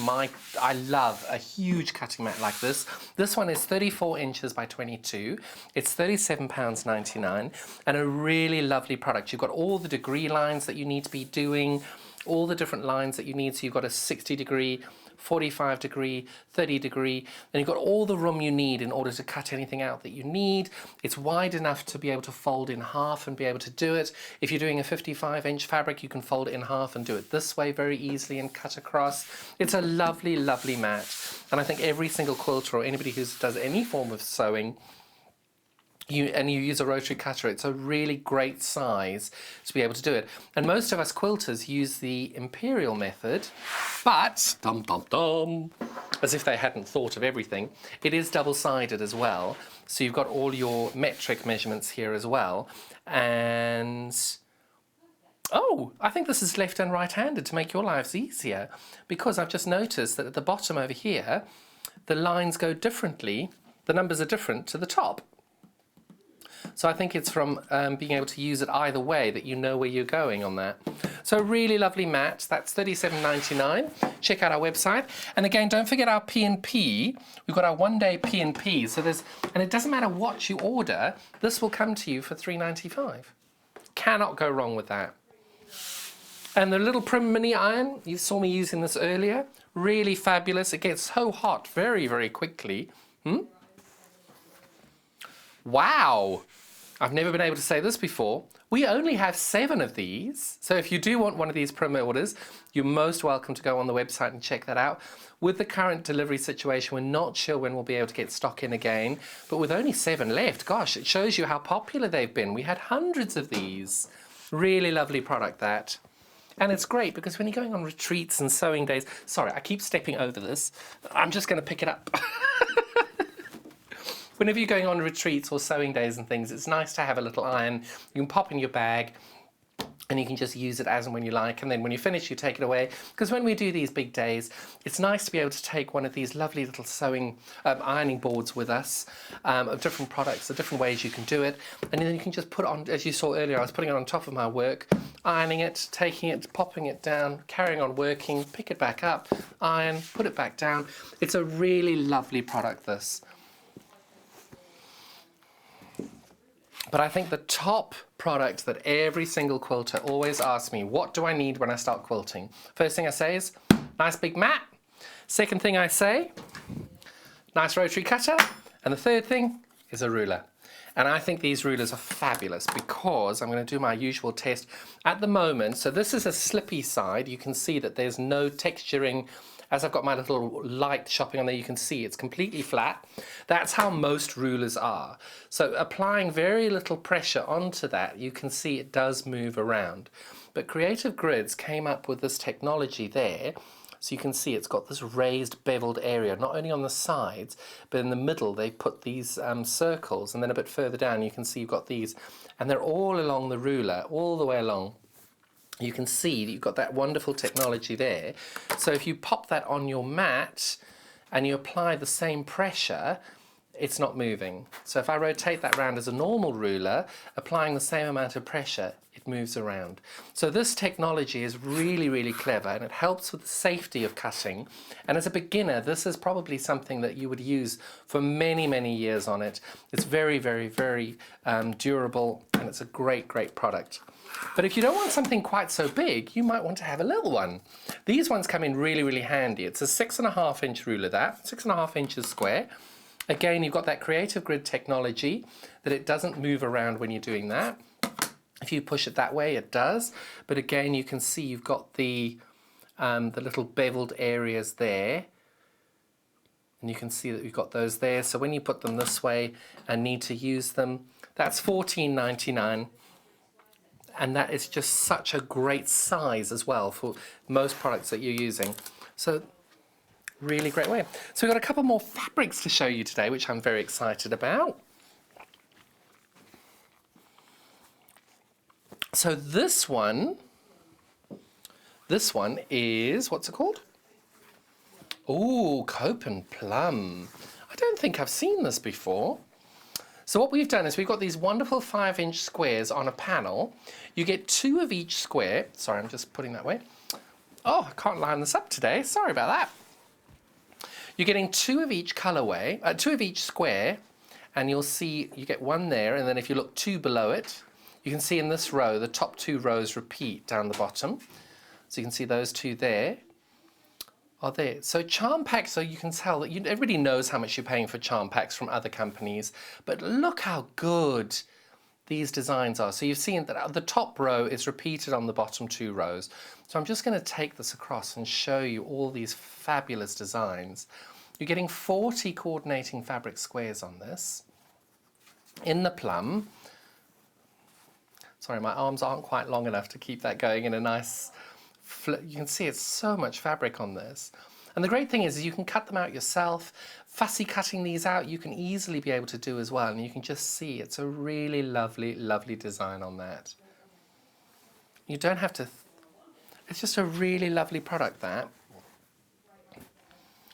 I love a huge cutting mat like this. This one is 34 inches by 22. It's £37.99 and a really lovely product. You've got all the degree lines that you need to be doing, all the different lines that you need. So you've got a 60 degree, 45 degree, 30 degree, and you've got all the room you need in order to cut anything out that you need. It's wide enough to be able to fold in half and be able to do it. If you're doing a 55-inch fabric, you can fold it in half and do it this way very easily and cut across. It's a lovely, lovely mat, and I think every single quilter or anybody who does any form of sewing, you use a rotary cutter, it's a really great size to be able to do it. And most of us quilters use the imperial method, but, as if they hadn't thought of everything, it is double-sided as well. So you've got all your metric measurements here as well. And, oh, I think this is left and right-handed to make your lives easier, because I've just noticed that at the bottom over here, the lines go differently, the numbers are different to the top. So I think it's from being able to use it either way that you know where you're going on that. So really lovely mat. That's $37.99. Check out our website. And again, don't forget our P&P. We've got our one-day P&P. So and it doesn't matter what you order, this will come to you for $3.95. Cannot go wrong with that. And the little Prim Mini iron, you saw me using this earlier. Really fabulous. It gets so hot very, very quickly. Wow! I've never been able to say this before. We only have 7 of these. So if you do want one of these promo orders, you're most welcome to go on the website and check that out. With the current delivery situation, we're not sure when we'll be able to get stock in again. But with only 7 left, gosh, it shows you how popular they've been. We had hundreds of these. Really lovely product, that. And it's great because when you're going on retreats and sewing days... Sorry, I keep stepping over this. I'm just going to pick it up. Whenever you're going on retreats or sewing days and things, it's nice to have a little iron. You can pop in your bag and you can just use it as and when you like. And then when you finish, you take it away. Because when we do these big days, it's nice to be able to take one of these lovely little sewing ironing boards with us of different products, the different ways you can do it. And then you can just put it on, as you saw earlier, I was putting it on top of my work, ironing it, taking it, popping it down, carrying on working, pick it back up, iron, put it back down. It's a really lovely product, this. But I think the top product that every single quilter always asks me, what do I need when I start quilting? First thing I say is, nice big mat. Second thing I say, nice rotary cutter. And the third thing is a ruler. And I think these rulers are fabulous because I'm going to do my usual test at the moment. So this is a slippy side. You can see that there's no texturing. As I've got my little light shopping on there, you can see it's completely flat. That's how most rulers are. So applying very little pressure onto that, you can see it does move around. But Creative Grids came up with this technology there. So you can see it's got this raised beveled area, not only on the sides, but in the middle they put these circles, and then a bit further down you can see you've got these, and they're all along the ruler, all the way along. You can see that you've got that wonderful technology there. So if you pop that on your mat and you apply the same pressure, it's not moving. So if I rotate that round as a normal ruler, applying the same amount of pressure, it moves around. So this technology is really, really clever, and it helps with the safety of cutting. And as a beginner, this is probably something that you would use for many, many years on it. It's very, very, very durable, and it's a great, great product. But if you don't want something quite so big, you might want to have a little one. These ones come in really, really handy. It's a 6.5-inch ruler, 6.5 inches square. Again, you've got that Creative Grid technology that it doesn't move around when you're doing that. If you push it that way, it does. But again, you can see you've got the little beveled areas there. And you can see that we've got those there. So when you put them this way and need to use them, that's $14.99. And that is just such a great size as well for most products that you're using. So really great way. So we've got a couple more fabrics to show you today, which I'm very excited about. So this one is, what's it called? Oh, Cope and Plum. I don't think I've seen this before. So what we've done is we've got these wonderful 5-inch squares on a panel. You get 2 of each square. Sorry, I'm just putting that way. Oh, I can't line this up today. Sorry about that. You're getting 2 of each colorway, 2 of each square, and you'll see you get 1 there, and then if you look 2 below it, you can see in this row, the top 2 rows repeat down the bottom. So you can see those 2 there are there. So charm packs, so you can tell that everybody knows how much you're paying for charm packs from other companies, but look how good these designs are. So you've seen that the top row is repeated on the bottom 2 rows. So I'm just going to take this across and show you all these fabulous designs. You're getting 40 coordinating fabric squares on this. In the plum, sorry, my arms aren't quite long enough to keep that going in a nice, you can see it's so much fabric on this. And the great thing is you can cut them out yourself. Fussy cutting these out, you can easily be able to do as well. And you can just see it's a really lovely, lovely design on that. You don't have to, it's just a really lovely product, that.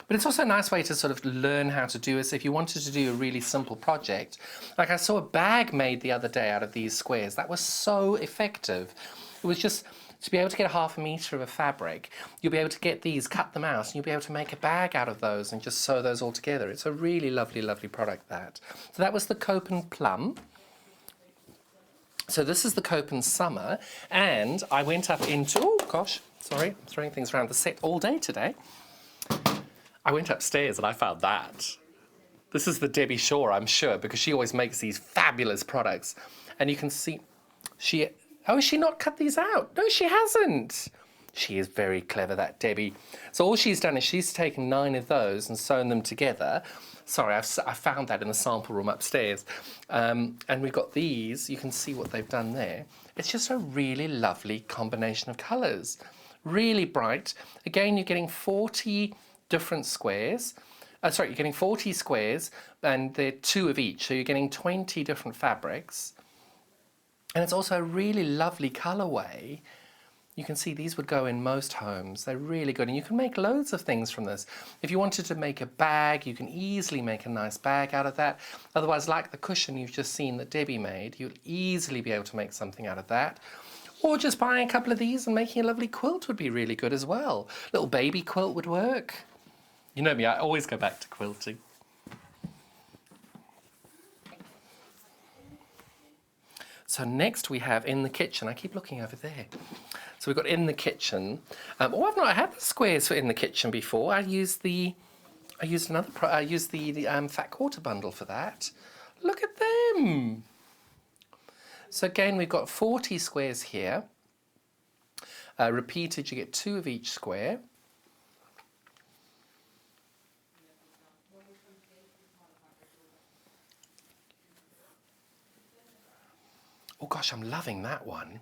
But it's also a nice way to sort of learn how to do this if you wanted to do a really simple project. Like I saw a bag made the other day out of these squares. That was so effective. It was just to be able to get 1/2 meter of a fabric, you'll be able to get these, cut them out, and you'll be able to make a bag out of those and just sew those all together. It's a really lovely, lovely product, that. So that was the Cope and Plum. So this is the Cope and Summer, and I went up into, oh gosh, sorry, I'm throwing things around the set all day today. I went upstairs and I found that. This is the Debbie Shaw, I'm sure, because she always makes these fabulous products. And you can see, has she not cut these out? No, she hasn't. She is very clever, that Debbie. So all she's done is she's taken 9 of those and sewn them together. Sorry, I found that in the sample room upstairs. And we've got these, you can see what they've done there. It's just a really lovely combination of colours. Really bright. Again, you're getting 40 different squares. You're getting 40 squares, and they're 2 of each, so you're getting 20 different fabrics. And it's also a really lovely colourway. You can see these would go in most homes. They're really good, and you can make loads of things from this. If you wanted to make a bag, you can easily make a nice bag out of that. Otherwise, like the cushion you've just seen that Debbie made, you'll easily be able to make something out of that. Or just buying a couple of these and making a lovely quilt would be really good as well. Little baby quilt would work. You know me, I always go back to quilting. So next we have in the kitchen. I keep looking over there. So we've got in the kitchen. I've not had the squares for in the kitchen before. I used the Fat Quarter bundle for that. Look at them. So again, we've got 40 squares here. Repeated, you get 2 of each square. Oh gosh, I'm loving that one.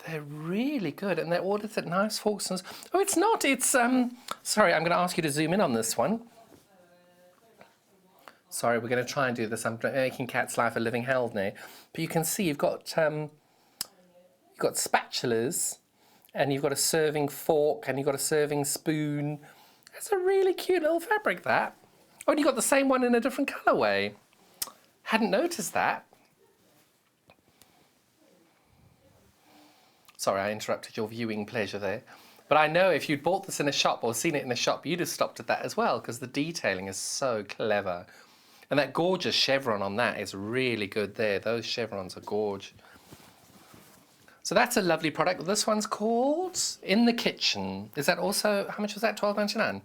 They're really good, and they're ordered at Knives, Forks and... Oh, it's not, it's... Sorry, I'm going to ask you to zoom in on this one. Sorry, we're going to try and do this. I'm making Kat's life a living hell now. But you can see you've got spatulas, and you've got a serving fork, and you've got a serving spoon. It's a really cute little fabric, that. Oh, and you got the same one in a different colourway. Hadn't noticed that. Sorry, I interrupted your viewing pleasure there. But I know if you'd bought this in a shop or seen it in a shop, you'd have stopped at that as well, because the detailing is so clever. And that gorgeous chevron on that is really good there. Those chevrons are gorge. So that's a lovely product. This one's called In the Kitchen. Is that also, how much was that, $12.99?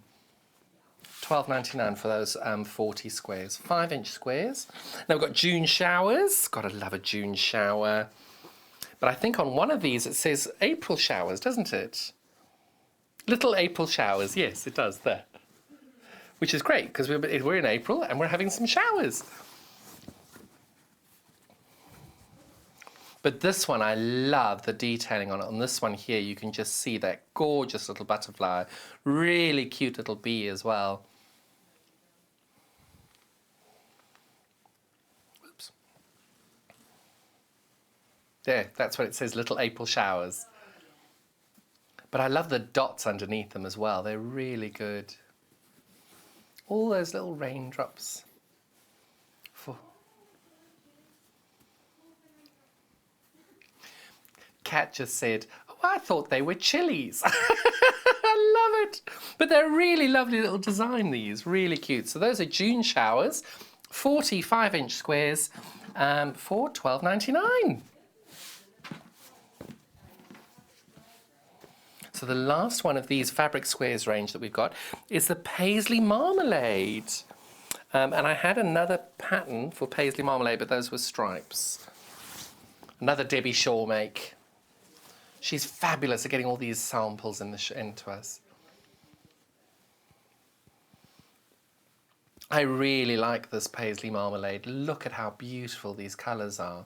$12.99 for those 40 squares, 5-inch squares. Now we've got June showers. Gotta love a June shower. But I think on one of these it says April showers, doesn't it? Little April showers, yes, it does there. Which is great, because we're in April and we're having some showers. But this one, I love the detailing on it. On this one here, you can just see that gorgeous little butterfly. Really cute little bee as well. Oops. There, that's what it says, Little April Showers. But I love the dots underneath them as well. They're really good. All those little raindrops. Kat just said, oh, I thought they were chilies. I love it. But they're really lovely little design, these. Really cute. So those are June showers, 40 5-inch squares for $12.99. So the last one of these fabric squares range that we've got is the Paisley Marmalade. And I had another pattern for Paisley Marmalade, but those were stripes. Another Debbie Shaw make. She's fabulous at getting all these samples into us. I really like this Paisley Marmalade. Look at how beautiful these colours are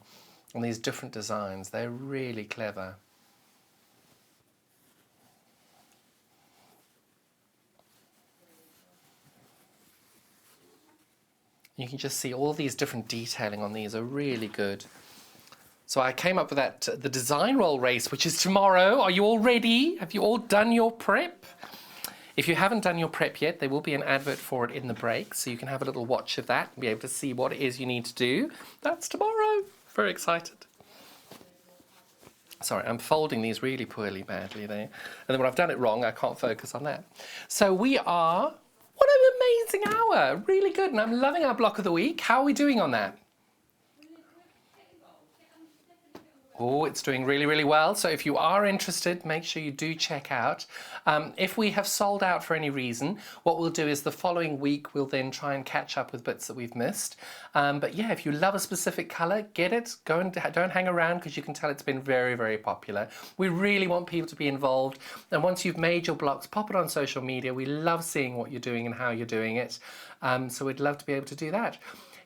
and these different designs. They're really clever. You can just see all these different detailing on these are really good. So I came up with that, the design roll race, which is tomorrow. Are you all ready? Have you all done your prep? If you haven't done your prep yet, there will be an advert for it in the break, so you can have a little watch of that and be able to see what it is you need to do. That's tomorrow. Very excited. Sorry, I'm folding these really poorly, badly there. And then when I've done it wrong, I can't focus on that. So we are, what an amazing hour. Really good, and I'm loving our block of the week. How are we doing on that? Oh, it's doing really, really well. So if you are interested, make sure you do check out. If we have sold out for any reason, what we'll do is the following week, we'll then try and catch up with bits that we've missed. But yeah, if you love a specific colour, get it. Go and don't hang around, because you can tell it's been very, very popular. We really want people to be involved. And once you've made your blocks, pop it on social media. We love seeing what you're doing and how you're doing it. So we'd love to be able to do that.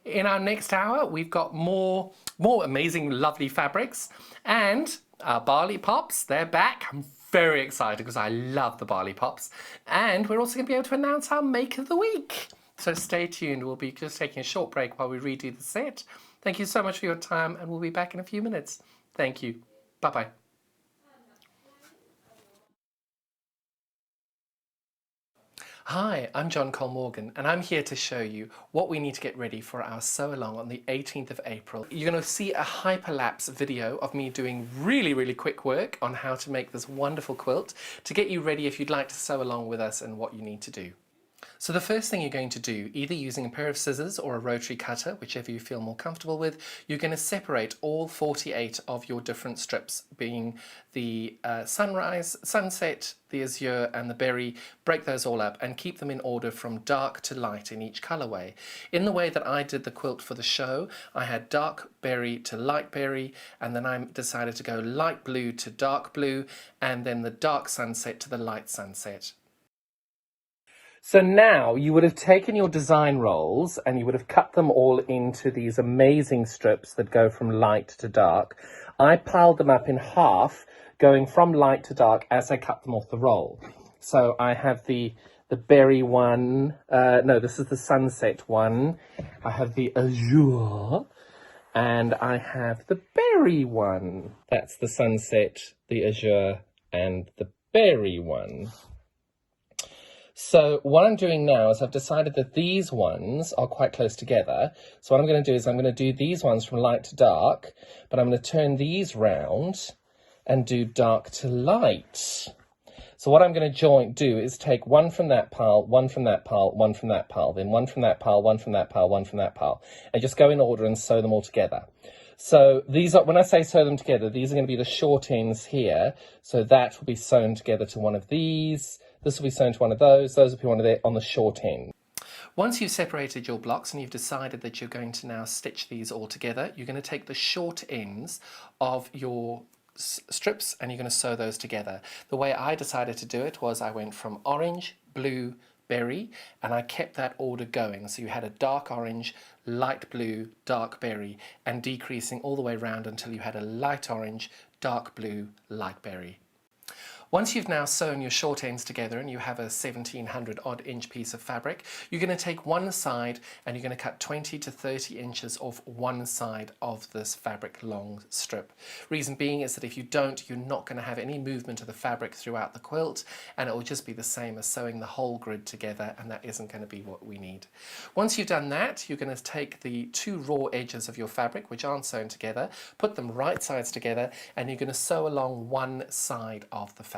In our next hour, we've got more amazing, lovely fabrics, and our Barley Pops, they're back. I'm very excited because I love the Barley Pops. And we're also going to be able to announce our Make of the Week. So stay tuned. We'll be just taking a short break while we redo the set. Thank you so much for your time, and we'll be back in a few minutes. Thank you. Bye-bye. Hi, I'm John Cole Morgan, and I'm here to show you what we need to get ready for our sew along on the 18th of April. You're going to see a hyperlapse video of me doing really, really quick work on how to make this wonderful quilt to get you ready if you'd like to sew along with us and what you need to do. So the first thing you're going to do, either using a pair of scissors or a rotary cutter, whichever you feel more comfortable with, you're going to separate all 48 of your different strips, being the sunrise, sunset, the azure and the berry. Break those all up and keep them in order from dark to light in each colorway. In the way that I did the quilt for the show, I had dark berry to light berry, and then I decided to go light blue to dark blue, and then the dark sunset to the light sunset. So now you would have taken your design rolls and you would have cut them all into these amazing strips that go from light to dark. I piled them up in half, going from light to dark as I cut them off the roll. So I have the berry one, no, this is the sunset one. I have the azure, and I have the berry one. That's the sunset, the azure, and the berry one. So what I'm doing now is I've decided that these ones are quite close together. So what I'm going to do is I'm going to do these ones from light to dark, but I'm going to turn these round and do dark to light. So what I'm going to do is take one from that pile, one from that pile, one from that pile, then one from that pile, one from that pile, one from that pile, and just go in order and sew them all together. So these are, when I say sew them together, these are going to be the short ends here. So that will be sewn together to one of these. This will be sewn to one of those will be one of the on the short end. Once you've separated your blocks and you've decided that you're going to now stitch these all together, you're going to take the short ends of your strips and you're going to sew those together. The way I decided to do it was I went from orange, blue, berry, and I kept that order going. So you had a dark orange, light blue, dark berry, and decreasing all the way around until you had a light orange, dark blue, light berry. Once you've now sewn your short ends together and you have a 1700 odd inch piece of fabric, you're going to take one side and you're going to cut 20 to 30 inches off one side of this fabric long strip. Reason being is that if you don't, you're not going to have any movement of the fabric throughout the quilt, and it will just be the same as sewing the whole grid together, and that isn't going to be what we need. Once you've done that, you're going to take the two raw edges of your fabric, which aren't sewn together, put them right sides together, and you're going to sew along one side of the fabric.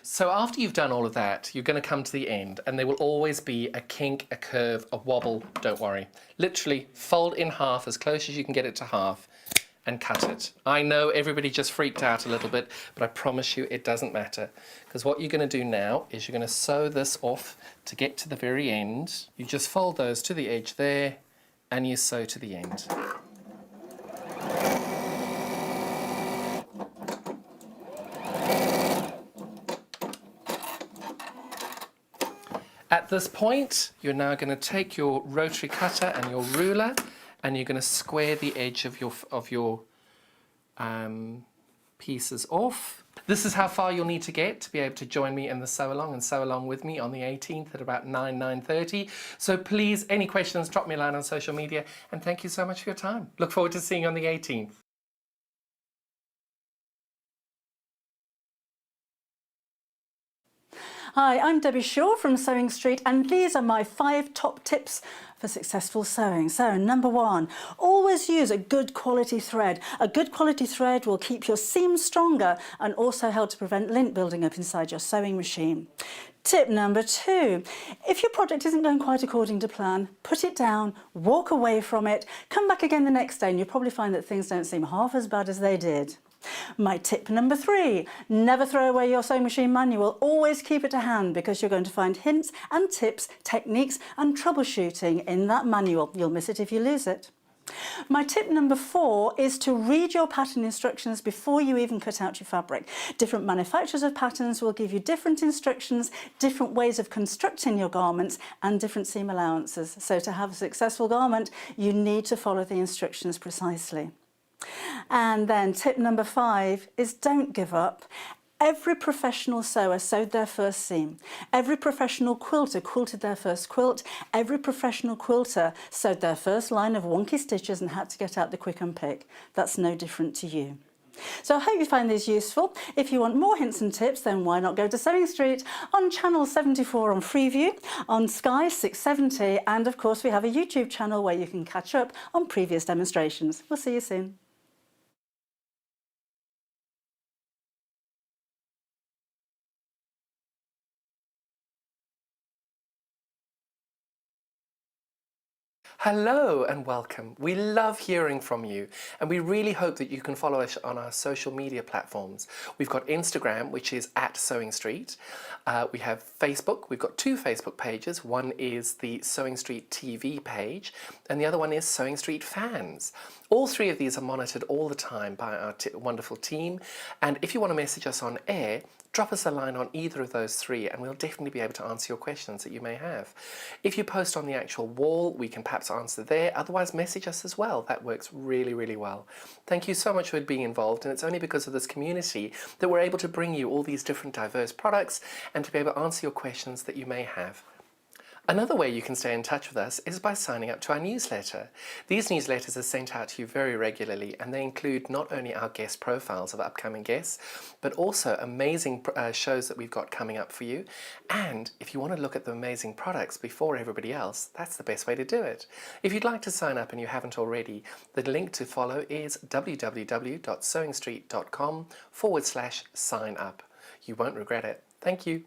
So after you've done all of that, you're going to come to the end, and there will always be a kink, a curve, a wobble. Don't worry. Literally fold in half as close as you can get it to half and cut it. I know everybody just freaked out a little bit, but I promise you it doesn't matter, because what you're going to do now is you're going to sew this off to get to the very end. You just fold those to the edge there and you sew to the end. At this point, you're now going to take your rotary cutter and your ruler, and you're going to square the edge of your pieces off. This is how far you'll need to get to be able to join me in the sew along and sew along with me on the 18th at about 9:30. So please, any questions, drop me a line on social media, and thank you so much for your time. Look forward to seeing you on the 18th. Hi, I'm Debbie Shaw from Sewing Street, and these are my 5 top tips for successful sewing. So, number 1, always use a good quality thread. A good quality thread will keep your seams stronger and also help to prevent lint building up inside your sewing machine. Tip number 2, if your project isn't going quite according to plan, put it down, walk away from it, come back again the next day and you'll probably find that things don't seem half as bad as they did. My tip number 3, never throw away your sewing machine manual, always keep it to hand, because you're going to find hints and tips, techniques and troubleshooting in that manual. You'll miss it if you lose it. My tip number 4 is to read your pattern instructions before you even cut out your fabric. Different manufacturers of patterns will give you different instructions, different ways of constructing your garments and different seam allowances. So to have a successful garment, you need to follow the instructions precisely. And then tip number 5 is don't give up. Every professional sewer sewed their first seam. Every professional quilter quilted their first quilt. Every professional quilter sewed their first line of wonky stitches and had to get out the quick and pick. That's no different to you. So I hope you find these useful. If you want more hints and tips, then why not go to Sewing Street on channel 74 on Freeview, on Sky 670, and of course we have a YouTube channel where you can catch up on previous demonstrations. We'll see you soon. Hello and welcome. We love hearing from you, and we really hope that you can follow us on our social media platforms. We've got Instagram, which is @SewingStreet. We have Facebook. We've got 2 Facebook pages. One is the Sewing Street TV page, and the other one is Sewing Street Fans. All 3 of these are monitored all the time by our wonderful team, and if you want to message us on air, drop us a line on either of those 3 and we'll definitely be able to answer your questions that you may have. If you post on the actual wall, we can perhaps answer there. Otherwise, message us as well. That works really, really well. Thank you so much for being involved, and it's only because of this community that we're able to bring you all these different diverse products and to be able to answer your questions that you may have. Another way you can stay in touch with us is by signing up to our newsletter. These newsletters are sent out to you very regularly, and they include not only our guest profiles of upcoming guests, but also amazing shows that we've got coming up for you. And if you want to look at the amazing products before everybody else, that's the best way to do it. If you'd like to sign up and you haven't already, the link to follow is www.sewingstreet.com/sign up. You won't regret it. Thank you.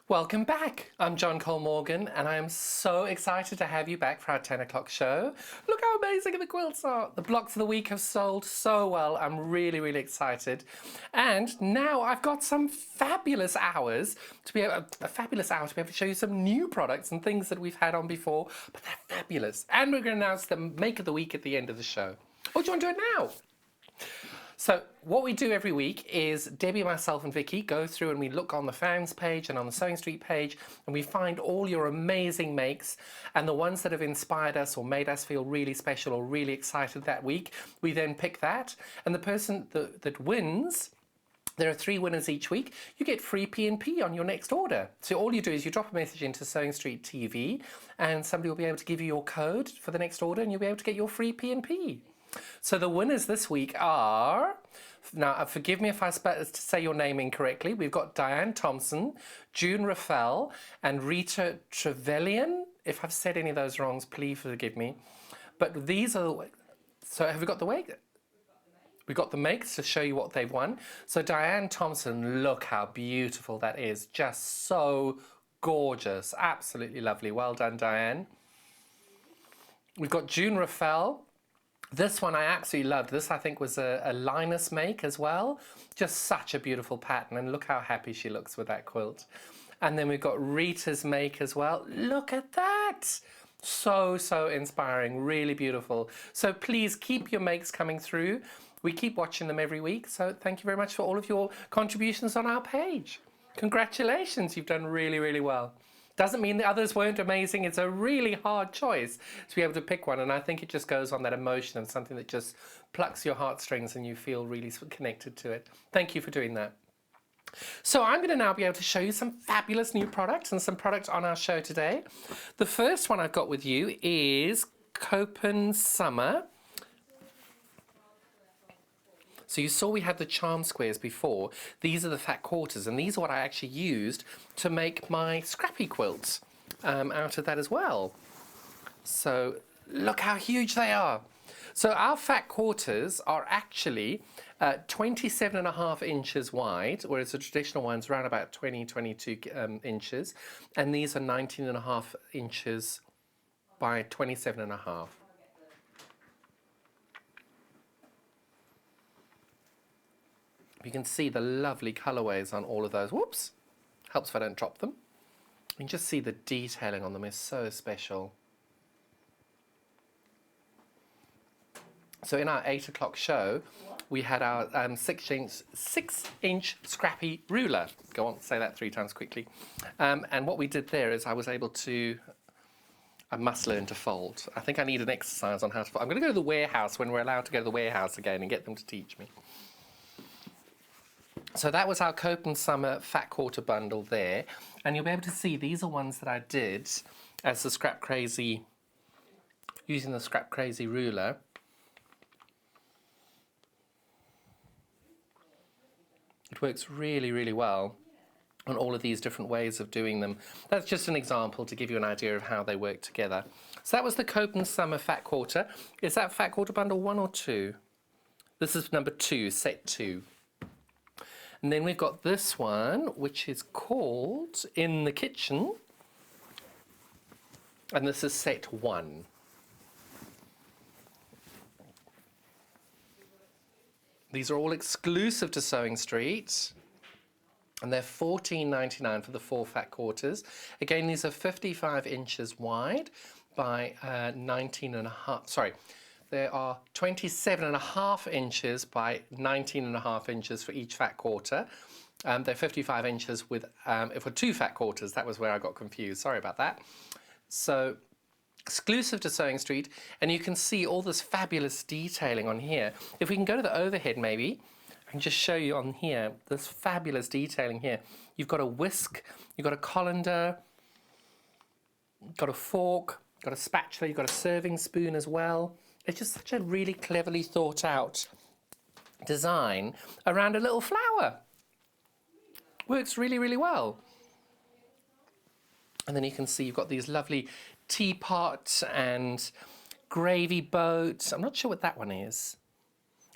Welcome back. I'm John Cole Morgan, and I am so excited to have you back for our 10 o'clock show. Look how amazing the quilts are. The blocks of the week have sold so well. I'm really, really excited. And now I've got some fabulous hours to be able, a fabulous hour to be able to show you some new products and things that we've had on before, but they're fabulous. And we're going to announce the make of the week at the end of the show. Or do you want to do it now? So what we do every week is Debbie, myself and Vicky go through and we look on the fans page and on the Sewing Street page, and we find all your amazing makes and the ones that have inspired us or made us feel really special or really excited that week. We then pick that, and the person that wins, there are 3 winners each week, you get free P&P on your next order. So all you do is you drop a message into Sewing Street TV and somebody will be able to give you your code for the next order and you'll be able to get your free P&P. So the winners this week are, now forgive me if I say your name incorrectly, we've got Diane Thompson, June Raffel and Rita Trevelyan. If I've said any of those wrongs, please forgive me. But these are, so have we got the way? We've got the makes to show you what they've won. So Diane Thompson, look how beautiful that is. Just so gorgeous, absolutely lovely. Well done, Diane. We've got June Raffel. This one I absolutely loved. This I think was a Linus make as well. Just such a beautiful pattern, and look how happy she looks with that quilt. And then we've got Rita's make as well. Look at that! So, so inspiring, really beautiful. So please keep your makes coming through. We keep watching them every week, so thank you very much for all of your contributions on our page. Congratulations, you've done really, really well. Doesn't mean the others weren't amazing. It's a really hard choice to be able to pick one, and I think it just goes on that emotion of something that just plucks your heartstrings and you feel really connected to it. Thank you for doing that. So I'm going to now be able to show you some fabulous new products and some products on our show today. The first one I've got with you is Copen Summer. So you saw we had the charm squares before. These are the fat quarters, and these are what I actually used to make my scrappy quilts out of that as well. So look how huge they are. So our fat quarters are actually 27.5 inches wide, whereas the traditional one's around about 22 inches, and these are 19.5 inches by 27.5. You can see the lovely colorways on all of those. Whoops! Helps if I don't drop them. You can just see the detailing on them is so special. So in our 8 o'clock show, we had our 6-inch scrappy ruler. Go on, say that 3 times quickly. And what we did there is I was able to, I must learn to fold. I think I need an exercise on how to fold. I'm going to go to the warehouse when we're allowed to go to the warehouse again and get them to teach me. So that was our Copen Summer Fat Quarter bundle there. And you'll be able to see these are ones that I did as the Scrap Crazy, using the Scrap Crazy ruler. It works really, really well on all of these different ways of doing them. That's just an example to give you an idea of how they work together. So that was the Copen Summer Fat Quarter. Is that Fat Quarter bundle 1 or 2? This is number 2, set 2. And then we've got this one, which is called In the Kitchen. And this is set 1. These are all exclusive to Sewing Street. And they're $14.99 for the 4 fat quarters. Again, these are 55 inches wide by 19.5, sorry. There are 27.5 inches by 19.5 inches for each fat quarter. They're 55 inches with, for 2 fat quarters. That was where I got confused. Sorry about that. So exclusive to Sewing Street, and you can see all this fabulous detailing on here. If we can go to the overhead maybe, I can just show you on here, this fabulous detailing here. You've got a whisk, you've got a colander, you've got a fork, you've got a spatula, you've got a serving spoon as well. It's just such a really cleverly thought out design around a little flower. Works really, really well. And then you can see you've got these lovely teapot and gravy boat. I'm not sure what that one is.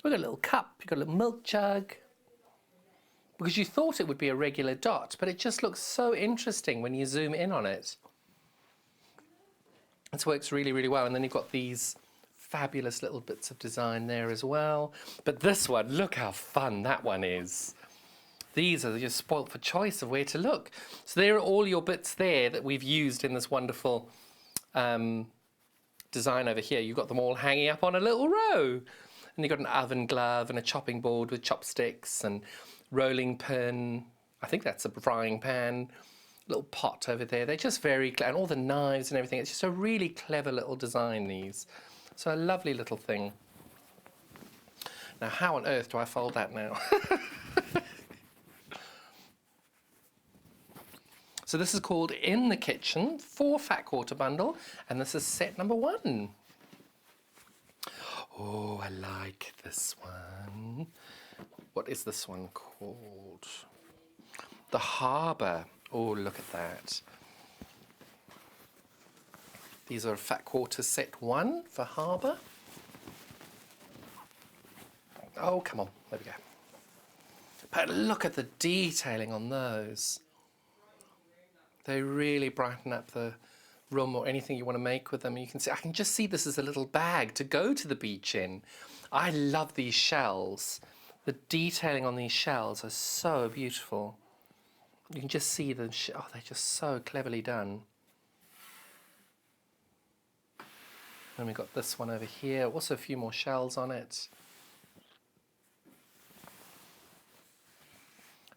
We've got a little cup, you've got a little milk jug. Because you thought it would be a regular dot, but it just looks so interesting when you zoom in on it. It works really, really well. And then you've got these fabulous little bits of design there as well. But this one, look how fun that one is. These are just spoilt for choice of where to look. So there are all your bits there that we've used in this wonderful design over here. You've got them all hanging up on a little row. And you've got an oven glove and a chopping board with chopsticks and rolling pin. I think that's a frying pan. Little pot over there. They're just very clever. And all the knives and everything. It's just a really clever little design, these. So a lovely little thing. Now, how on earth do I fold that now? So this is called In the Kitchen, 4 fat quarter bundle, and this is set number 1. Oh, I like this one. What is this one called? The Harbour. Oh, look at that. These are fat quarter set 1 for Harbour. Oh, come on, there we go. But look at the detailing on those. They really brighten up the room or anything you want to make with them. You can see, I can just see this as a little bag to go to the beach in. I love these shells. The detailing on these shells are so beautiful. You can just see them. Oh, they're just so cleverly done. And we've got this one over here. Also a few more shells on it.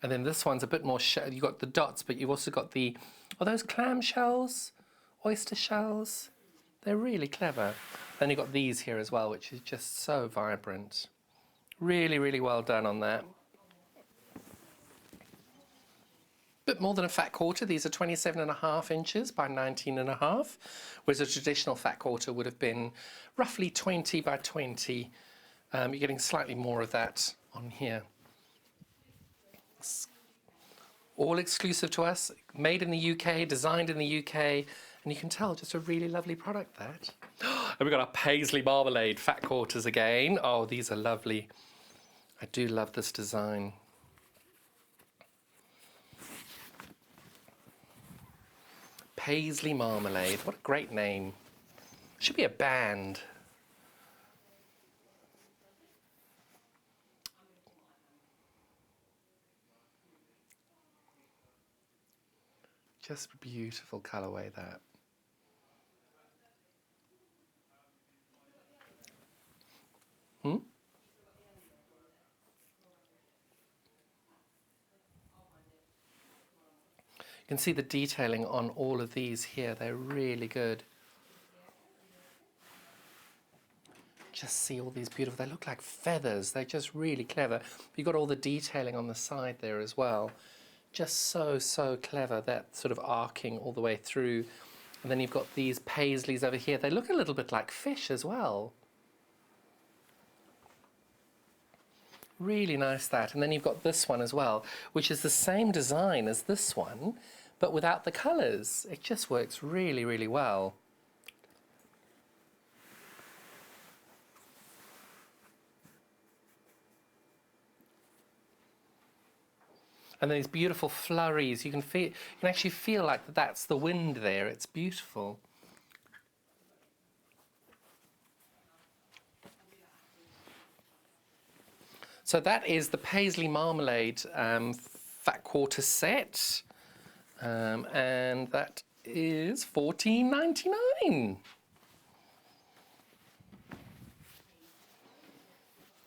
And then this one's a bit more, you've got the dots, but you've also got the, are those clam shells? Oyster shells? They're really clever. Then you've got these here as well, which is just so vibrant. Really, really well done on that. Bit more than a fat quarter. These are 27.5 inches by 19.5, whereas a traditional fat quarter would have been roughly 20 by 20. You're getting slightly more of that on here. All exclusive to us, made in the UK, designed in the UK, and you can tell just a really lovely product, that. And we've got our Paisley Marmalade fat quarters again. Oh, these are lovely. I do love this design. Paisley Marmalade, what a great name. Should be a band. Just a beautiful colourway, that. You can see the detailing on all of these here. They're really good. Just see all these beautiful, they look like feathers. They're just really clever. You've got all the detailing on the side there as well. Just so, so clever, that sort of arcing all the way through. And then you've got these paisleys over here. They look a little bit like fish as well. Really nice, that. And then you've got this one as well, which is the same design as this one, but without the colours. It just works really, really well. And these beautiful flurries, you can actually feel like that's the wind there. It's beautiful. So that is the Paisley Marmalade fat quarter set, and that is $14.99.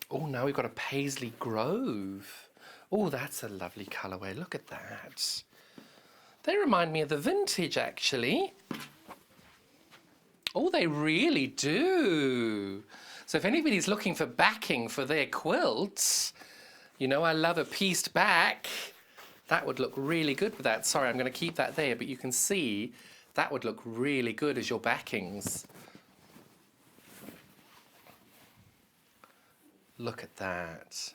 Oh, now we've got a Paisley Grove. Oh, that's a lovely colourway. Look at that. They remind me of the vintage, actually. Oh, they really do. So if anybody's looking for backing for their quilts, you know I love a pieced back. That would look really good with that. Sorry, I'm going to keep that there, but you can see that would look really good as your backings. Look at that.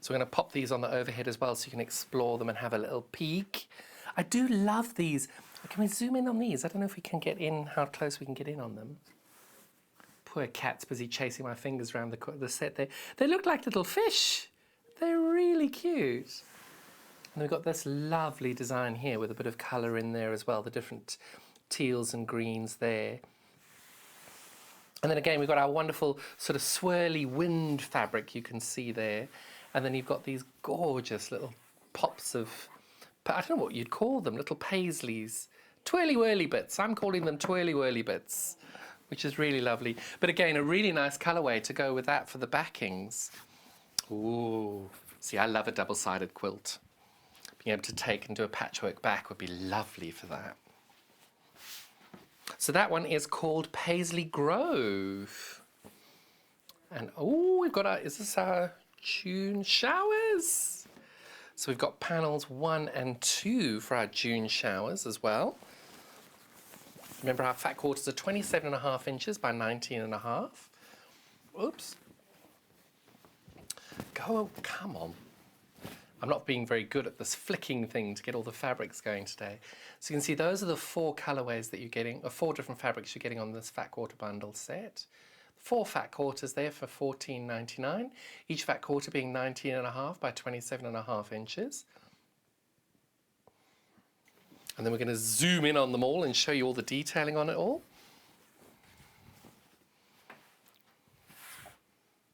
So we're going to pop these on the overhead as well so you can explore them and have a little peek. I do love these. Can we zoom in on these? I don't know if we can get in, how close we can get in on them. Poor cat's busy chasing my fingers around the set there. They look like little fish. They're really cute. And we've got this lovely design here with a bit of colour in there as well, the different teals and greens there. And then again, we've got our wonderful sort of swirly wind fabric you can see there. And then you've got these gorgeous little pops of, I don't know what you'd call them, little paisleys. Twirly-whirly bits. I'm calling them twirly-whirly bits, which is really lovely. But again, a really nice colourway to go with that for the backings. Ooh. See, I love a double-sided quilt. Being able to take and do a patchwork back would be lovely for that. So that one is called Paisley Grove. And oh, we've got our, is this our June showers? So we've got panels 1 and 2 for our June showers as well. Remember our fat quarters are 27.5 inches by 19.5. Oops. Go, come on. I'm not being very good at this flicking thing to get all the fabrics going today. So you can see those are the 4 colorways that you're getting, or 4 different fabrics you're getting on this fat quarter bundle set. 4 fat quarters there for $14.99, each fat quarter being 19.5 by 27.5 inches. And then we're going to zoom in on them all and show you all the detailing on it all.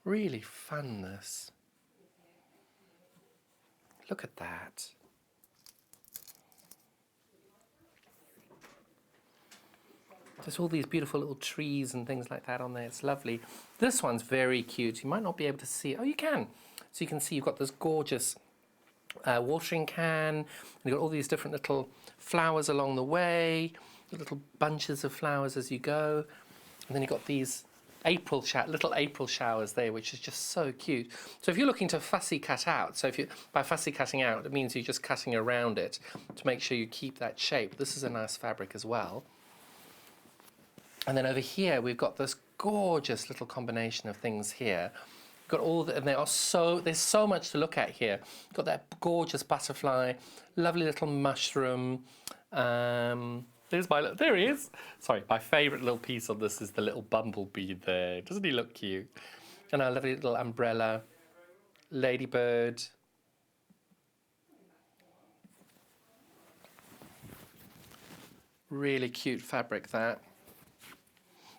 Really fun, this. Look at that. Just all these beautiful little trees and things like that on there. It's lovely. This one's very cute. You might not be able to see it. Oh, you can. So you can see you've got this gorgeous watering can. And you've got all these different little flowers along the way, little bunches of flowers as you go. And then you've got these little April showers there, which is just so cute. So if you're looking to fussy cut out, so if you by fussy cutting out, it means you're just cutting around it to make sure you keep that shape. This is a nice fabric as well. And then over here, we've got this gorgeous little combination of things here. We've got all the, and there's so much to look at here. You've got that gorgeous butterfly, lovely little mushroom. There he is. Sorry, my favourite little piece on this is the little bumblebee there. Doesn't he look cute? And our lovely little umbrella, ladybird. Really cute fabric, that.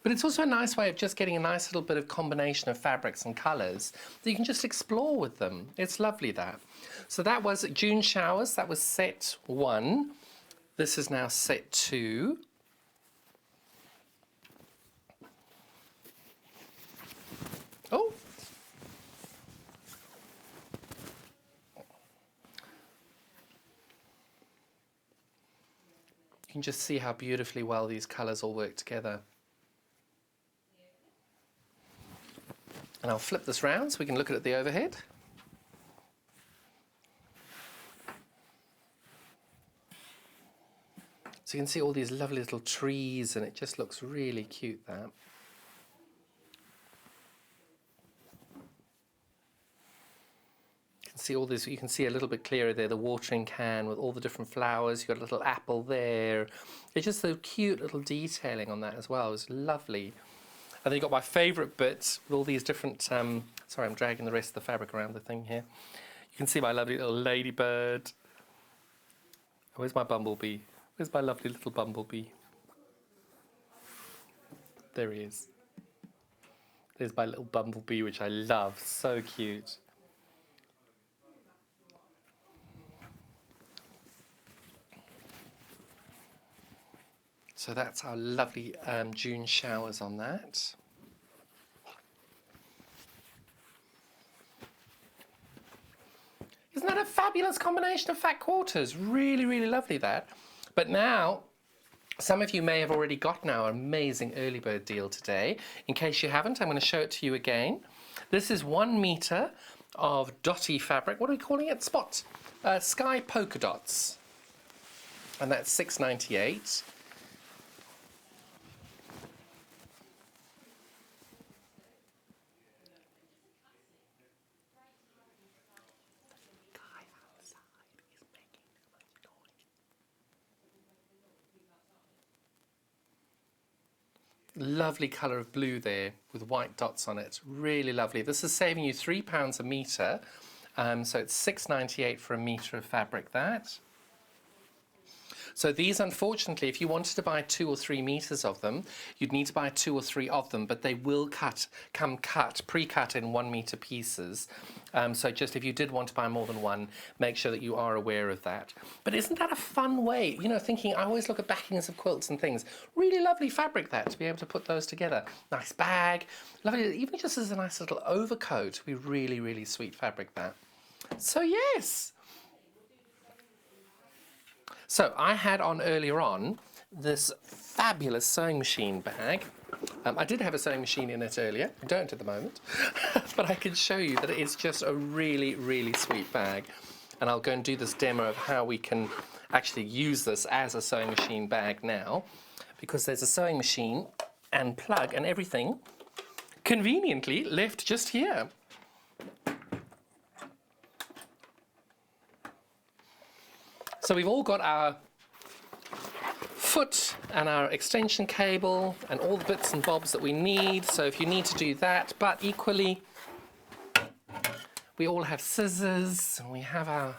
But it's also a nice way of just getting a nice little bit of combination of fabrics and colours that you can just explore with them. It's lovely, that. So that was June showers. That was set 1. This is now set 2. Oh. You can just see how beautifully well these colours all work together. And I'll flip this round so we can look at it the overhead. So you can see all these lovely little trees, and it just looks really cute, that. You can see all this, you can see a little bit clearer there, the watering can with all the different flowers. You've got a little apple there. It's just so cute little detailing on that as well. It's lovely. And then you've got my favourite bits with all these different, sorry, I'm dragging the rest of the fabric around the thing here. You can see my lovely little ladybird. Where's my bumblebee? Where's my lovely little bumblebee? There he is. There's my little bumblebee, which I love. So cute. So that's our lovely June showers on that. Isn't that a fabulous fabulous combination of fat quarters. Really, really lovely that. But now, some of you may have already gotten our amazing early bird deal today. In case you haven't, I'm going to show it to you again. This is 1 meter of dotty fabric. What are we calling it? Spot. Sky polka dots. And that's $6.98. Lovely colour of blue there with white dots on it. Really lovely. This is saving you £3 a metre. So it's $6.98 for a metre of fabric that. So these, unfortunately, if you wanted to buy 2 or 3 meters of them, you'd need to buy 2 or 3 of them, but they will come pre-cut in 1 meter pieces. So just if you did want to buy more than one, make sure that you are aware of that. But isn't that a fun way? You know, thinking, I always look at backings of quilts and things. Really lovely fabric that, to be able to put those together. Nice bag, lovely, even just as a nice little overcoat. Be really, really sweet fabric that. So yes. So I had on earlier on this fabulous sewing machine bag. I did have a sewing machine in it earlier. I don't at the moment. But I can show you that it's just a really, really sweet bag. And I'll go and do this demo of how we can actually use this as a sewing machine bag now. Because there's a sewing machine and plug and everything conveniently left just here. So we've all got our foot and our extension cable and all the bits and bobs that we need. So if you need to do that, but equally, we all have scissors and we have our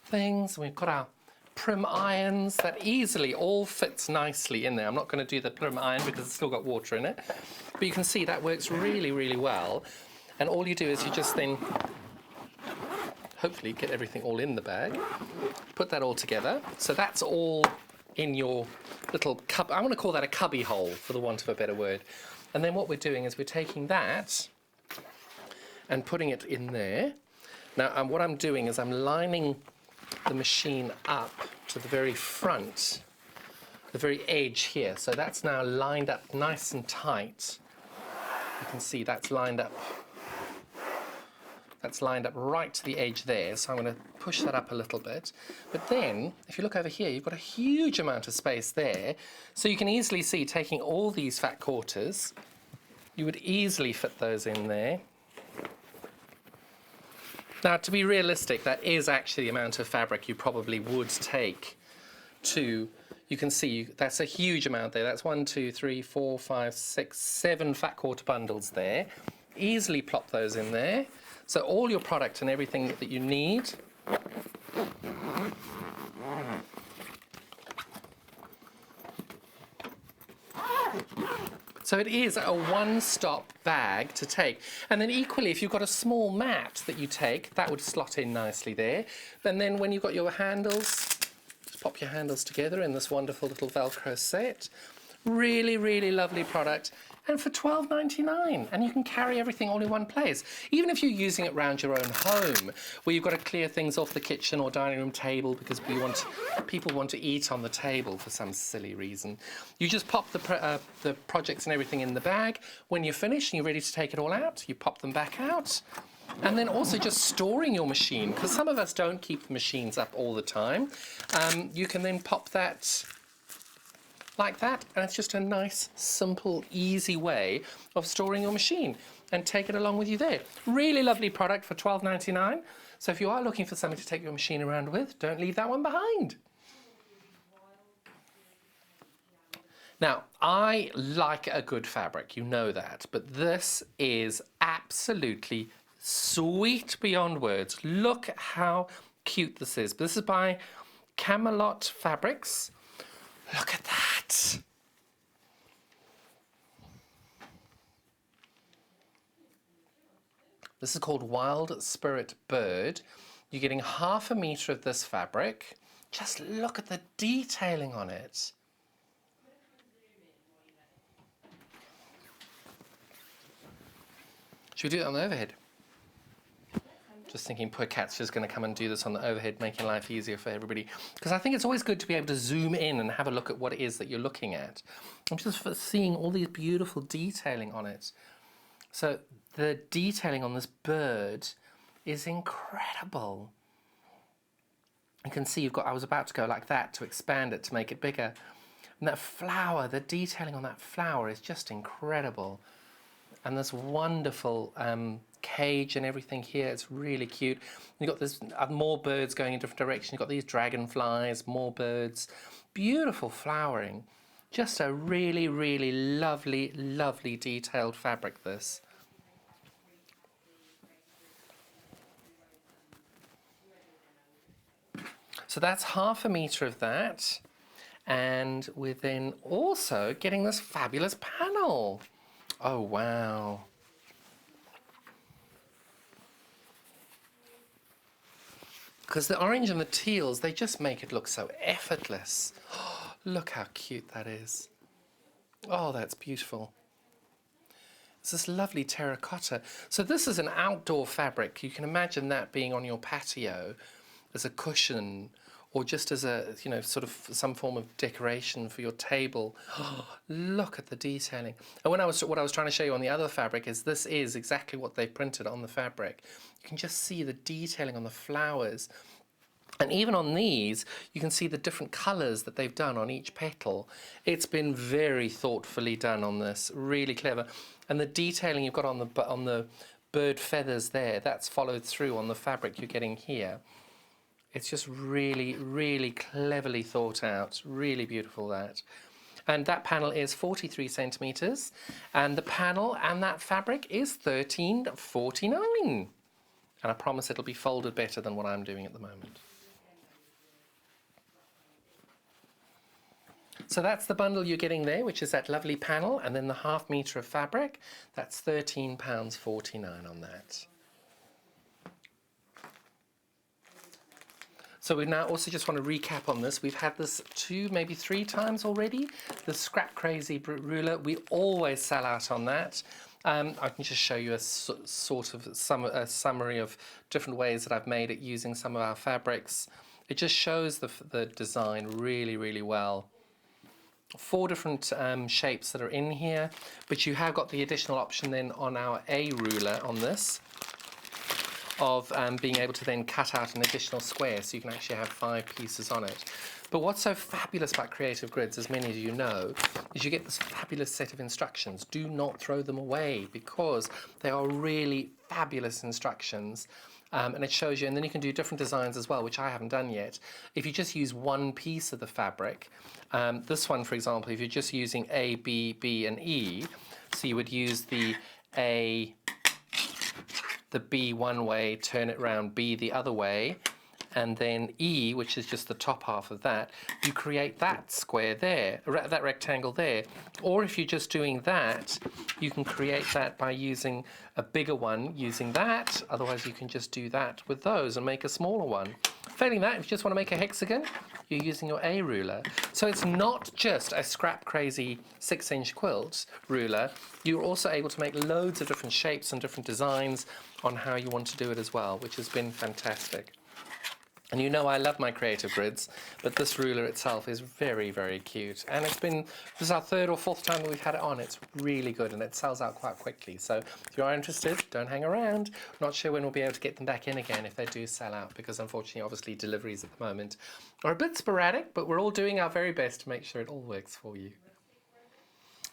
things. And we've got our prim irons that easily all fits nicely in there. I'm not going to do the prim iron because it's still got water in it. But you can see that works really, really well. And all you do is you just then hopefully get everything all in the bag. Put that all together. So that's all in your little cub. I want to call that a cubby hole, for the want of a better word. And then what we're doing is we're taking that and putting it in there. Now, what I'm doing is I'm lining the machine up to the very front, the very edge here. So that's now lined up nice and tight. You can see that's lined up. That's lined up right to the edge there, so I'm going to push that up a little bit. But then, if you look over here, you've got a huge amount of space there, so you can easily see, taking all these fat quarters, you would easily fit those in there. Now, to be realistic, that is actually the amount of fabric you probably would take to, you can see, that's a huge amount there. That's 1, 2, 3, 4, 5, 6, 7 fat quarter bundles there. Easily plop those in there. So all your product and everything that you need. So it is a one-stop bag to take. And then equally, if you've got a small mat that you take, that would slot in nicely there. And then when you've got your handles, just pop your handles together in this wonderful little Velcro set. Really, really lovely product. And for $12.99, and you can carry everything all in one place. Even if you're using it around your own home, where you've got to clear things off the kitchen or dining room table because people want to eat on the table for some silly reason. You just pop the projects and everything in the bag. When you're finished and you're ready to take it all out, you pop them back out. And then also just storing your machine, because some of us don't keep the machines up all the time. You can then pop that like that, and it's just a nice, simple, easy way of storing your machine, and take it along with you there. Really lovely product for $12.99. So if you are looking for something to take your machine around with, don't leave that one behind. Now, I like a good fabric, you know that, but this is absolutely sweet beyond words. Look how cute this is. This is by Camelot Fabrics. Look at that. This is called Wild Spirit Bird. You're getting ½ a meter of this fabric. Just look at the detailing on it. Should we do it on the overhead? Just thinking, poor Kat's just going to come and do this on the overhead, making life easier for everybody. Because I think it's always good to be able to zoom in and have a look at what it is that you're looking at. I'm just seeing all these beautiful detailing on it. So the detailing on this bird is incredible. You can see I was about to go like that to expand it, to make it bigger. And that flower, the detailing on that flower is just incredible. And this wonderful cage and everything here, it's really cute. You've got this more birds going in different directions. You've got these dragonflies, more birds. Beautiful flowering. Just a really, really lovely, lovely detailed fabric, this. So that's 1/2 metre of that. And we're then also getting this fabulous panel. Oh, wow. Because the orange and the teals, they just make it look so effortless. Oh, look how cute that is. Oh, that's beautiful. It's this lovely terracotta. So this is an outdoor fabric. You can imagine that being on your patio as a cushion, or just as a, sort of some form of decoration for your table. Oh, look at the detailing. And what I was trying to show you on the other fabric is this is exactly what they printed on the fabric. You can just see the detailing on the flowers. And even on these, you can see the different colours that they've done on each petal. It's been very thoughtfully done on this, really clever. And the detailing you've got on the bird feathers there, that's followed through on the fabric you're getting here. It's just really, really cleverly thought out. Really beautiful, that. And that panel is 43 centimetres. And the panel and that fabric is $13.49. And I promise it'll be folded better than what I'm doing at the moment. So that's the bundle you're getting there, which is that lovely panel, and then the 1/2 metre of fabric. That's £13.49 on that. So we now also just want to recap on this. We've had this 2, maybe 3 times already. The Scrap Crazy ruler, we always sell out on that. I can just show you a sort of a summary of different ways that I've made it using some of our fabrics. It just shows the design really, really well. 4 different shapes that are in here, but you have got the additional option then on our A ruler on this of being able to then cut out an additional square, so you can actually have 5 pieces on it. But what's so fabulous about Creative Grids, as many of you know, is you get this fabulous set of instructions. Do not throw them away, because they are really fabulous instructions. And it shows you, and then you can do different designs as well, which I haven't done yet. If you just use one piece of the fabric, this one, for example, if you're just using A, B, B, and E, so you would use the B one way, turn it round, B the other way, and then E, which is just the top half of that, you create that square there, that rectangle there. Or if you're just doing that, you can create that by using a bigger one, using that. Otherwise, you can just do that with those and make a smaller one. Failing that, if you just want to make a hexagon, you're using your A ruler. So it's not just a Scrap Crazy 6-inch quilt ruler. You're also able to make loads of different shapes and different designs on how you want to do it as well, which has been fantastic. And you know I love my Creative Grids, but this ruler itself is very, very cute. And this is our 3rd or 4th time that we've had it on. It's really good, and it sells out quite quickly. So if you are interested, don't hang around. Not sure when we'll be able to get them back in again if they do sell out, because unfortunately, obviously, deliveries at the moment are a bit sporadic, but we're all doing our very best to make sure it all works for you.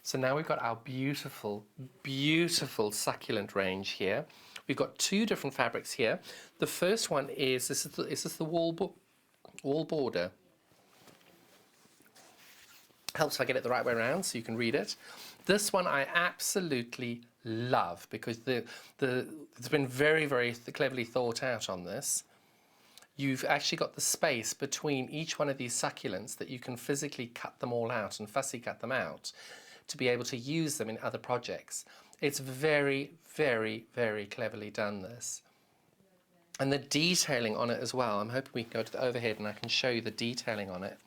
So now we've got our beautiful, beautiful succulent range here. We've got 2 different fabrics here. The first one is this is the wall border. Helps if I get it the right way around so you can read it. This one I absolutely love, because it's been very, very cleverly thought out on this. You've actually got the space between each one of these succulents that you can physically cut them all out and fussy cut them out to be able to use them in other projects. It's very, very, very cleverly done, this. And the detailing on it as well. I'm hoping we can go to the overhead and I can show you the detailing on it.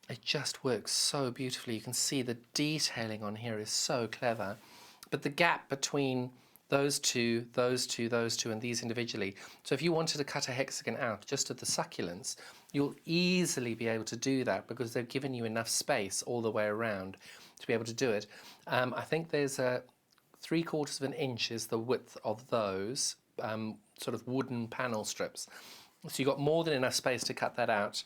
It just works so beautifully. You can see the detailing on here is so clever. but the gap between those two, those two, those two, and these individually. So if you wanted to cut a hexagon out just of the succulents, you'll easily be able to do that because they've given you enough space all the way around to be able to do it. I think there's a 3/4 of an inch is the width of those sort of wooden panel strips. So you've got more than enough space to cut that out.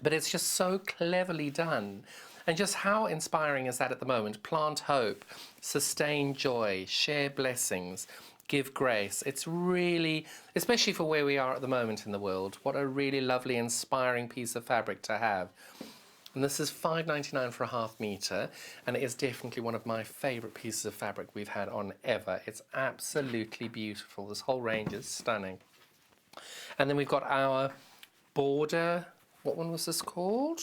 But it's just so cleverly done. And just how inspiring is that at the moment? Plant hope, sustain joy, share blessings, give grace. It's really, especially for where we are at the moment in the world, what a really lovely, inspiring piece of fabric to have. And this is £5.99 for a ½ metre, and it is definitely one of my favourite pieces of fabric we've had on ever. It's absolutely beautiful. This whole range is stunning. And then we've got our border. What one was this called?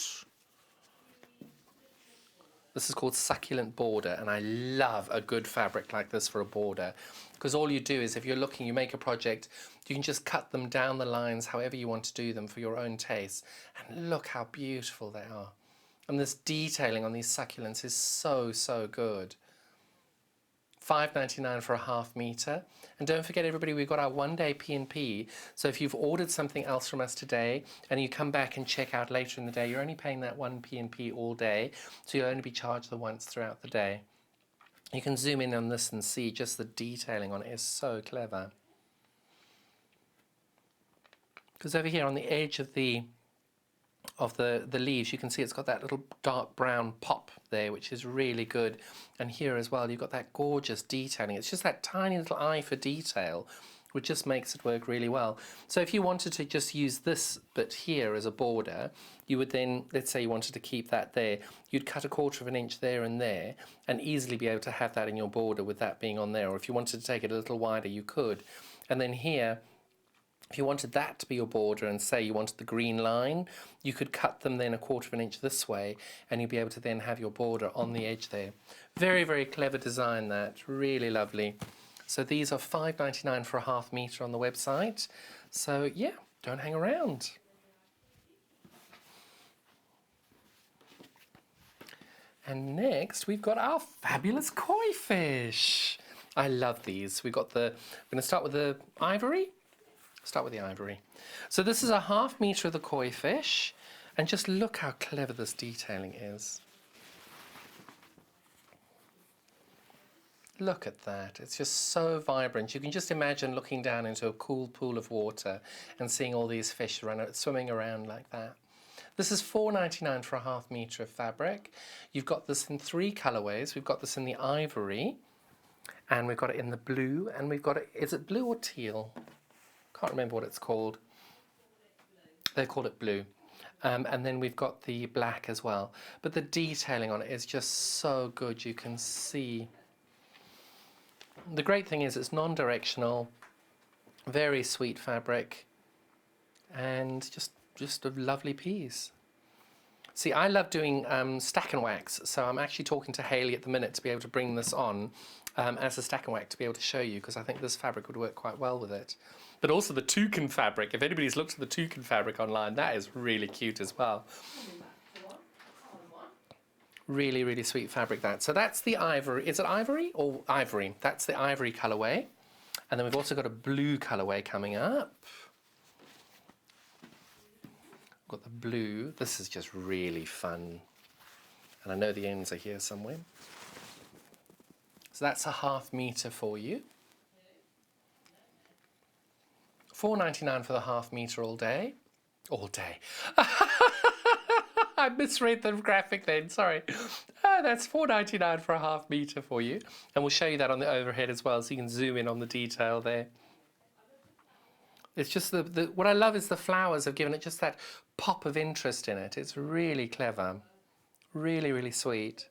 This is called Succulent Border, and I love a good fabric like this for a border, because all you do is, if you're looking, you make a project, you can just cut them down the lines however you want to do them for your own taste, and look how beautiful they are. And this detailing on these succulents is so, so good. £5.99 for a ½ metre. And don't forget, everybody, we've got our one-day P&P. So if you've ordered something else from us today and you come back and check out later in the day, you're only paying that one P&P all day. So you'll only be charged the once throughout the day. You can zoom in on this and see just the detailing on it is so clever. Because over here on the edge of the leaves, you can see it's got that little dark brown pop there, which is really good. And here as well, you've got that gorgeous detailing. It's just that tiny little eye for detail, which just makes it work really well. So if you wanted to just use this bit here as a border, you would then, let's say you wanted to keep that there, you'd cut 1/4 of an inch there and there, and easily be able to have that in your border with that being on there. Or if you wanted to take it a little wider, you could. And then here, if you wanted that to be your border and say you wanted the green line, you could cut them then 1/4 of an inch this way, and you'll be able to then have your border on the edge there. Very, very clever design, that. Really lovely. So these are £5.99 for a ½ metre on the website. So yeah, don't hang around. And next we've got our fabulous koi fish. I love these. We're going to start with the ivory. Start with the ivory. So this is a ½ metre of the koi fish, and just look how clever this detailing is. Look at that. It's just so vibrant. You can just imagine looking down into a cool pool of water and seeing all these fish swimming around like that. This is £4.99 for a ½ metre of fabric. You've got this in 3 colourways. We've got this in the ivory, and we've got it in the blue, and we've got it, is it blue or teal? Can't remember what it's called. They call it blue. And then we've got the black as well. But the detailing on it is just so good. You can see. The great thing is it's non-directional, very sweet fabric, and just a lovely piece. See, I love doing stack and wax, so I'm actually talking to Hayley at the minute to be able to bring this on as a stack and wax to be able to show you, because I think this fabric would work quite well with it. But also the toucan fabric, if anybody's looked at the toucan fabric online, that is really cute as well. Really, really sweet fabric, that. So that's the ivory. Is it ivory or ivory? That's the ivory colourway. And then we've also got a blue colourway coming up. Got the blue. This is just really fun. And I know the ends are here somewhere. So that's a ½ metre for you. £4.99 for the ½ metre all day. All day. I misread the graphic then, sorry. That's £4.99 for a ½ metre for you. And we'll show you that on the overhead as well, so you can zoom in on the detail there. It's just what I love is the flowers have given it just that pop of interest in it. It's really clever. Really, really sweet.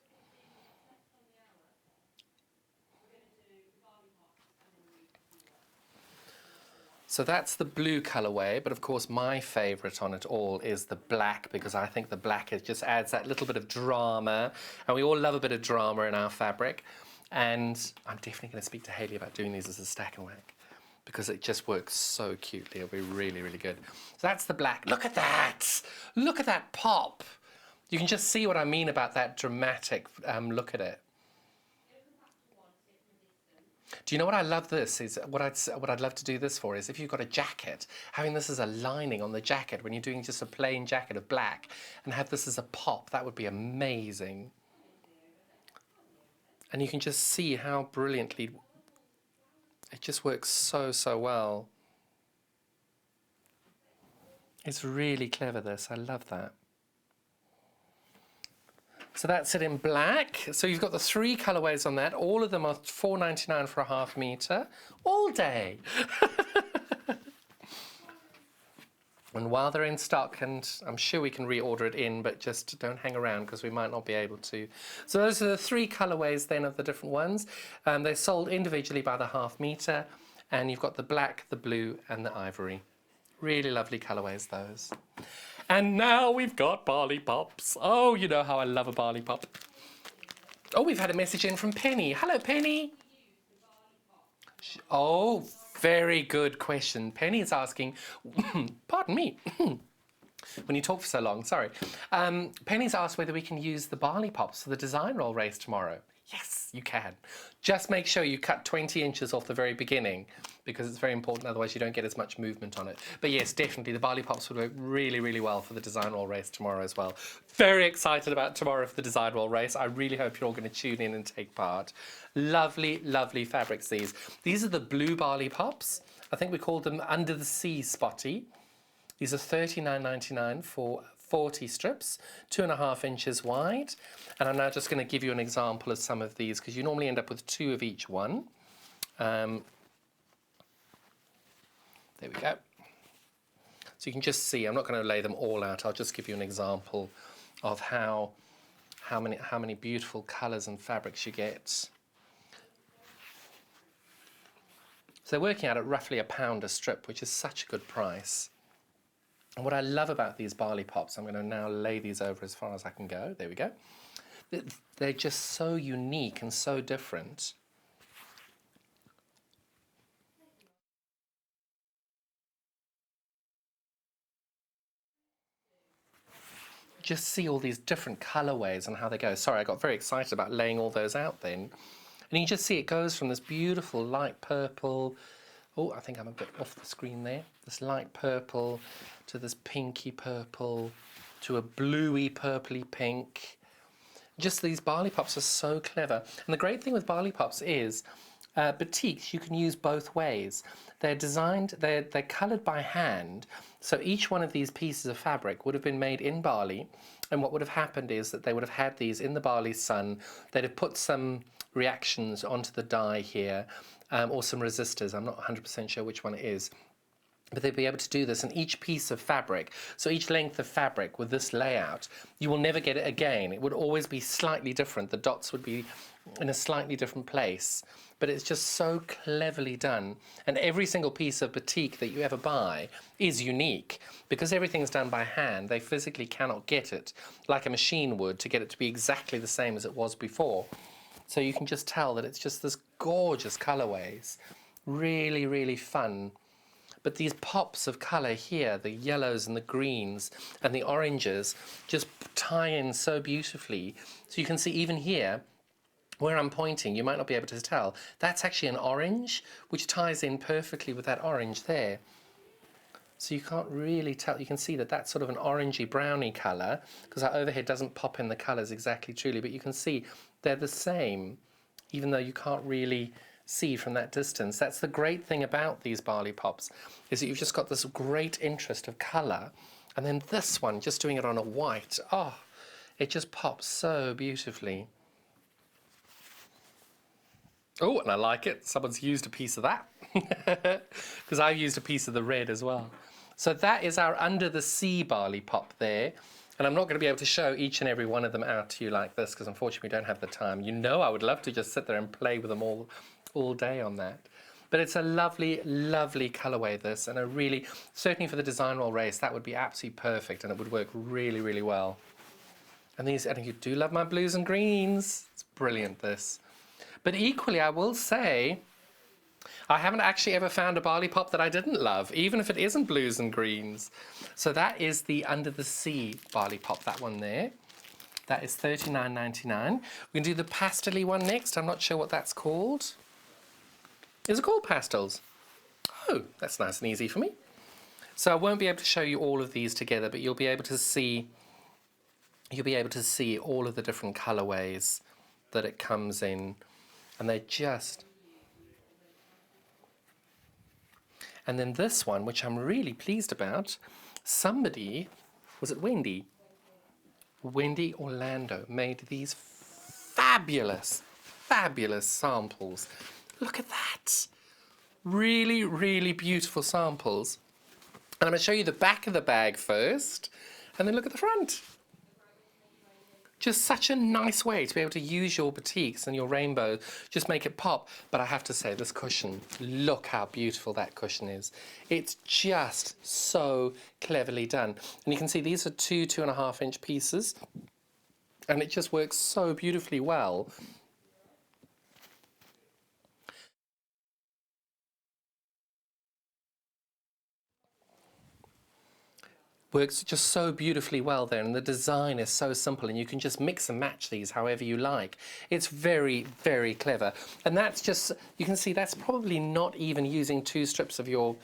So that's the blue colourway, but of course my favourite on it all is the black, because I think the black just adds that little bit of drama, and we all love a bit of drama in our fabric. And I'm definitely going to speak to Hayley about doing these as a stack and wax, because it just works so cutely. It'll be really, really good. So that's the black. Look at that! Look at that pop! You can just see what I mean about that dramatic look at it. Do you know what I love this is what I'd love to do this for is if you've got a jacket, having this as a lining on the jacket when you're doing just a plain jacket of black and have this as a pop, that would be amazing. And you can just see how brilliantly it just works so well. It's really clever, this. I love that. So that's it in black. So you've got the 3 colorways on that. All of them are $4.99 for a half meter, all day. And while they're in stock, and I'm sure we can reorder it in, but just don't hang around because we might not be able to. So those are the 3 colorways then of the different ones. They're sold individually by the half meter, and you've got the black, the blue, and the ivory. Really lovely colorways, those. And now we've got Barley Pops. Oh, you know how I love a Barley Pop. Oh, we've had a message in from Penny. Hello, Penny. Oh, very good question. Penny is asking, pardon me, when you talk for so long, sorry. Penny's asked whether we can use the Barley Pops for the design roll race tomorrow. Yes, you can. Just make sure you cut 20 inches off the very beginning because it's very important, otherwise you don't get as much movement on it. But yes, definitely, the Barley Pops would work really, really well for the design roll race tomorrow as well. Very excited about tomorrow for the design roll race. I really hope you're all going to tune in and take part. Lovely, lovely fabrics, these. These are the blue Barley Pops. I think we called them Under the Sea Spotty. These are $39.99 for 40 strips, 2.5 inches wide. And I'm now just going to give you an example of some of these because you normally end up with 2 of each one. There we go. So you can just see, I'm not going to lay them all out, I'll just give you an example of how many beautiful colours and fabrics you get. So they're working out at roughly £1 a strip, which is such a good price. And what I love about these Barley Pops, I'm going to now lay these over as far as I can go. There we go. They're just so unique and so different. Just see all these different colorways and how they go. Sorry, I got very excited about laying all those out then. And you can just see it goes from this beautiful light purple, oh, I think I'm a bit off the screen there, this light purple to this pinky purple to a bluey purpley pink. Just these Barley Pops are so clever. And the great thing with Barley Pops is batiks you can use both ways. They're designed, they're coloured by hand, so each one of these pieces of fabric would have been made in barley, and what would have happened is that they would have had these in the barley sun, they'd have put some reactions onto the dye here, or some resistors, I'm not 100% sure which one it is. But they'd be able to do this in each piece of fabric. So each length of fabric with this layout, you will never get it again. It would always be slightly different. The dots would be in a slightly different place. But it's just so cleverly done. And every single piece of batik that you ever buy is unique. Because everything's done by hand, they physically cannot get it like a machine would to get it to be exactly the same as it was before. So you can just tell that it's just this gorgeous colorways. Really, really fun. But these pops of colour here, the yellows and the greens and the oranges, just tie in so beautifully. So you can see even here, where I'm pointing, you might not be able to tell, that's actually an orange, which ties in perfectly with that orange there. So you can't really tell, you can see that that's sort of an orangey browny colour, because our overhead doesn't pop in the colours exactly truly, but you can see they're the same, even though you can't really see from that distance. That's the great thing about these Barley Pops, is that you've just got this great interest of colour, and then this one, just doing it on a white, oh, it just pops so beautifully. Oh, and I like it. Someone's used a piece of that, because I've used a piece of the red as well. So that is our Under the Sea Barley Pop there. And I'm not going to be able to show each and every one of them out to you like this, because unfortunately we don't have the time. You know I would love to just sit there and play with them all day on that. But it's a lovely, lovely colourway, this, and a really, certainly for the design roll race, that would be absolutely perfect, and it would work really, really well. And these, I think you do love my blues and greens. It's brilliant, this. But equally, I will say, I haven't actually ever found a Barley Pop that I didn't love, even if it isn't blues and greens. So that is the Under the Sea Barley Pop, that one there. That is $39.99. We can do the pastel-y one next. I'm not sure what that's called. Is it called pastels? Oh, that's nice and easy for me. So I won't be able to show you all of these together, but you'll be able to see all of the different colorways that it comes in, and they're just. And then this one, which I'm really pleased about, somebody, was it Wendy? Wendy Orlando made these fabulous, fabulous samples. Look at that. Really, really beautiful samples. And I'm going to show you the back of the bag first, and then look at the front. Just such a nice way to be able to use your batiks and your rainbow, just make it pop. But I have to say, this cushion, look how beautiful that cushion is. It's just so cleverly done. And you can see these are 2.5 inch pieces, and it just works so beautifully well. Works just so beautifully well there, and the design is so simple, and you can just mix and match these however you like. It's very, very clever. And that's just, you can see that's probably not even using 2 strips of your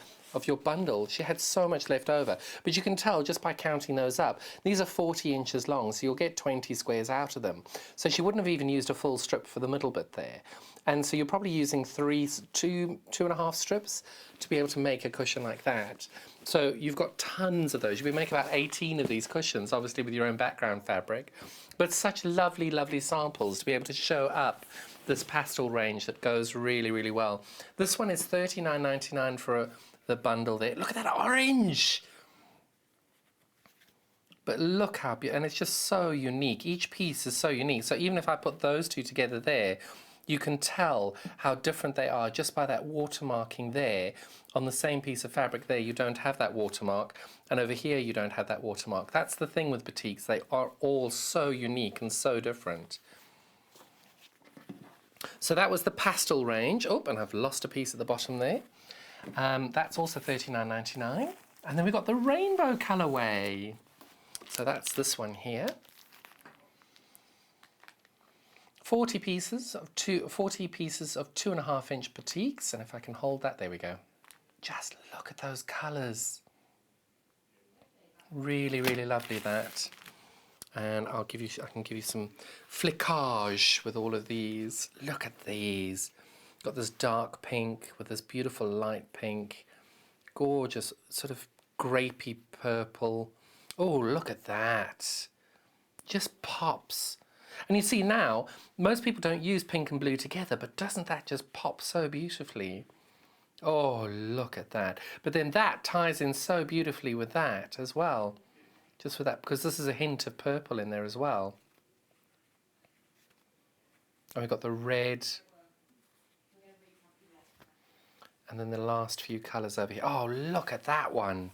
bundle. She had so much left over, but you can tell just by counting those up. These are 40 inches long, so you'll get 20 squares out of them. So she wouldn't have even used a full strip for the middle bit there. And so you're probably using 2.5 strips to be able to make a cushion like that. So you've got tons of those. You can make about 18 of these cushions, obviously with your own background fabric. But such lovely, lovely samples to be able to show up this pastel range that goes really, really well. This one is $39.99 for the bundle there. Look at that orange! But look how beautiful, and it's just so unique. Each piece is so unique. So even if I put those two together there, you can tell how different they are just by that watermarking there. On the same piece of fabric there, you don't have that watermark, and over here you don't have that watermark. That's the thing with batiks. They are all so unique and so different. So that was the pastel range. Oh, and I've lost a piece at the bottom there. That's also $39.99. And then we've got the rainbow colorway. So that's this one here. 40 pieces of 2.5 inch batiks, and if I can hold that, there we go. Just look at those colours. Really, really lovely that. And I can give you some flickage with all of these. Look at these. Got this dark pink with this beautiful light pink. Gorgeous, sort of grapey purple. Oh, look at that. Just pops. And you see now, most people don't use pink and blue together, but doesn't that just pop so beautifully? Oh, look at that. But then that ties in so beautifully with that as well. Just with that, because this is a hint of purple in there as well. And we've got the red. And then the last few colours over here. Oh, look at that one.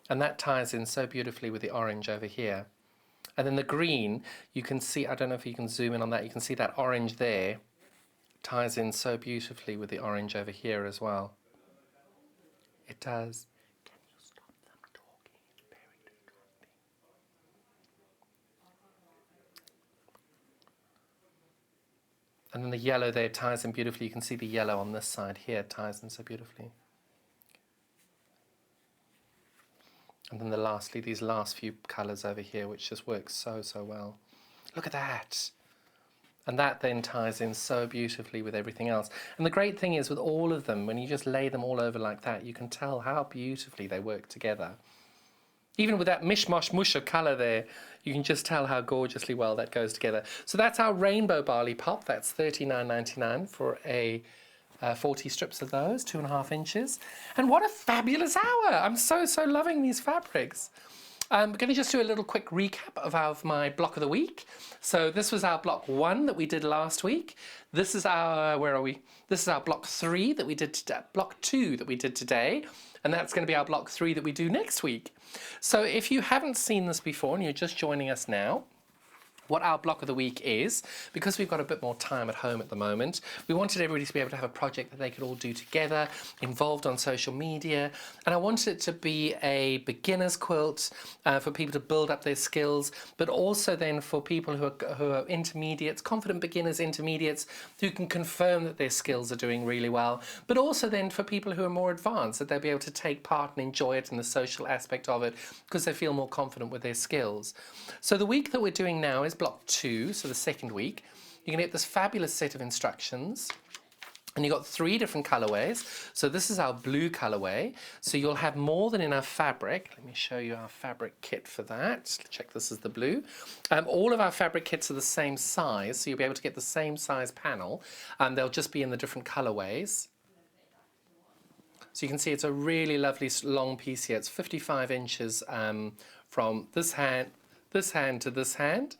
And that ties in so beautifully with the orange over here. And then the green, you can see, I don't know if you can zoom in on that, you can see that orange there ties in so beautifully with the orange over here as well. It does. Can you stop them talking? It's very distracting. And then the yellow there ties in beautifully. You can see the yellow on this side here ties in so beautifully. And then lastly, these last few colours over here, which just work so, so well. Look at that. And that then ties in so beautifully with everything else. And the great thing is with all of them, when you just lay them all over like that, you can tell how beautifully they work together. Even with that mishmash mush of colour there, you can just tell how gorgeously well that goes together. So that's our rainbow barley pop. That's $39.99 for a 40 strips of those, 2.5 inches. And what a fabulous hour. I'm so, so loving these fabrics. I'm going to just do a little quick recap of my block of the week. So this was our block 1 that we did last week. This is our, where are we? This is our block 3 that we did today, block 2 that we did today. And that's going to be our block 3 that we do next week. So if you haven't seen this before and you're just joining us now, what our block of the week is, because we've got a bit more time at home at the moment. We wanted everybody to be able to have a project that they could all do together, involved on social media, and I wanted it to be a beginner's quilt for people to build up their skills, but also then for people who are intermediates, confident beginners, intermediates, who can confirm that their skills are doing really well, but also then for people who are more advanced, that they'll be able to take part and enjoy it and the social aspect of it because they feel more confident with their skills. So the week that we're doing now is block 2, so the second week. You're going to get this fabulous set of instructions. And you've got 3 different colorways. So this is our blue colorway. So you'll have more than enough fabric. Let me show you our fabric kit for that. Check, this is the blue. All of our fabric kits are the same size, so you'll be able to get the same size panel. They'll just be in the different colorways. So you can see it's a really lovely long piece here. It's 55 inches from this hand to this hand.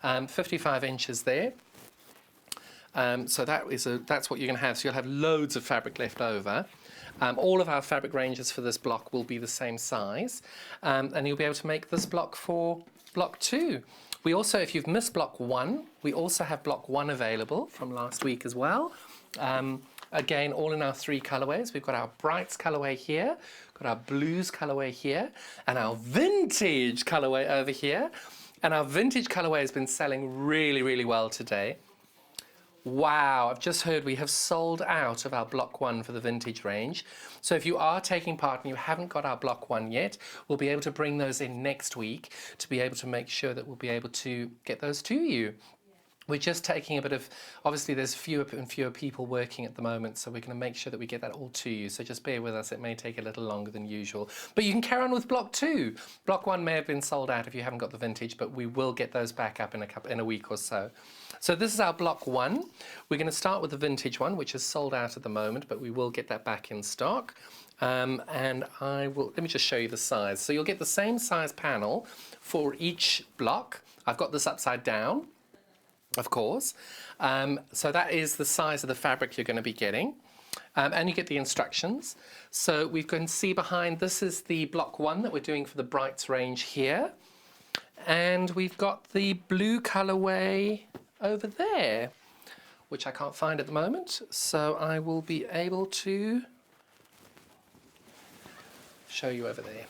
55 inches there. So that's what you're going to have. So you'll have loads of fabric left over. All of our fabric ranges for this block will be the same size. And you'll be able to make this block for block 2. We also, if you've missed block 1, we also have block 1 available from last week as well. Again, all in our 3 colorways. We've got our brights colorway here, got our blues colorway here, and our vintage colorway over here. And our vintage colorway has been selling really, really well today. Wow, I've just heard we have sold out of our block 1 for the vintage range. So if you are taking part and you haven't got our block 1 yet, we'll be able to bring those in next week to be able to make sure that we'll be able to get those to you. We're just taking a bit of, obviously there's fewer and fewer people working at the moment, so we're going to make sure that we get that all to you. So just bear with us, it may take a little longer than usual. But you can carry on with block 2. Block 1 may have been sold out if you haven't got the vintage, but we will get those back up in a week or so. So this is our block 1. We're going to start with the vintage one, which is sold out at the moment, but we will get that back in stock. And let me just show you the size. So you'll get the same size panel for each block. I've got this upside down, of course. So that is the size of the fabric you're going to be getting. And you get the instructions. So we can see behind, this is the block 1 that we're doing for the Brights range here. And we've got the blue colorway over there, which I can't find at the moment. So I will be able to show you over there.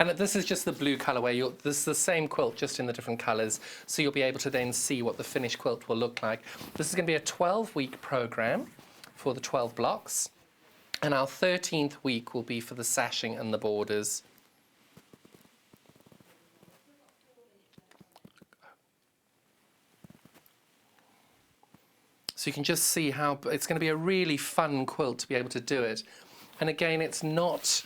And this is just the blue colourway. This is the same quilt, just in the different colours, so you'll be able to then see what the finished quilt will look like. This is going to be a 12-week programme for the 12 blocks, and our 13th week will be for the sashing and the borders. So you can just see how it's going to be a really fun quilt to be able to do it. And again, it's not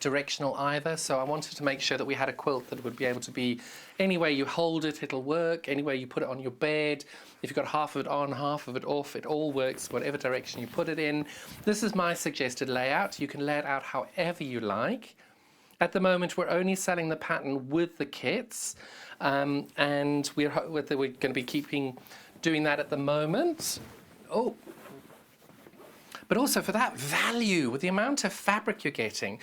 directional either, so I wanted to make sure that we had a quilt that would be able to be any way you hold it, it'll work, any way you put it on your bed. If you've got half of it on, half of it off, it all works, whatever direction you put it in. This is my suggested layout. You can lay it out however you like. At the moment, we're only selling the pattern with the kits, and we're going to be doing that at the moment. Oh. But also for that value, with the amount of fabric you're getting.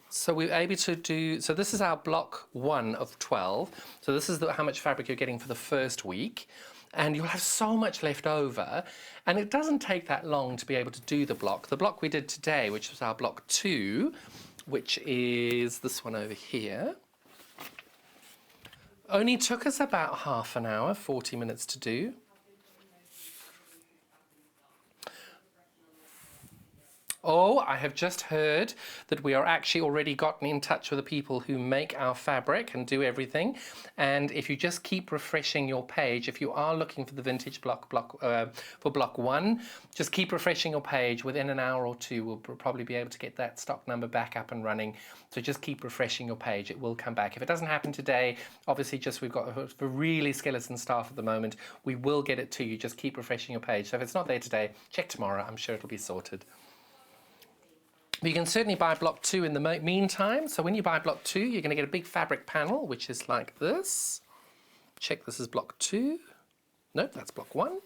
So we're able to do, so this is our block 1 of 12. So this is how much fabric you're getting for the first week. And you'll have so much left over. And it doesn't take that long to be able to do the block. The block we did today, which was our block 2, which is this one over here, only took us about half an hour, 40 minutes to do. Oh, I have just heard that we are actually already gotten in touch with the people who make our fabric and do everything. And if you just keep refreshing your page, if you are looking for the vintage block for block 1, just keep refreshing your page. Within an hour or 2, we'll probably be able to get that stock number back up and running. So just keep refreshing your page. It will come back. If it doesn't happen today, obviously we've got a really skeleton staff at the moment. We will get it to you. Just keep refreshing your page. So if it's not there today, check tomorrow. I'm sure it'll be sorted. You can certainly buy block 2 in the meantime. So when you buy block 2, you're going to get a big fabric panel, which is like this. Check, this is block 2. Nope, that's block 1.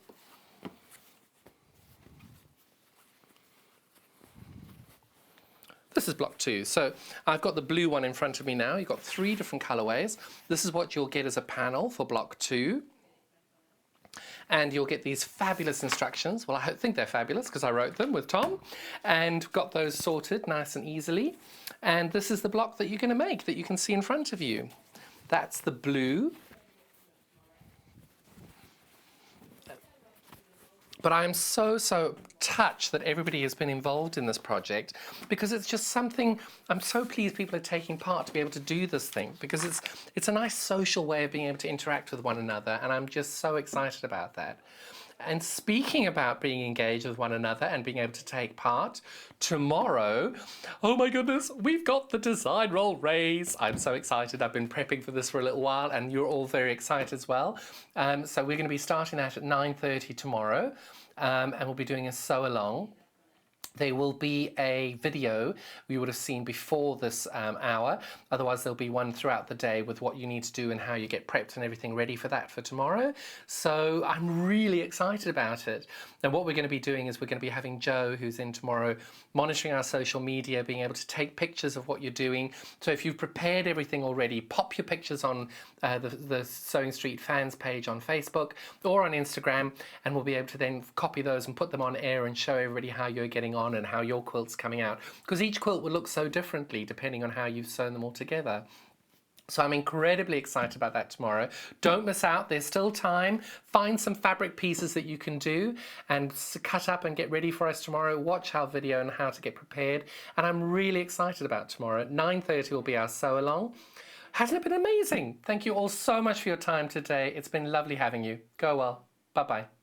This is block 2. So I've got the blue one in front of me now. You've got 3 different colorways. This is what you'll get as a panel for block 2. And you'll get these fabulous instructions. Well, I think they're fabulous because I wrote them with Tom and got those sorted nice and easily. And this is the block that you're going to make that you can see in front of you. That's the blue. But I'm so touched that everybody has been involved in this project, because it's just something, I'm so pleased people are taking part to be able to do this thing, because it's a nice social way of being able to interact with one another, and I'm just so excited about that. And speaking about being engaged with one another and being able to take part, tomorrow, oh my goodness, we've got the design roll race. I'm so excited. I've been prepping for this for a little while, and you're all very excited as well. So we're going to be starting that at 9:30 tomorrow, and we'll be doing a sew along. There will be a video we would have seen before this hour. Otherwise, there'll be one throughout the day with what you need to do and how you get prepped and everything ready for that for tomorrow. So I'm really excited about it. And what we're going to be doing is we're going to be having Joe, who's in tomorrow, monitoring our social media, being able to take pictures of what you're doing. So if you've prepared everything already, pop your pictures on the Sewing Street fans page on Facebook or on Instagram, and we'll be able to then copy those and put them on air and show everybody how you're getting on and how your quilt's coming out, because each quilt will look so differently depending on how you've sewn them all together. So I'm incredibly excited about that tomorrow. Don't miss out, there's still time. Find some fabric pieces that you can do and cut up and get ready for us tomorrow. Watch our video on how to get prepared. And I'm really excited about tomorrow. At 9:30 will be our sew along. Hasn't it been amazing? Thank you all so much for your time today. It's been lovely having you. Go well. Bye-bye.